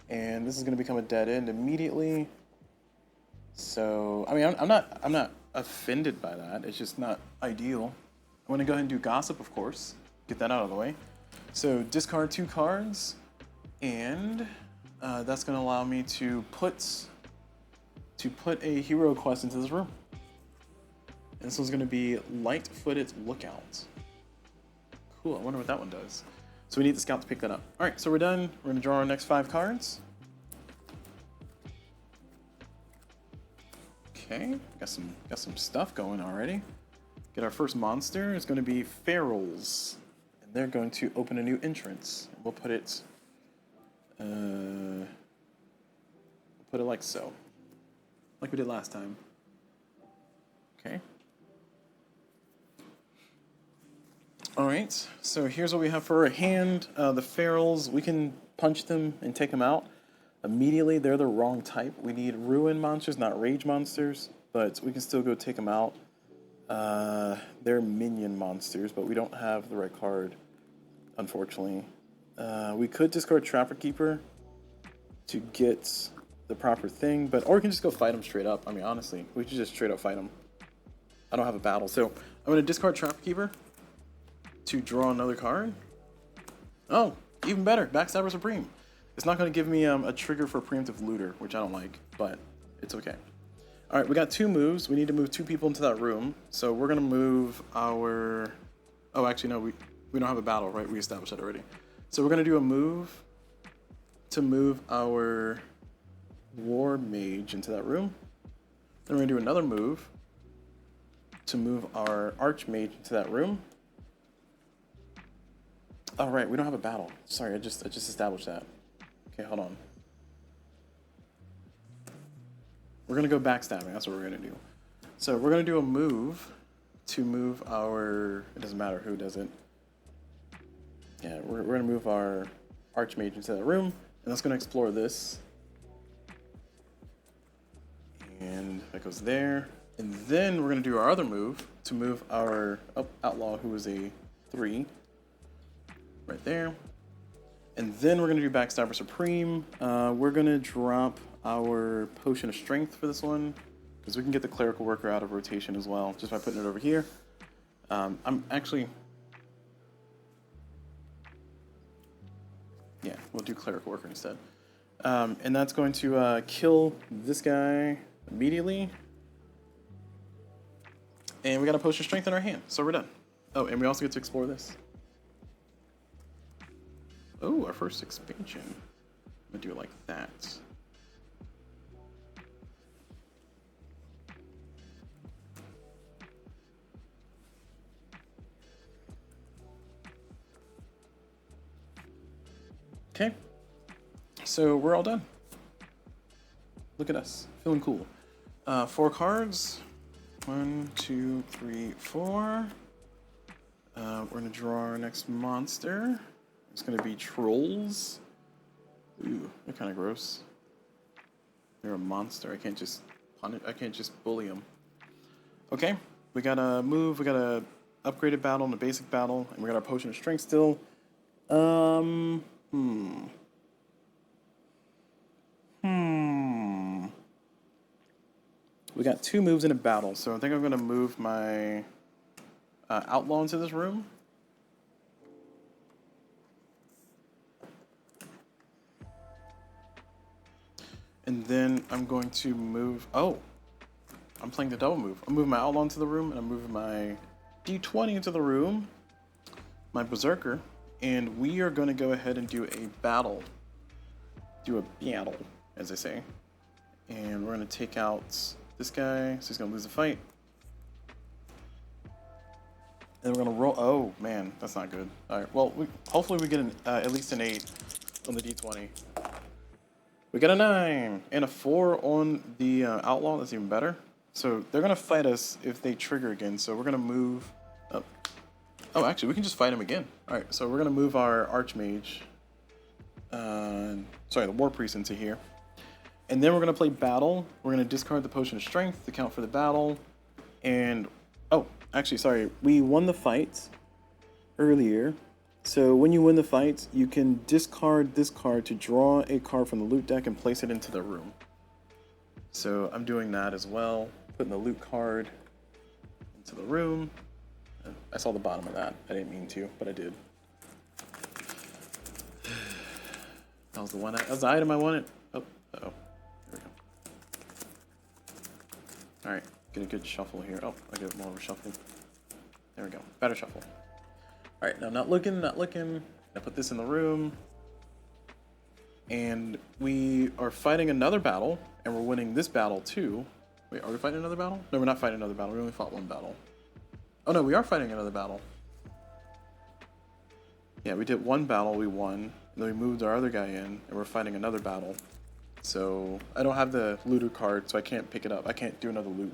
And this is gonna become a dead end immediately. So, I mean, I'm not offended by that. It's just not ideal. I'm gonna go ahead and do Gossip, of course. Get that out of the way. So discard 2 cards, and that's gonna allow me to put a hero quest into this room. And this one's gonna be Light-Footed Lookout. Cool, I wonder what that one does. So we need the scout to pick that up. All right, so we're done. We're gonna draw our next 5 cards. Okay, got some stuff going already. Get our first monster. It's going to be ferals, and they're going to open a new entrance. We'll put it like so, like we did last time. Okay. All right. So here's what we have for our hand. The ferals, we can punch them and take them out immediately. They're the wrong type. We need ruin monsters, not rage monsters, but we can still go take them out. They're minion monsters, but we don't have the right card, unfortunately. We could discard Trapper Keeper to get the proper thing, or we can just go fight them straight up. I mean, honestly, we could just straight up fight them. I don't have a battle, so I'm going to discard Trapper Keeper to draw another card. Oh, even better, Backstabber Supreme. It's not going to give me a trigger for Preemptive Looter, which I don't like, but it's okay. All right, we got 2 moves. We need to move 2 people into that room. So we're going to move our... Oh, actually, no, we don't have a battle, right? We established that already. So we're going to do a move to move our War Mage into that room. Then we're going to do another move to move our Archmage into that room. Oh, right, we don't have a battle. Sorry, I just established that. Okay, hold on. We're going to go backstabbing. That's what we're going to do. So we're going to do a move to move our... It doesn't matter who does it. Yeah, we're going to move our Archmage into that room. And that's going to explore this. And that goes there. And then we're going to do our other move to move our Outlaw, who is a 3. Right there. And then we're going to do Backstabber Supreme. We're going to drop our Potion of Strength for this one, because we can get the Clerical Worker out of rotation as well, just by putting it over here. I'm actually... Yeah, we'll do Clerical Worker instead. And that's going to kill this guy immediately. And we got a Potion of Strength in our hand, so we're done. Oh, and we also get to explore this. Oh, our first expansion. I'm gonna do it like that. Okay, so we're all done. Look at us, feeling cool. 4 cards. 1, 2, 3, 4. We're gonna draw our next monster. It's gonna be trolls. Ooh, they're kind of gross. They're a monster. I can't just bully them. Okay, we got a move. We got a upgraded battle and a basic battle, and we got our Potion of Strength still. We got 2 moves in a battle, so I think I'm gonna move my Outlaw into this room. And then I'm going to move... Oh! I'm playing the double move. I'm moving my Outlaw into the room, and I'm moving my D20 into the room. My Berserker. And we are going to go ahead and do a battle. Do a battle, as they say. And we're going to take out this guy, so he's going to lose the fight. And we're going to roll... Oh, man, that's not good. Alright, well, hopefully we get at least an 8 on the D20. We got a 9 and a 4 on the Outlaw. That's even better. So they're going to fight us if they trigger again. So we're going to move up. Oh, actually, we can just fight him again. All right, so we're going to move our Archmage. Sorry, the War Priest into here. And then we're going to play Battle. We're going to discard the Potion of Strength to count for the battle. And, oh, actually, sorry. We won the fight earlier. So when you win the fight, you can discard this card to draw a card from the loot deck and place it into the room. So I'm doing that as well, putting the loot card into the room. I saw the bottom of that. I didn't mean to, but I did. That was the one. That was the item I wanted. Oh, uh-oh. There we go. All right, get a good shuffle here. Oh, I get more of a shuffle. There we go. Better shuffle. All right, now not looking. I put this in the room. And we are fighting another battle, and we're winning this battle too. Wait, are we fighting another battle? No, we're not fighting another battle. We only fought one battle. Oh no, we are fighting another battle. Yeah, we did one battle, we won. And then we moved our other guy in, and we're fighting another battle. So I don't have the looter card, so I can't pick it up. I can't do another loot.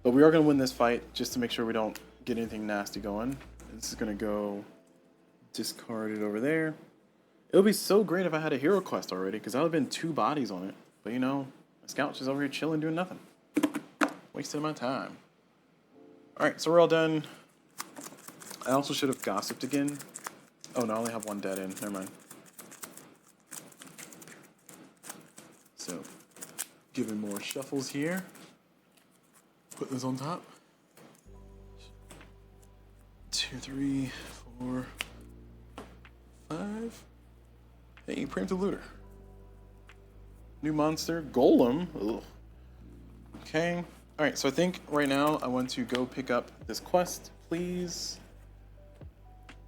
But we are going to win this fight, just to make sure we don't get anything nasty going. This is going to go discarded over there. It would be so great if I had a hero quest already, because that would have been 2 bodies on it. But you know, my scout's just over here chilling, doing nothing. Wasting my time. Alright, so we're all done. I also should have gossiped again. Oh no, I only have 1 dead end. Never mind. So, giving more shuffles here. Put this on top. 2, 3, 4, 5. Hey, preemptive looter. New monster, golem. Ugh. Okay. Alright, so I think right now I want to go pick up this quest, please.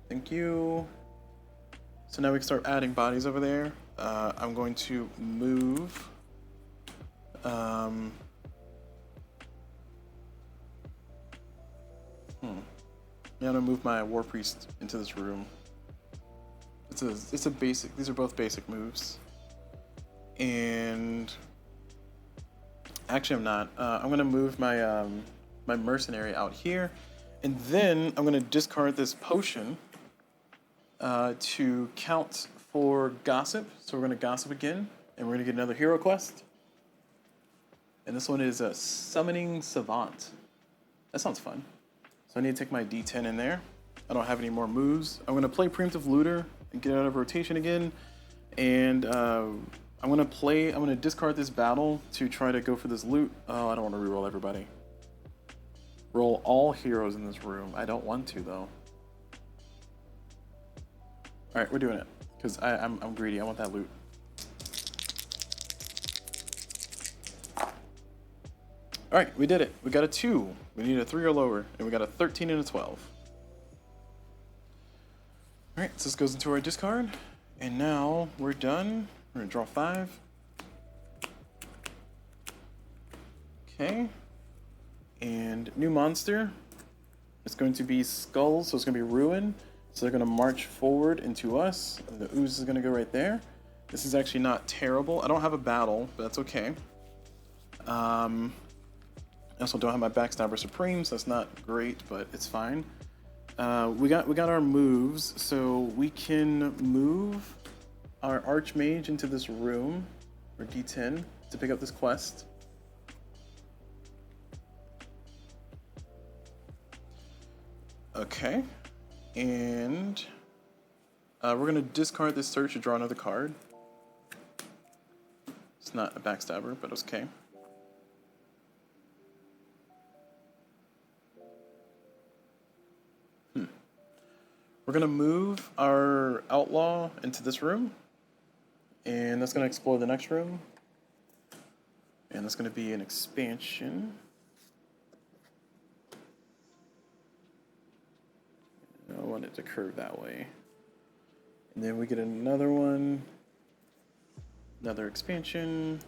Thank you. So now we can start adding bodies over there. I'm going to move. Yeah, I'm gonna move my war priest into this room. It's a basic. These are both basic moves. And actually, I'm not. I'm gonna move my my mercenary out here, and then I'm gonna discard this potion to count for gossip. So we're gonna gossip again, and we're gonna get another hero quest. And this one is a summoning savant. That sounds fun. So I need to take my D10 in there. I don't have any more moves. I'm gonna play preemptive looter and get out of rotation again, and I'm gonna discard this battle to try to go for this loot. Oh, I don't want to reroll everybody. Roll all heroes in this room. I don't want to though. All right, we're doing it because I'm greedy. I want that loot. All right, we did it. We got a 2. We need a 3 or lower, and we got a 13 and a 12. All right, so this goes into our discard, and now we're done. We're gonna draw 5. Okay, and new monster. It's going to be skulls, so it's gonna be ruin. So they're gonna march forward into us. And the ooze is gonna go right there. This is actually not terrible. I don't have a battle, but that's okay. I also don't have my backstabber supreme, so that's not great, but it's fine. We got our moves, so we can move our archmage into this room, or D10, to pick up this quest. Okay, and we're gonna discard this search to draw another card. It's not a backstabber, but it's okay. We're gonna move our outlaw into this room, and that's gonna explore the next room. And that's gonna be an expansion. I want it to curve that way. And then we get another one, another expansion.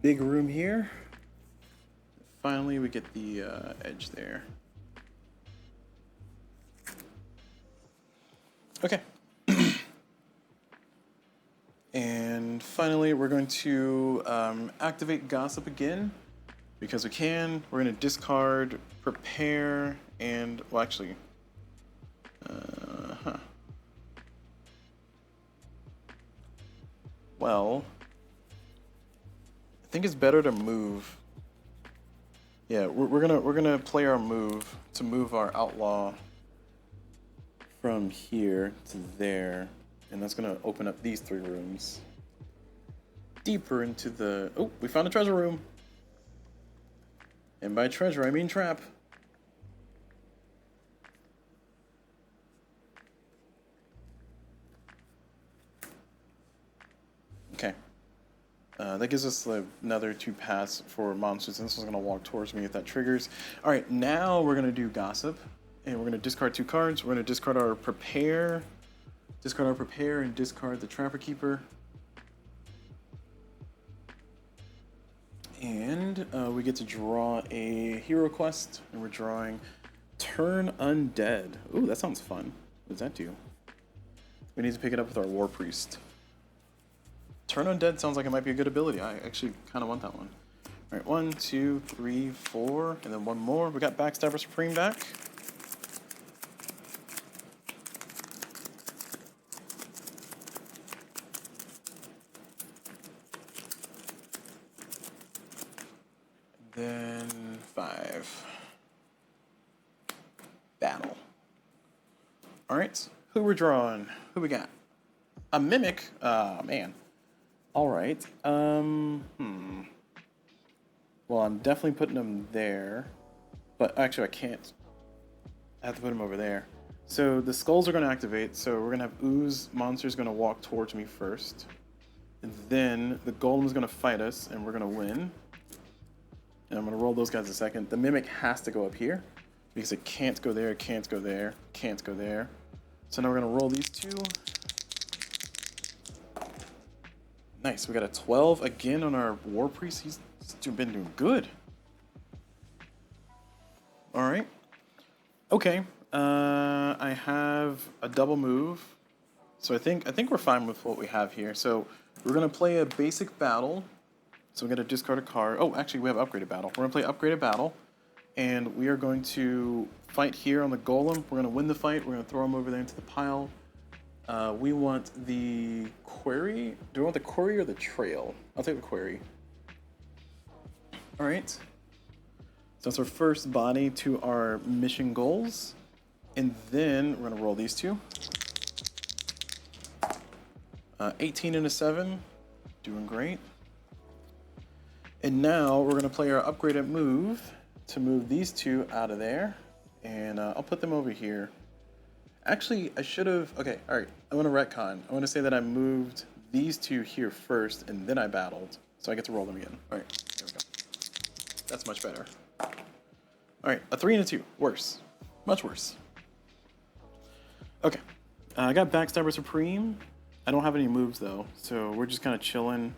Big room here. Finally, we get the edge there. Okay. And finally, we're going to activate Gossip again, because we can. We're going to discard, prepare, and, well, actually, well, I think it's better to move. Yeah, we're gonna play our move to move our outlaw from here to there, and that's gonna open up these 3 rooms deeper into the. Oh, we found a treasure room, and by treasure I mean trap. Okay. That gives us another 2 paths for monsters, and this one's going to walk towards me if that triggers. All right, now we're going to do Gossip, and we're going to discard 2 cards. We're going to discard our Prepare, and discard the Trapper Keeper. And we get to draw a hero quest, and we're drawing Turn Undead. Ooh, that sounds fun. What does that do? We need to pick it up with our War Priest. Turn Undead sounds like it might be a good ability. I actually kind of want that one. All right, 1, 2, 3, 4, and then one more. We got Backstabber Supreme back. Then 5. Battle. All right, who we're drawing? Who we got? A Mimic. Man. All right. Well, I'm definitely putting him there, but actually I can't. I have to put him over there. So the skulls are going to activate. So we're going to have ooze monsters going to walk towards me first, and then the golem is going to fight us, and we're going to win. And I'm going to roll those guys a second. The Mimic has to go up here because it can't go there, can't go there, can't go there. So now we're going to roll these two. Nice, we got a 12 again on our War Priest. He's been doing good. All right. Okay. I have a double move, so I think we're fine with what we have here. So we're gonna play a basic battle. So we're gonna discard a card. Oh, actually, we have upgraded battle. We're gonna play upgraded battle, and we are going to fight here on the golem. We're gonna win the fight. We're gonna throw him over there into the pile. We want the query. Do we want the query or the trail? I'll take the query. All right. So that's our first body to our mission goals. And then we're going to roll these two. 18 and a 7. Doing great. And now we're going to play our upgraded move to move these two out of there. And I'll put them over here. Actually, I should have... Okay, all right. I want to retcon. I want to say that I moved these two here first, and then I battled. So I get to roll them again. All right, there we go. That's much better. All right, a 3 and a 2. Worse. Much worse. Okay. I got Backstabber Supreme. I don't have any moves, though, so we're just kind of chilling.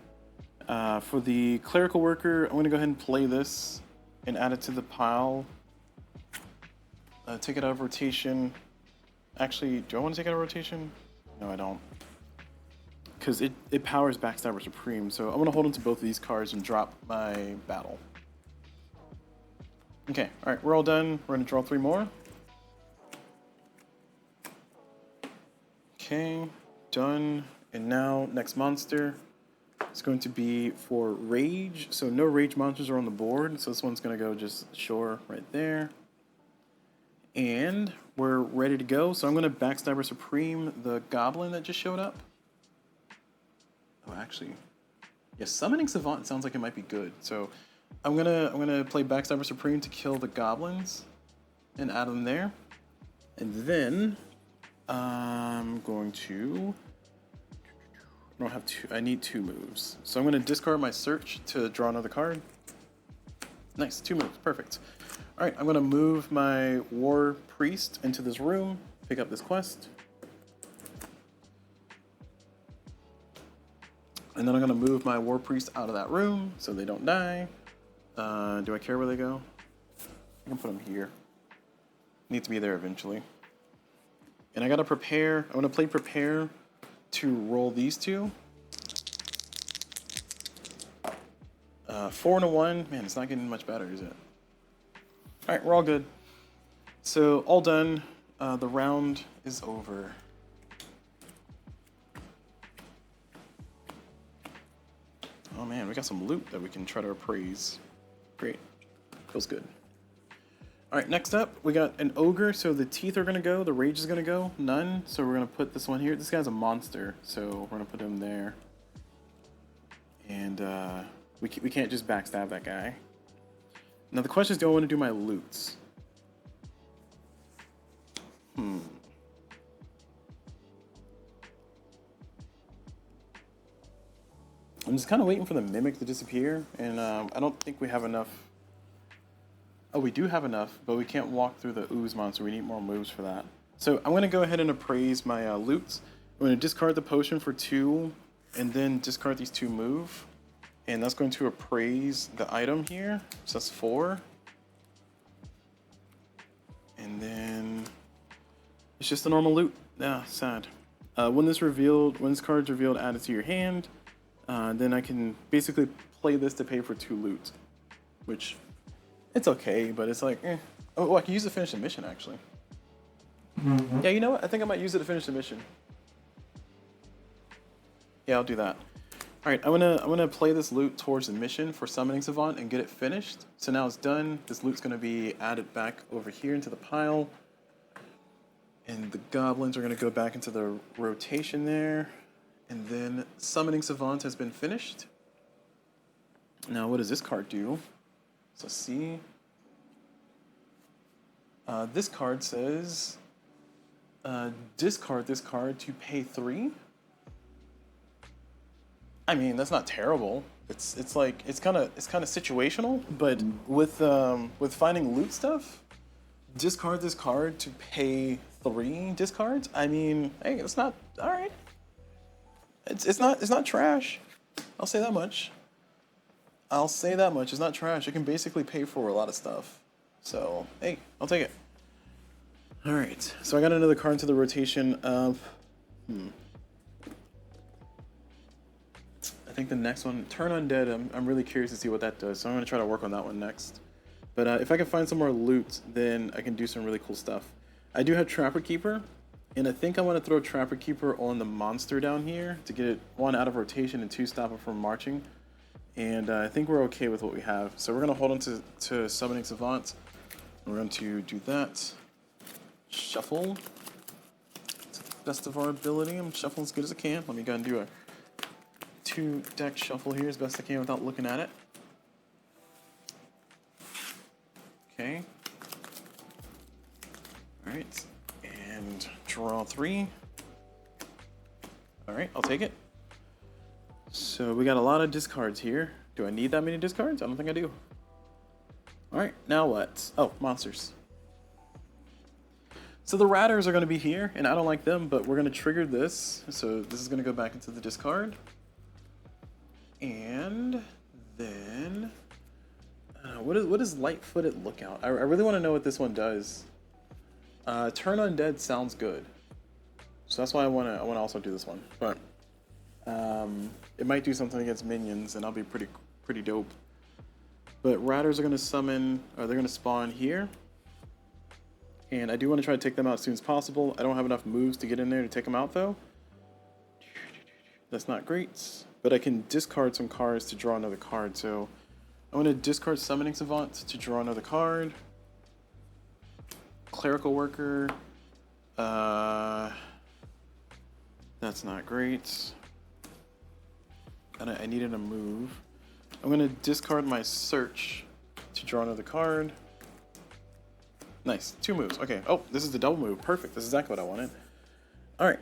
For the Clerical Worker, I'm going to go ahead and play this and add it to the pile. Take it out of rotation. Actually, do I want to take it out of rotation? No, I don't. Because it powers Backstabber Supreme, so I'm going to hold onto both of these cards and drop my battle. Okay, alright, we're all done. We're going to draw 3 more. Okay, done. And now, next monster is going to be for Rage. So no Rage monsters are on the board, so this one's going to go just shore right there. And we're ready to go. So I'm going to Backstabber Supreme the Goblin that just showed up. Oh, actually, yeah, Summoning Savant sounds like it might be good. So I'm gonna play Backstabber Supreme to kill the goblins and add them there. And then I'm going to... I don't have two. I need 2 moves. So I'm going to discard my search to draw another card. Nice, 2 moves, perfect. All right, I'm going to move my War Priest into this room, pick up this quest. And then I'm going to move my War Priest out of that room so they don't die. Do I care where they go? I can put them here. Need to be there eventually. And I got to prepare. I'm going to play Prepare to roll these 2. 4 and a 1. Man, it's not getting much better, is it? All right, we're all good. So, all done. The round is over. Oh man, we got some loot that we can try to appraise. Great. Feels good. All right, next up, we got an ogre. So the teeth are going to go. The rage is going to go. None. So we're going to put this one here. This guy's a monster, so we're going to put him there. And we can't just backstab that guy. Now the question is, do I want to do my loots? I'm just kind of waiting for the mimic to disappear, and I don't think we have enough. Oh, we do have enough, but we can't walk through the ooze monster. We need more moves for that. So I'm going to go ahead and appraise my loots. I'm going to discard the potion for 2, and then discard these 2 move. And that's going to appraise the item here. So that's 4. And then it's just a normal loot. Yeah, sad. When this card's revealed, add it to your hand. Then I can basically play this to pay for 2 loot, which it's okay, but it's like, eh. Oh, I can use it to finish the mission actually. Yeah, you know what? I think I might use it to finish the mission. Yeah, I'll do that. All right, I'm gonna play this loot towards the mission for summoning Savant and get it finished. So now it's done. This loot's gonna be added back over here into the pile, and the goblins are gonna go back into the rotation there. And then summoning Savant has been finished. Now, what does this card do? So see, this card says discard this card to pay 3. I mean, that's not terrible. It's like it's kind of situational, but with finding loot stuff, discard this card to pay 3 discards. I mean, hey, it's not all right. It's not trash. I'll say that much. It's not trash. It can basically pay for a lot of stuff. So hey, I'll take it. All right. So I got another card into the rotation of. I think the next one, Turn Undead, I'm really curious to see what that does, so I'm going to try to work on that one next. But if I can find some more loot, then I can do some really cool stuff. I do have Trapper Keeper, and I think I want to throw Trapper Keeper on the monster down here to get it, 1, out of rotation, and 2, stop it from marching. And I think we're okay with what we have. So we're going to hold on to Summoning Savant. We're going to do that. Shuffle. To the best of our ability. I'm shuffling as good as I can. Let me go and do a 2 deck shuffle here as best I can without looking at it. Okay. Alright. And draw 3. Alright, I'll take it. So we got a lot of discards here. Do I need that many discards? I don't think I do. Alright, now what? Oh, monsters. So the Ratters are going to be here, and I don't like them, but we're going to trigger this. So this is going to go back into the discard. And then, what is Light-Footed Lookout? I really want to know what this one does. Turn Undead sounds good, so that's why I want to also do this one. But it might do something against minions, and I'll be pretty dope. But Ratters are going to summon, or they're going to spawn here, and I do want to try to take them out as soon as possible. I don't have enough moves to get in there to take them out though. That's not great. But I can discard some cards to draw another card. So I'm going to discard Summoning Savant to draw another card. Clerical Worker. That's not great. And I needed a move. I'm going to discard my Search to draw another card. Nice. 2 moves. Okay. Oh, this is the double move. Perfect. This is exactly what I wanted. All right.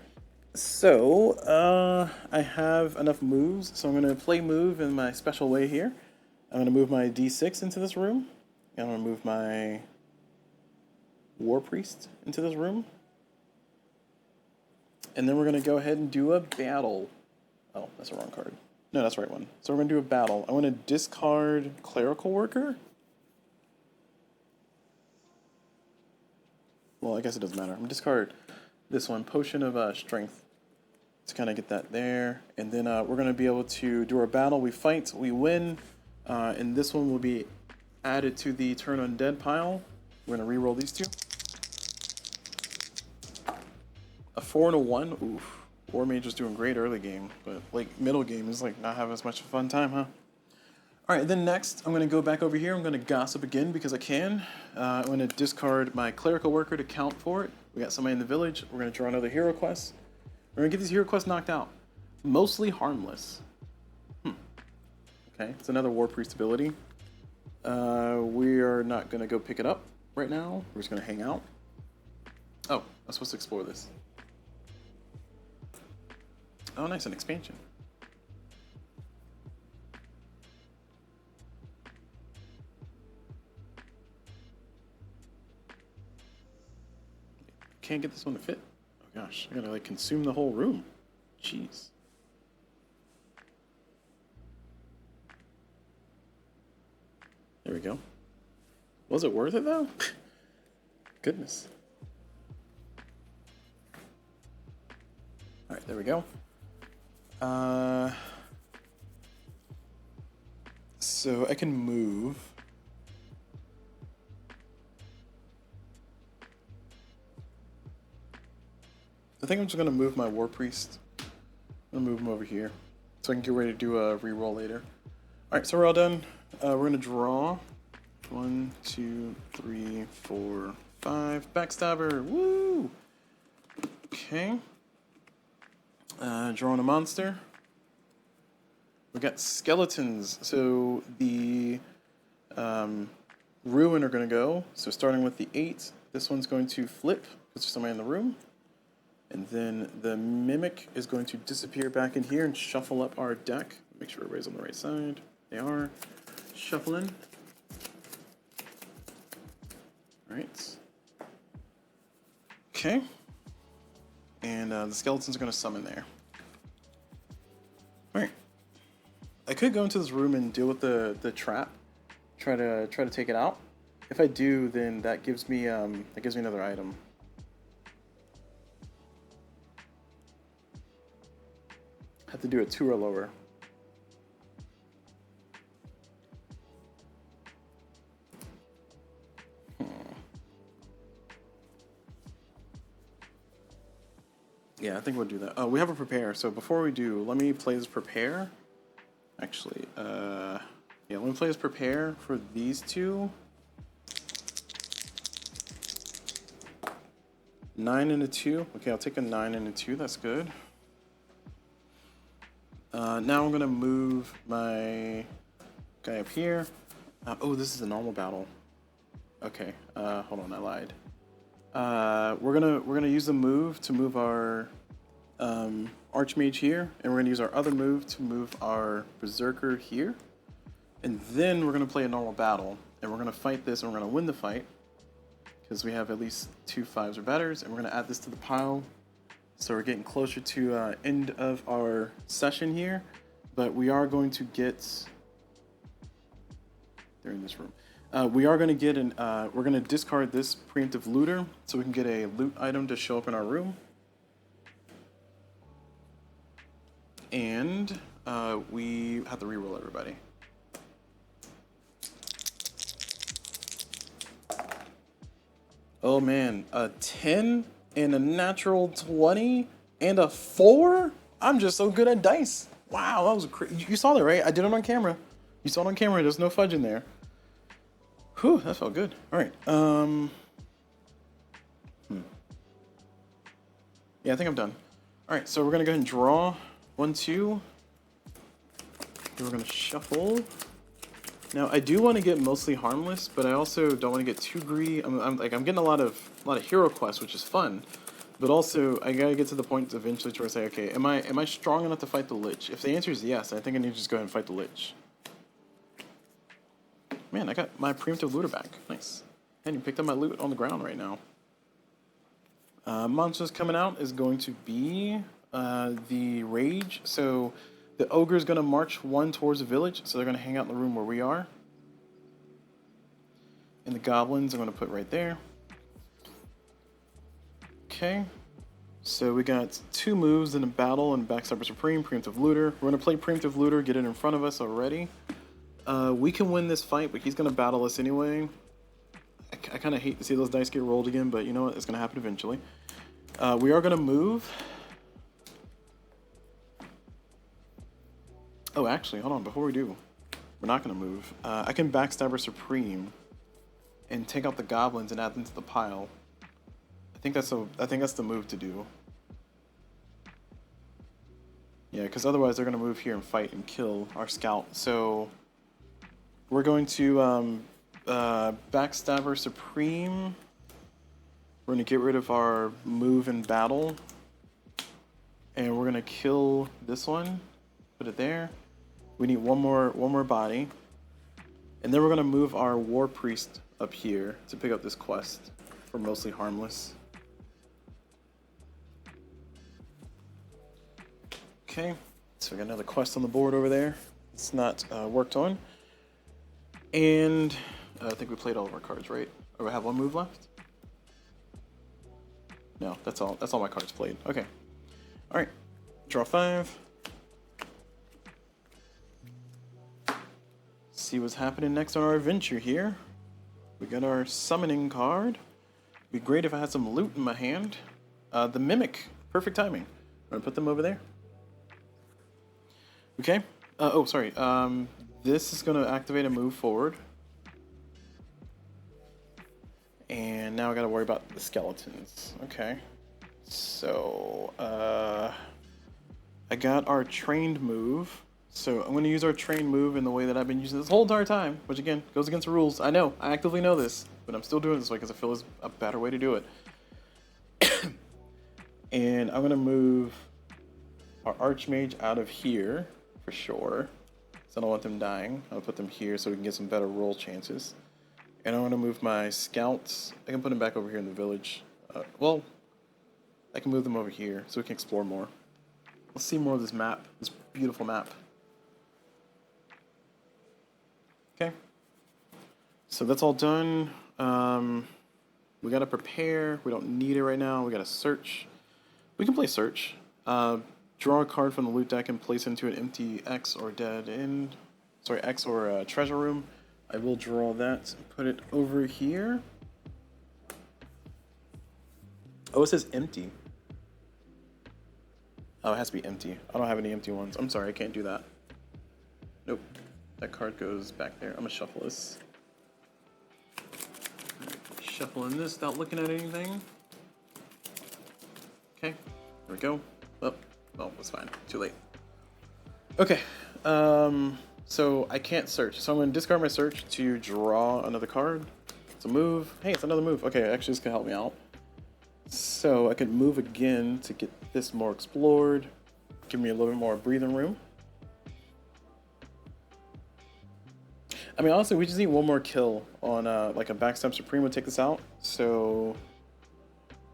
So, I have enough moves, so I'm going to play move in my special way here. I'm going to move my D6 into this room. I'm going to move my War Priest into this room. And then we're going to go ahead and do a battle. Oh, that's the wrong card. No, that's the right one. So we're going to do a battle. I want to discard Clerical Worker. Well, I guess it doesn't matter. I'm going to discard this one, Potion of Strength, to kind of get that there. And then we're going to be able to do our battle. We fight, we win, and this one will be added to the Turn Undead pile. We're going to re-roll these 2. A 4 and a 1. Oof. War Mage is doing great early game, but like middle game is like not having as much fun time, huh? All right, then next I'm going to go back over here. I'm going to gossip again because I can. I'm going to discard my Clerical Worker to count for it. We got somebody in the village. We're going to draw another hero quest. We're going to get these hero quests knocked out. Mostly harmless. Okay, it's another War Priest ability. We are not going to go pick it up right now. We're just going to hang out. Oh, I'm supposed to explore this. Oh, nice, an expansion. Can't get this one to fit. Oh gosh, I gotta like consume the whole room. Jeez. There we go. Was it worth it though? Goodness. All right, there we go. So I can move. I think I'm just gonna move my War Priest. I'm gonna move him over here so I can get ready to do a reroll later. All right, so we're all done. We're gonna draw. 1, 2, 3, 4, 5. Backstabber. Woo! Okay. Drawing a monster. We got skeletons. So the Ruin are going to go. So starting with the 8, this one's going to flip, puts somebody in the room. And then the Mimic is going to disappear back in here and shuffle up our deck. Make sure everybody's on the right side. They are. Shuffling. Alright. Okay. And the skeletons are going to summon there. Alright. I could go into this room and deal with the trap. Try to take it out. If I do, then that gives me another item. Have to do it 2 or lower. Yeah, I think we'll do that. Oh, we have a prepare. So before we do, let me play this prepare. Actually, yeah, let me play this prepare for these two. 9 and a 2. Okay, I'll take a 9 and a 2. That's good. Now I'm gonna move my guy up here. Oh, this is a normal battle. Okay, hold on, I lied. We're gonna use the move to move our Archmage here, and we're gonna use our other move to move our Berserker here, and then we're gonna play a normal battle, and we're gonna fight this, and we're gonna win the fight because we have at least 2 5s or betters, and we're gonna add this to the pile. So we're getting closer to end of our session here, but we are going to get. They're in this room. We are going to get an. We're going to discard this preemptive looter so we can get a loot item to show up in our room. And we have to reroll everybody. Oh man, a 10 and a natural 20 and a 4? I'm just so good at dice. Wow, that was you saw that, right? I did it on camera. You saw it on camera. There's no fudge in there. Whew, that felt good. All right. Yeah, I think I'm done. All right, so we're gonna go ahead and draw 1, 2. Then we're gonna shuffle. Now I do want to get mostly harmless, but I also don't want to get too greedy. I'm getting a lot of hero quests, which is fun, but also I gotta get to the point eventually to where I say, okay, am I strong enough to fight the Lich? If the answer is yes, I think I need to just go ahead and fight the Lich. Man, I got my preemptive looter back. Nice. And you picked up my loot on the ground right now. Monsters coming out is going to be the Rage. So the Ogre is going to march 1 towards the village, so they're going to hang out in the room where we are. And the Goblins I'm going to put right there. Okay. So we got 2 moves in a battle and Backstabber Supreme, Preemptive Looter. We're going to play Preemptive Looter, get it in front of us already. We can win this fight, but he's going to battle us anyway. I kind of hate to see those dice get rolled again, but you know what? It's going to happen eventually. We are going to move. Oh, actually, hold on. Before we do, we're not going to move. I can Backstabber Supreme and take out the Goblins and add them to the pile. I think that's the move to do. Yeah, because otherwise they're going to move here and fight and kill our scout. So we're going to Backstabber Supreme. We're going to get rid of our move in battle. And we're going to kill this one. Put it there. We need one more body. And then we're going to move our War Priest up here to pick up this quest for mostly harmless. Okay, so we got another quest on the board over there. It's not worked on. And I think we played all of our cards, right? Or we have one move left? No, that's all. That's all my cards played. Okay. All right. Draw 5. See what's happening next on our adventure here. We got our summoning card. Be great if I had some loot in my hand. The Mimic. Perfect timing. I'm gonna put them over there. Okay. Oh, sorry. This is gonna activate a move forward. And now I gotta worry about the skeletons. Okay. So, I got our trained move. So I'm gonna use our trained move in the way that I've been using this whole entire time, which again, goes against the rules. I know, I actively know this, but I'm still doing it this way because I feel it's a better way to do it. And I'm gonna move our Archmage out of here, for sure. So I don't want them dying. I'll put them here so we can get some better roll chances. And I'm gonna move my scouts. I can put them back over here in the village. Well, I can move them over here so we can explore more. Let's see more of this map, this beautiful map. Okay. So that's all done. We gotta prepare. We don't need it right now. We gotta search. We can play search. Draw a card from the loot deck and place into an empty X or dead end. Sorry, X or treasure room. I will draw that and put it over here. Oh, it says empty. Oh, it has to be empty. I don't have any empty ones. I'm sorry, I can't do that. Nope. That card goes back there. I'm gonna shuffle this. Shuffling this without looking at anything. Okay, there we go. Oh, well, that's fine. Too late. Okay, so I can't search. So I'm gonna discard my search to draw another card. It's a move. Hey, it's another move. Okay, actually this can help me out. So I can move again to get this more explored. Give me a little bit more breathing room. I mean, honestly, we just need one more kill on like a Backstab Supreme would take this out. So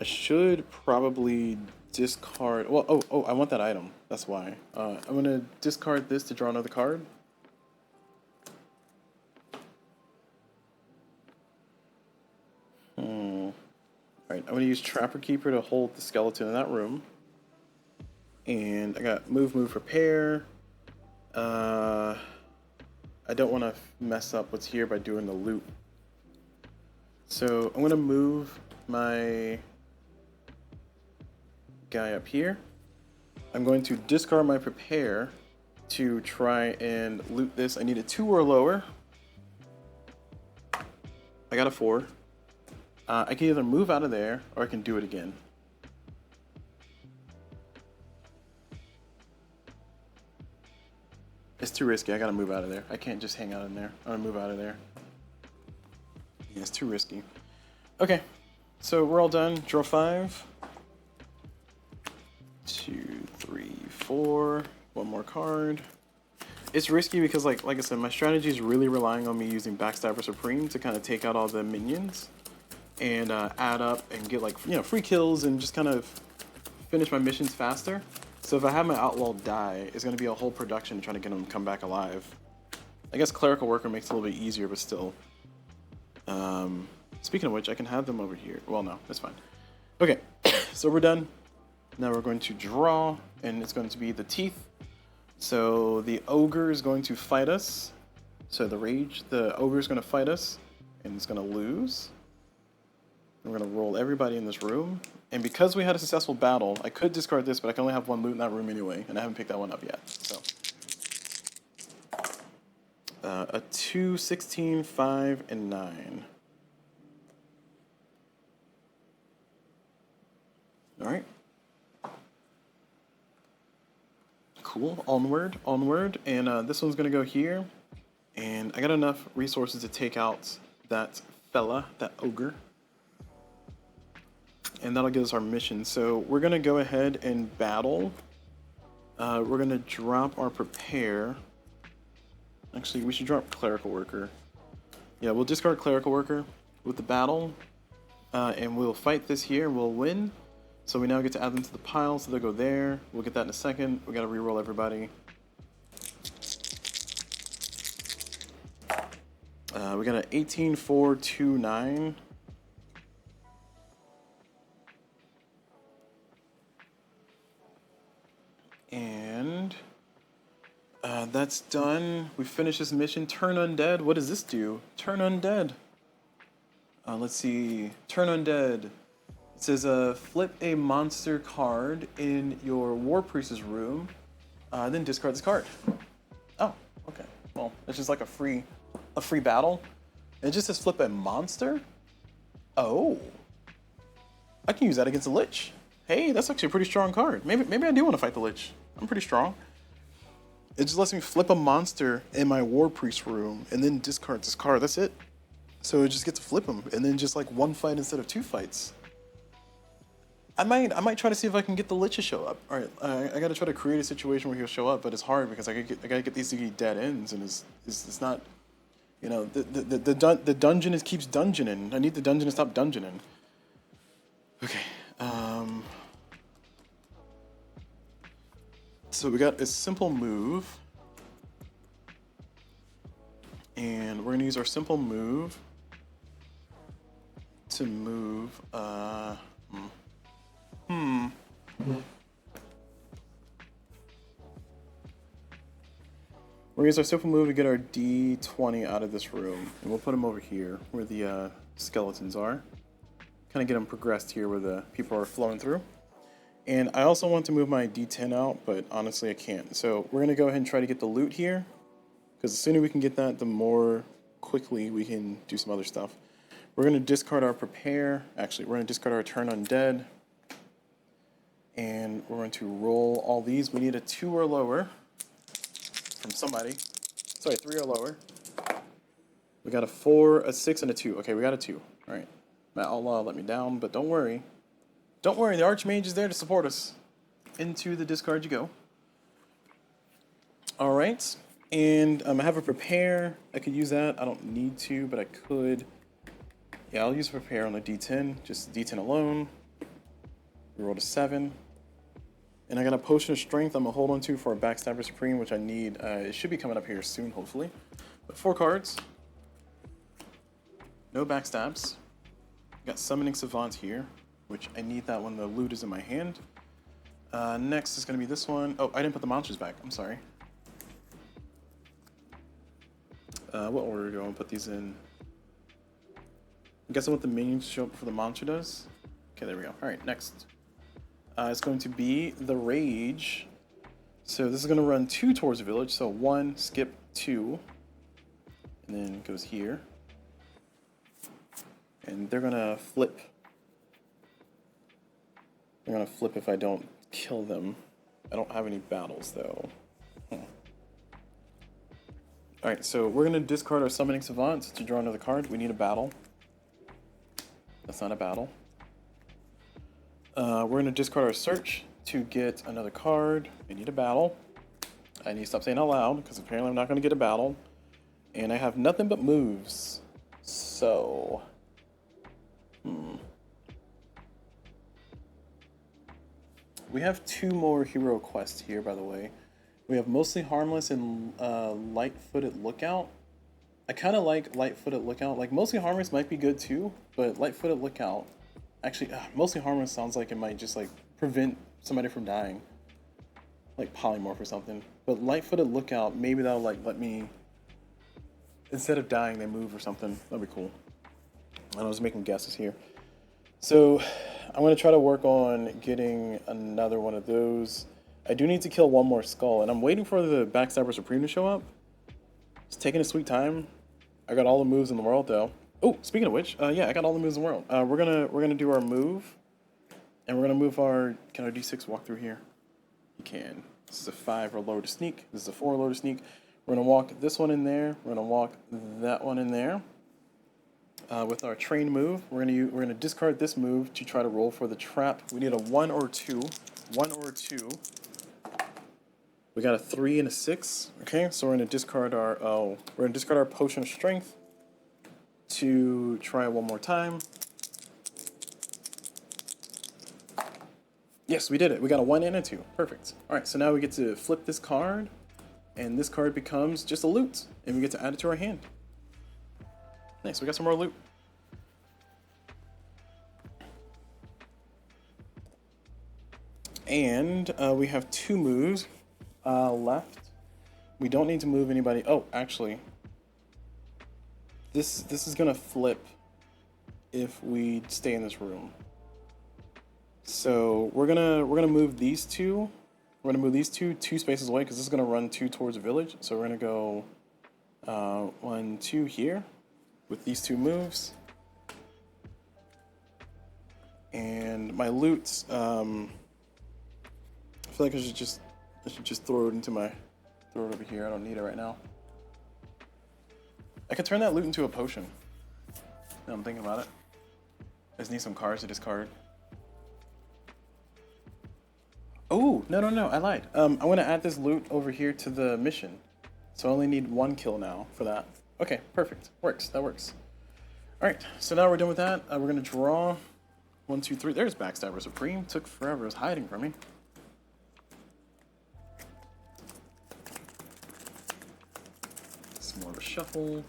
I should probably discard. Well, oh, I want that item. That's why. I'm gonna discard this to draw another card. Alright, I'm gonna use Trapper Keeper to hold the skeleton in that room. And I got move, prepare. I don't want to mess up what's here by doing the loop. So I'm gonna move my guy up here. I'm going to discard my prepare to try and loot this. I need a 2 or lower. I got a 4. I can either move out of there or I can do it again. It's too risky. I gotta move out of there. I can't just hang out in there. I'm gonna move out of there. Yeah, it's too risky. Okay, so we're all done. Draw 5. 2, 3, 4. One more card. It's risky because, like I said, my strategy is really relying on me using Backstabber Supreme to kind of take out all the minions and add up and get, like, free kills and just kind of finish my missions faster. So if I have my Outlaw die, it's going to be a whole production trying to get him to come back alive. I guess Clerical Worker makes it a little bit easier, but still. Speaking of which, I can have them over here. Well, no, that's fine. Okay, so we're done. Now we're going to draw, and it's going to be the teeth. So the ogre is going to fight us. So the ogre is going to fight us, and it's going to lose. We're going to roll everybody in this room. And because we had a successful battle, I could discard this, but I can only have one loot in that room anyway, and I haven't picked that one up yet. So a 2, 16, 5, and 9. All right. Cool. Onward. And this one's going to go here. And I got enough resources to take out that fella, that ogre. And that'll give us our mission. So we're going to go ahead and battle. We're going to drop our prepare. Actually, we should drop Clerical Worker. Yeah, we'll discard Clerical Worker with the battle. And we'll fight this here and we'll win. So we now get to add them to the pile, so they'll go there. We'll get that in a second. We got to reroll everybody. We got an 18-4-2-9. And that's done. We finished this mission. Turn undead. What does this do? Turn undead. Let's see. Turn undead. It says flip a monster card in your war priest's room, then discard this card. Oh, okay. Well, it's just like a free battle. And it just says flip a monster. Oh, I can use that against a lich. Hey, that's actually a pretty strong card. Maybe I do want to fight the lich. I'm pretty strong. It just lets me flip a monster in my war priest room and then discard this card. That's it. So it just gets to flip him and then just like one fight instead of two fights. I might try to see if I can get the lich to show up. All right, I gotta try to create a situation where he'll show up, but it's hard because I gotta get these to be dead ends, and it's not, you know, the dungeon keeps dungeoning. I need the dungeon to stop dungeoning. Okay. So we got a simple move, and we're gonna use our simple move to move. We're gonna use our simple move to get our D20 out of this room, and we'll put them over here where the skeletons are. Kind of get them progressed here where the people are flowing through. And I also want to move my D10 out, but honestly I can't. So we're going to go ahead and try to get the loot here, because the sooner we can get that, the more quickly we can do some other stuff. We're going to discard our prepare. Actually, we're going to discard our turn undead. And we're going to roll all these. We need a 2 or lower from somebody. Sorry, 3 or lower. We got a 4, a 6, and a 2. Okay, we got a 2. All right. Matt Outlaw let me down, but don't worry. Don't worry, the Archmage is there to support us. Into the discard you go. All right, and I have a prepare. I could use that. I don't need to, but I could. Yeah, I'll use prepare on the D10, just D10 alone. We rolled a 7. And I got a potion of strength I'm gonna hold on to for a backstabber supreme, which I need. It should be coming up here soon, hopefully. But 4 cards. No backstabs. Got summoning savant here, which I need that when the loot is in my hand. Next is going to be this one. Oh, I didn't put the monsters back. I'm sorry. What order do I want to put these in? I guess I want the minions to show up before the monster does. Okay, there we go. All right, next. It's going to be the Rage. So this is going to run 2 towards the village. So 1, skip 2. And then it goes here. And they're going to flip. They're going to flip if I don't kill them. I don't have any battles, though. Alright, so we're going to discard our Summoning Savant to draw another card. We need a battle. That's not a battle. We're going to discard our Search to get another card. We need a battle. I need to stop saying out loud, because apparently I'm not going to get a battle. And I have nothing but moves. So... We have 2 more hero quests here, by the way. We have Mostly Harmless and Light-Footed Lookout. I kind of like Light-Footed Lookout. Like, Mostly Harmless might be good too, but Light-Footed Lookout... Actually, Mostly Harmless sounds like it might just, like, prevent somebody from dying. Like Polymorph or something. But Light-Footed Lookout, maybe that'll, like, let me... Instead of dying, they move or something. That'd be cool. I was making guesses here. So, I'm going to try to work on getting another one of those. I do need to kill 1 more skull, and I'm waiting for the Backstabber Supreme to show up. It's taking a sweet time. I got all the moves in the world, though. Oh, speaking of which, yeah, I got all the moves in the world. We're gonna do our move, and we're gonna move our. Can our D6 walk through here? You can. This is a 5 or lower to sneak. This is a 4 or lower to sneak. We're gonna walk this one in there. We're gonna walk that one in there. With our train move, we're gonna discard this move to try to roll for the trap. We need a 1 or 2. 1 or 2. We got a 3 and a 6. Okay, so we're gonna discard our potion of strength to try it 1 more time. Yes, we did it. We got a 1 and a 2. Perfect. All right, so now we get to flip this card, and this card becomes just a loot, and we get to add it to our hand. Nice, we got some more loot. And we have 2 moves left. We don't need to move anybody. Oh, actually, this is gonna flip if we stay in this room. So we're gonna move these two. We're gonna move these two spaces away because this is gonna run 2 towards the village. So we're gonna go 1, 2 here with these 2 moves. And my loot, I feel like I should just throw it over here. I don't need it right now. I could turn that loot into a potion. Now I'm thinking about it. I just need some cards to discard. Oh, no, I lied. I'm gonna add this loot over here to the mission. So I only need 1 kill now for that. Okay, perfect. That works. All right, so now we're done with that. We're gonna draw 1, 2, 3. There's Backstabber Supreme. Took forever. It was hiding from me. Some more of a shuffle.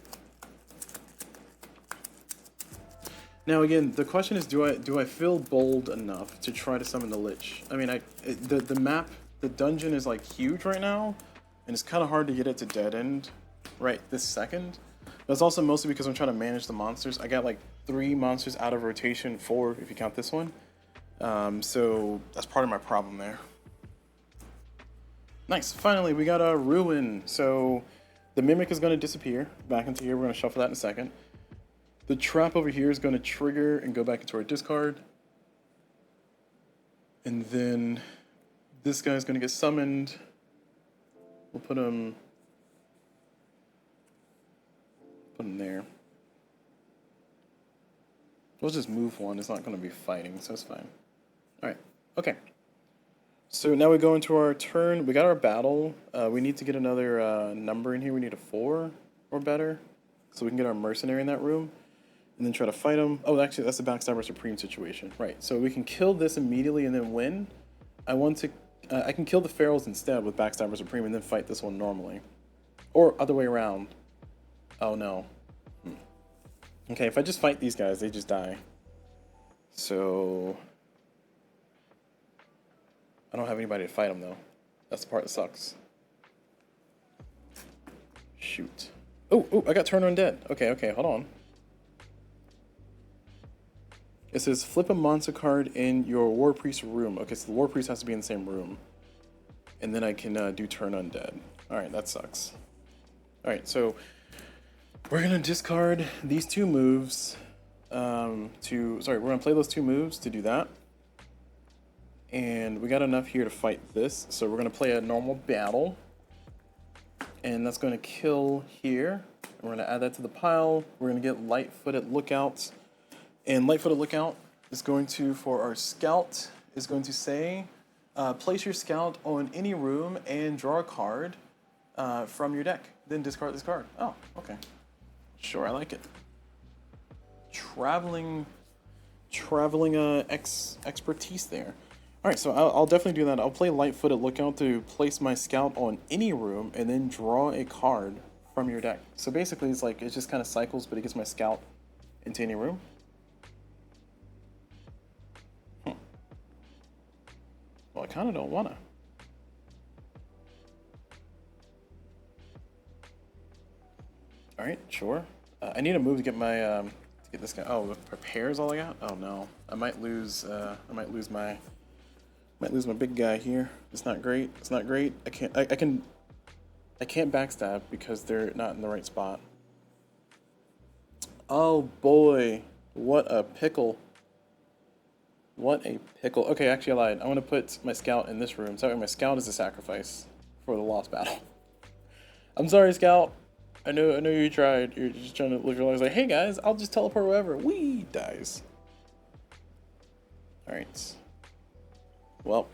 Now again, the question is, do I feel bold enough to try to summon the Lich? I mean, the map, the dungeon is like huge right now, and it's kind of hard to get it to dead end right this second. But it's also mostly because I'm trying to manage the monsters. I got like 3 monsters out of rotation, 4 if you count this one. So that's part of my problem there. Nice, finally we got a Ruin. So the Mimic is going to disappear back into here. We're going to shuffle that in a second. The trap over here is going to trigger and go back into our discard. And then this guy's going to get summoned. We'll put him there. We'll just move 1. It's not going to be fighting, so it's fine. All right. Okay. So now we go into our turn. We got our battle. We need to get another number in here. We need a 4 or better, so we can get our mercenary in that room. And then try to fight him. Oh, actually, that's the Backstabber Supreme situation. Right, so we can kill this immediately and then win. I can kill the Ferals instead with Backstabber Supreme and then fight this one normally. Or other way around. Oh, no. Okay, if I just fight these guys, they just die. So I don't have anybody to fight them, though. That's the part that sucks. Shoot. Oh, I got turned undead. Okay, hold on. It says flip a monster card in your War Priest room. Okay, so the War Priest has to be in the same room. And then I can do turn undead. Alright, that sucks. Alright, so we're going to discard these 2 moves we're going to play those 2 moves to do that. And we got enough here to fight this. So we're going to play a normal battle. And that's going to kill here. We're going to add that to the pile. We're going to get Light-Footed Lookout. And Light-Footed Lookout is going to, for our scout, is going to say, place your scout on any room and draw a card from your deck. Then discard this card. Oh, okay. Sure, I like it. Traveling expertise there. All right, so I'll definitely do that. I'll play Light-Footed Lookout to place my scout on any room and then draw a card from your deck. So basically, it's like it just kind of cycles, but it gets my scout into any room. Well, I kind of don't want to. All right, sure. I need a move to get my to get this guy. Oh, prepare is all I got. Oh no, I might lose. my big guy here. It's not great. It's not great. I can't backstab because they're not in the right spot. Oh boy, what a pickle. What a pickle. Okay, actually I lied. I want to put my scout in this room. So my scout is a sacrifice for the lost battle. I'm sorry, scout. I know you tried. You're just trying to live your life like, hey guys, I'll just teleport wherever. Whee! Dies. Alright. Well,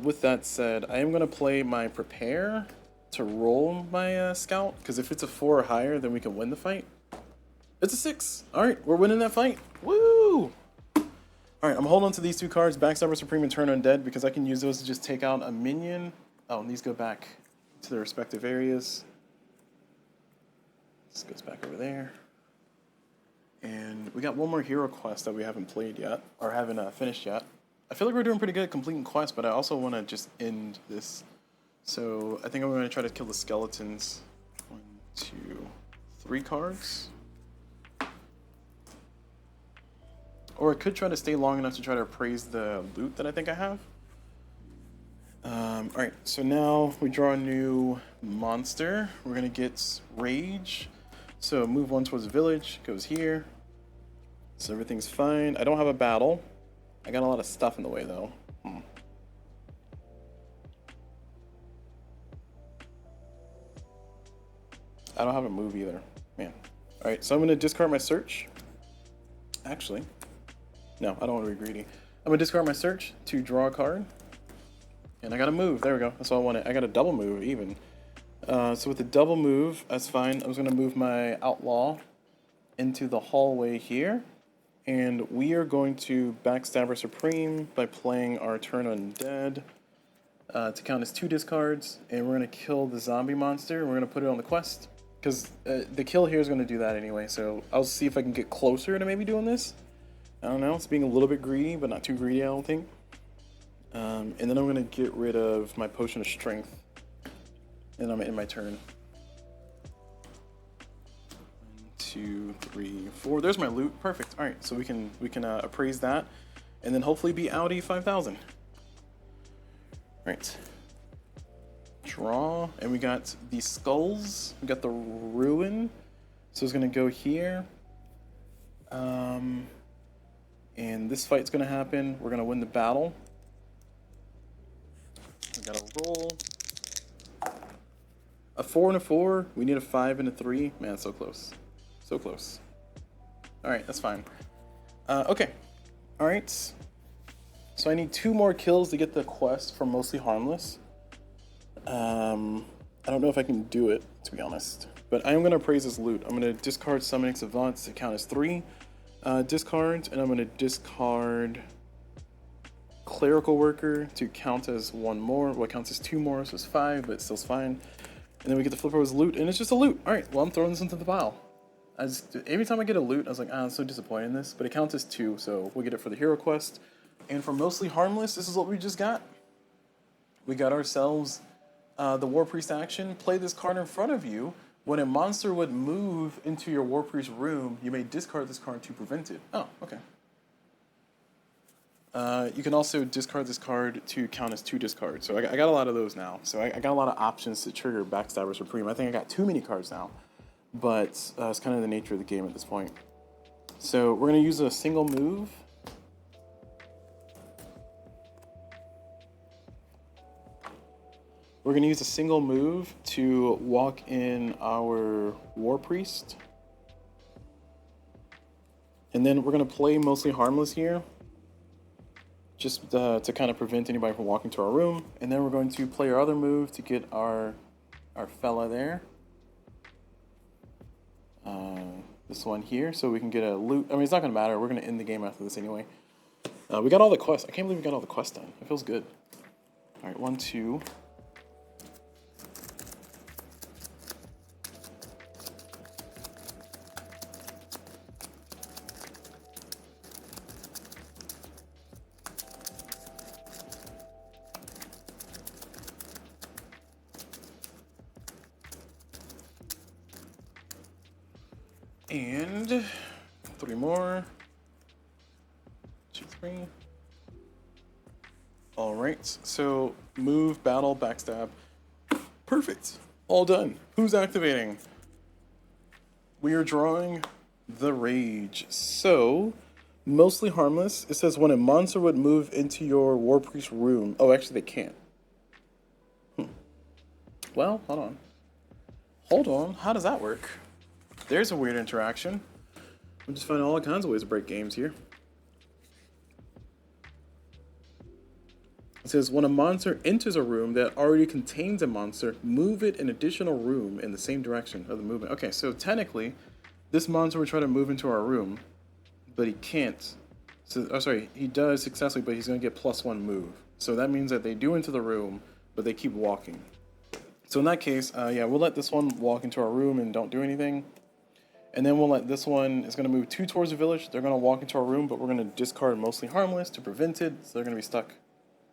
with that said, I am going to play my prepare to roll my scout. Because if it's a 4 or higher, then we can win the fight. It's a 6. Alright, we're winning that fight. Woo! Alright, I'm holding on to these 2 cards, Backstabber Supreme and Turn Undead, because I can use those to just take out a minion. Oh, and these go back to their respective areas. This goes back over there. And we got one more hero quest that we haven't played yet, or haven't finished yet. I feel like we're doing pretty good at completing quests, but I also want to just end this. So I think I'm going to try to kill the skeletons. 1, 2, 3 cards. Or I could try to stay long enough to try to appraise the loot that I think I have. Alright, so now we draw a new monster. We're going to get Rage. So move 1 towards the village, goes here. So everything's fine. I don't have a battle. I got a lot of stuff in the way though. I don't have a move either. Man. Alright, so I'm going to discard my search. Actually, no, I don't want to be greedy. I'm going to discard my search to draw a card. And I got a move. There we go. That's all I wanted. I got a double move even. So with the double move, that's fine. I was going to move my outlaw into the hallway here. And we are going to backstabber Supreme by playing our turn undead to count as 2 discards. And we're going to kill the zombie monster. We're going to put it on the quest. Because the kill here is going to do that anyway. So I'll see if I can get closer to maybe doing this. I don't know. It's being a little bit greedy, but not too greedy, I don't think. And then I'm going to get rid of my potion of strength. And I'm in my turn. 1, 2, 3, 4. There's my loot. Perfect. All right, so we can appraise that, and then hopefully be Audi 5000. All right. Draw, and we got the skulls. We got the ruin. So it's gonna go here. And this fight's gonna happen. We're gonna win the battle. We gotta roll. A 4 and a 4. We need a 5 and a 3. Man, so close. So close. Alright, that's fine. Okay. Alright. So I need 2 more kills to get the quest for Mostly Harmless. I don't know if I can do it, to be honest. But I am going to appraise this loot. I'm going to discard Summoning Savants to count as 3 discards. And I'm going to discard Clerical Worker to count as 1 more. Well, it counts as 2 more, so it's 5, but it still's fine. And then we get the flip over as loot, and it's just a loot. All right, well, I'm throwing this into the pile. Every time I get a loot, I was like, I'm so disappointed in this. But it counts as 2, so we'll get it for the hero quest. And for Mostly Harmless, this is what we just got. We got ourselves the War Priest action. Play this card in front of you. When a monster would move into your War Priest room, you may discard this card to prevent it. Oh, okay. You can also discard this card to count as 2 discards. So I got a lot of those now. So I got a lot of options to trigger Backstabber Supreme. I think I got too many cards now. But it's kind of the nature of the game at this point. So we're going to use a single move. We're going to use a single move to walk in our War Priest. And then we're going to play Mostly Harmless here. Just to kind of prevent anybody from walking to our room. And then we're going to play our other move to get our fella there. This one here, so we can get a loot. I mean, it's not going to matter. We're going to end the game after this anyway. We got all the quests. I can't believe we got all the quests done. It feels good. All right, 1, 2. And 3 more. 2, 3. All right, so move, battle, backstab. Perfect. All done. Who's activating? We are drawing the Rage. So, Mostly Harmless. It says when a monster would move into your War Priest room. Oh, actually, they can't. Well, hold on. Hold on. How does that work? There's a weird interaction. I'm just finding all kinds of ways to break games here. It says, when a monster enters a room that already contains a monster, move it an additional room in the same direction of the movement. Okay, so technically, this monster would try to move into our room, but he can't. So, oh, sorry, he does successfully, but he's going to get +1 move. So that means that they do enter the room, but they keep walking. So in that case, yeah, we'll let this one walk into our room and don't do anything. And then we'll let this one, it's gonna move 2 towards the village. They're gonna walk into our room, but we're gonna discard mostly harmless to prevent it. So they're gonna be stuck.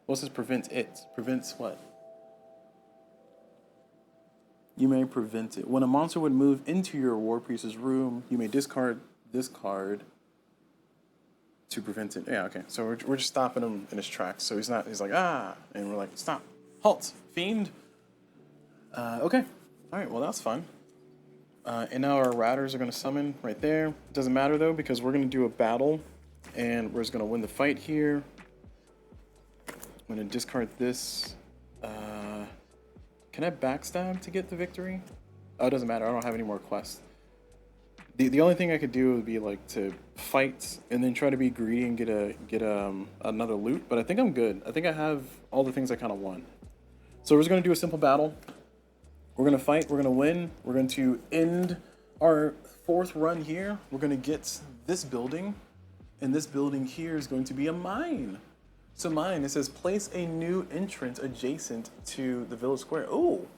What's this prevent it? Prevents what? You may prevent it. When a monster would move into your war priest's room, you may discard this card to prevent it. Yeah, okay. So we're just stopping him in his tracks. So he's like, ah, and we're like, stop, halt, fiend. Okay. All right, well, that's fun. And now our ratters are going to summon right there. It doesn't matter, though, because we're going to do a battle, and we're just going to win the fight here. I'm going to discard this. Can I backstab to get the victory? Oh, it doesn't matter. I don't have any more quests. The only thing I could do would be like to fight and then try to be greedy and get another loot. But I think I'm good. I think I have all the things I kind of want. So we're just going to do a simple battle. We're going to fight. We're going to win. We're going to end our 4th run here. We're going to get this building. And this building here is going to be a mine. So mine, it says place a new entrance adjacent to the village square. Oh.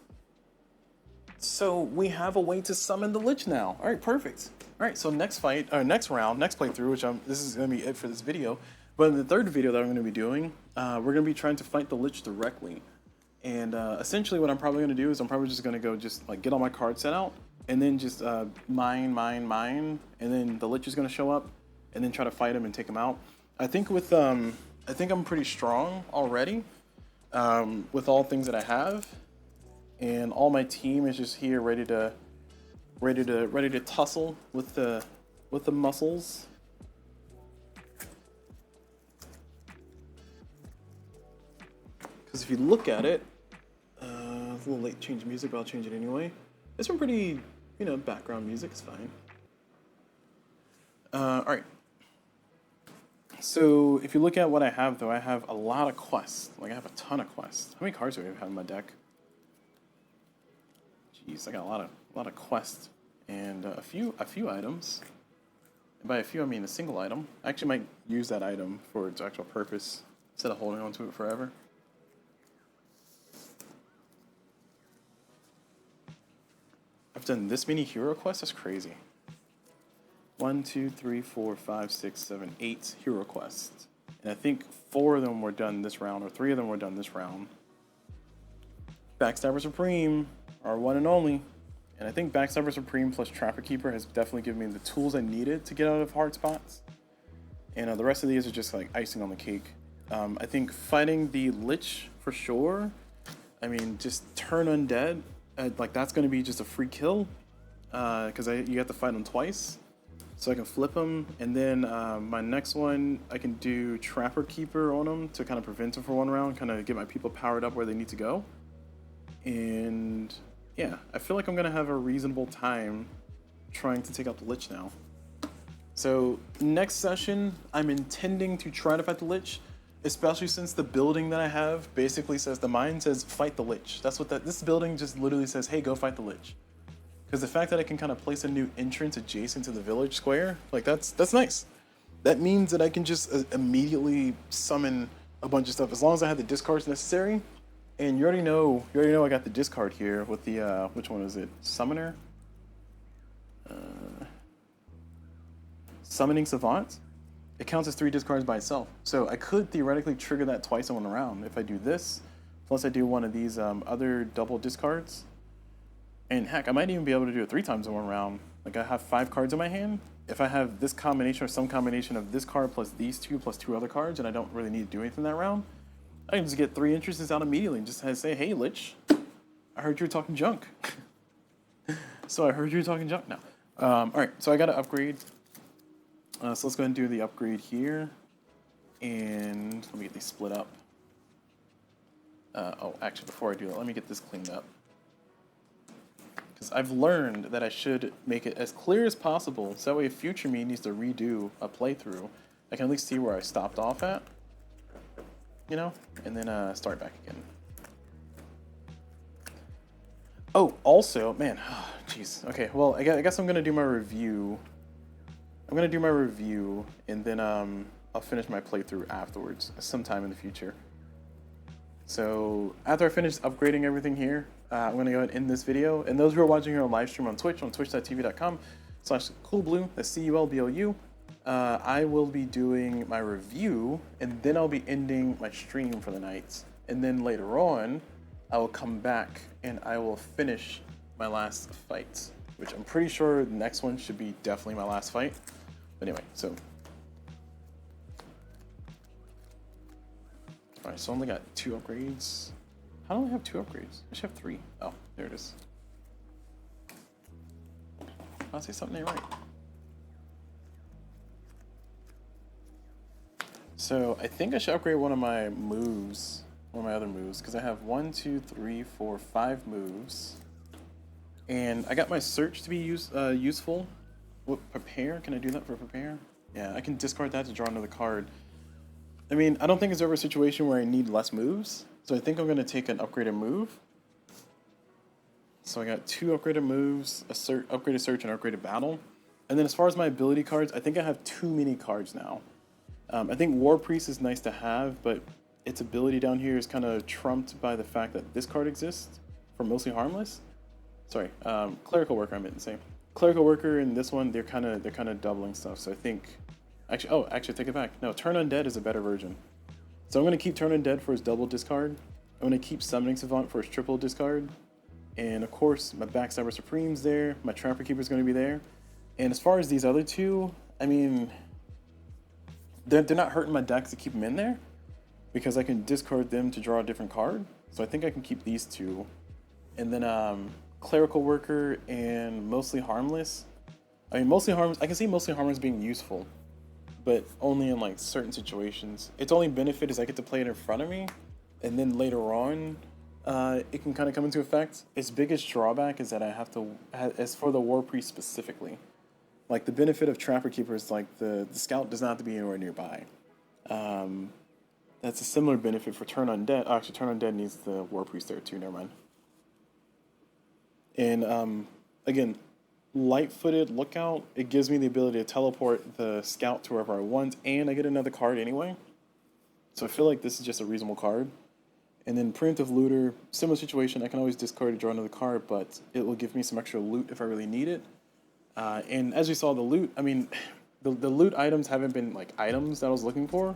So we have a way to summon the Lich now. All right, perfect. All right, so next fight, or next round, next playthrough, which this is going to be it for this video. But in the 3rd video that I'm going to be doing, we're going to be trying to fight the Lich directly. And essentially what I'm probably going to do is I'm probably just going to go just like get all my cards set out and then just mine. And then the Lich is going to show up and then try to fight him and take him out. I think with, I think I'm pretty strong already with all things that I have. And all my team is just here ready to tussle with the muscles. Because if you look at it, it's a little late to change music, but I'll change it anyway. It's some pretty, background music. It's fine. All right. So if you look at what I have, though, I have a lot of quests. Like I have a ton of quests. How many cards do I have in my deck? Jeez, I got a lot of quests and a few items. And by a few, I mean a single item. I actually might use that item for its actual purpose instead of holding on to it forever. I've done this many hero quests. That's crazy. 1, 2, 3, 4, 5, 6, 7, 8 hero quests, and I think 4 of them were done this round, or 3 of them were done this round. Backstabber Supreme. Our one and only. And I think Backstabber Supreme plus Trapper Keeper has definitely given me the tools I needed to get out of hard spots. And the rest of these are just like icing on the cake. I think fighting the Lich for sure. I mean, just turn undead. Like that's going to be just a free kill. Because you have to fight him twice. So I can flip him. And then my next one, I can do Trapper Keeper on him to kind of prevent him for 1 round. Kind of get my people powered up where they need to go. And yeah, I feel like I'm gonna have a reasonable time trying to take out the Lich now. So next session, I'm intending to try to fight the Lich, especially since the building that I have basically says, the mine says fight the Lich. That's what this building just literally says, hey, go fight the Lich. Because the fact that I can kind of place a new entrance adjacent to the village square, like that's nice. That means that I can just immediately summon a bunch of stuff as long as I have the discards necessary. And you already know I got the discard here with the, which one is it? Summoner? Summoning Savant. It counts as 3 discards by itself. So I could theoretically trigger that twice in 1 round if I do this, plus I do one of these other double discards. And heck, I might even be able to do it 3 times in 1 round. Like I have 5 cards in my hand. If I have this combination or some combination of this card plus these 2 plus 2 other cards, and I don't really need to do anything that round, I can just get 3 entrances out immediately and just say, hey, Lich, I heard you were talking junk. So I heard you were talking junk now. All right, so I got to upgrade. So let's go ahead and do the upgrade here. And let me get these split up. Oh, actually, before I do that, let me get this cleaned up. Because I've learned that I should make it as clear as possible, so that way if future me needs to redo a playthrough, I can at least see where I stopped off at. And then start back again. Oh, also, man, jeez. Okay, well, I guess I'm gonna do my review. I'm gonna do my review, and then I'll finish my playthrough afterwards, sometime in the future. So after I finish upgrading everything here, I'm gonna go ahead and end this video. And those who are watching here on live stream on Twitch, on twitch.tv.com, /coolblue, that's CULBLU. I will be doing my review, and then I'll be ending my stream for the night. And then later on, I will come back and I will finish my last fight, which I'm pretty sure the next one should be definitely my last fight. But anyway, so. All right, so I only got 2 upgrades. How do I have 2 upgrades? I should have 3. Oh, there it is. I'll say something ain't right. So I think I should upgrade one of my moves, one of my other moves, because I have 1, 2, 3, 4, 5 moves. And I got my search to be useful. What, prepare? Can I do that for prepare? Yeah, I can discard that to draw another card. I mean, I don't think it's ever a situation where I need less moves. So I think I'm going to take an upgraded move. So I got 2 upgraded moves, upgraded search, and upgraded battle. And then as far as my ability cards, I think I have too many cards now. I think War Priest is nice to have, but its ability down here is kind of trumped by the fact that this card exists for mostly harmless. Sorry, Clerical Worker I meant to say. Clerical Worker and this one, they're kind of doubling stuff. So I think, actually take it back. No, Turn Undead is a better version. So I'm going to keep Turn Undead for his double discard. I'm going to keep Summoning Savant for his triple discard. And of course, my Backstabber Supreme's there. My Trapper Keeper's going to be there. And as far as these other two, I mean, they're not hurting my deck to keep them in there, because I can discard them to draw a different card. So I think I can keep these 2. And then Clerical Worker and Mostly Harmless. I mean, Mostly Harmless, I can see Mostly Harmless being useful, but only in like certain situations. Its only benefit is I get to play it in front of me, and then later on, it can kind of come into effect. Its biggest drawback is that I have to, as for the War Priest specifically, like the benefit of Trapper Keeper is like the scout does not have to be anywhere nearby. That's a similar benefit for Turn Undead. Oh, actually, Turn Undead needs the War Priest there too, never mind. And again, Light-Footed Lookout, it gives me the ability to teleport the scout to wherever I want, and I get another card anyway. So I feel like this is just a reasonable card. And then Preemptive Looter, similar situation, I can always discard to draw another card, but it will give me some extra loot if I really need it. And as you saw, the loot, I mean, the loot items haven't been like items that I was looking for,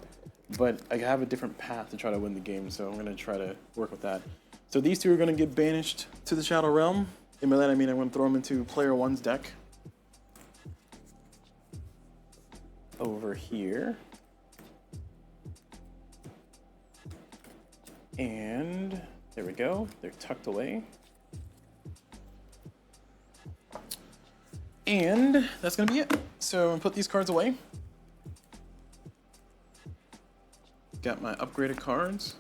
but I have a different path to try to win the game, so I'm going to try to work with that. So these 2 are going to get banished to the Shadow Realm. And by that I mean I'm going to throw them into Player 1's deck. Over here. And there we go. They're tucked away. And that's going to be it. So I'm going to put these cards away. Got my upgraded cards.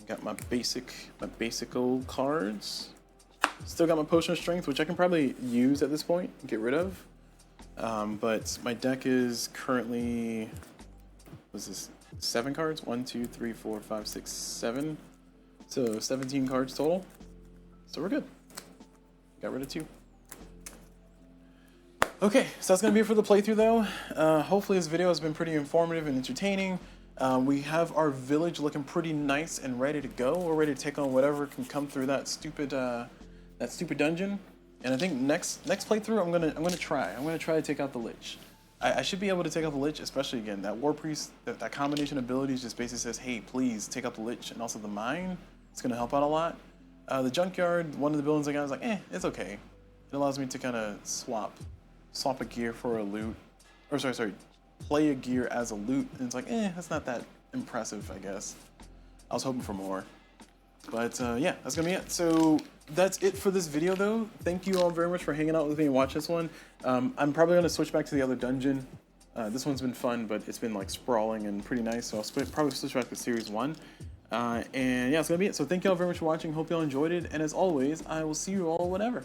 Got my basic old cards. Still got my Potion of Strength, which I can probably use at this point, get rid of. But my deck is currently, what's this, 7 cards? 1, 2, 3, 4, 5, 6, 7. So 17 cards total. So we're good. Got rid of 2. Okay, so that's gonna be it for the playthrough though. Hopefully this video has been pretty informative and entertaining. We have our village looking pretty nice and ready to go. We're ready to take on whatever can come through that stupid dungeon. And I think next playthrough I'm gonna try to take out the Lich. I should be able to take out the Lich, especially again that War Priest, that combination of abilities just basically says, hey, please take out the Lich and also the Mine. It's gonna help out a lot. The Junkyard, one of the buildings I got, was like, it's okay. It allows me to kind of swap a gear for a loot, or sorry. Play a gear as a loot, and it's like, that's not that impressive, I guess. I was hoping for more. But yeah, that's gonna be it. So that's it for this video though. Thank you all very much for hanging out with me and watching this one. I'm probably gonna switch back to the other dungeon. This one's been fun, but it's been like sprawling and pretty nice, so I'll probably switch back to Series 1. And yeah, that's gonna be it. So thank you all very much for watching. Hope you all enjoyed it, and as always, I will see you all whenever.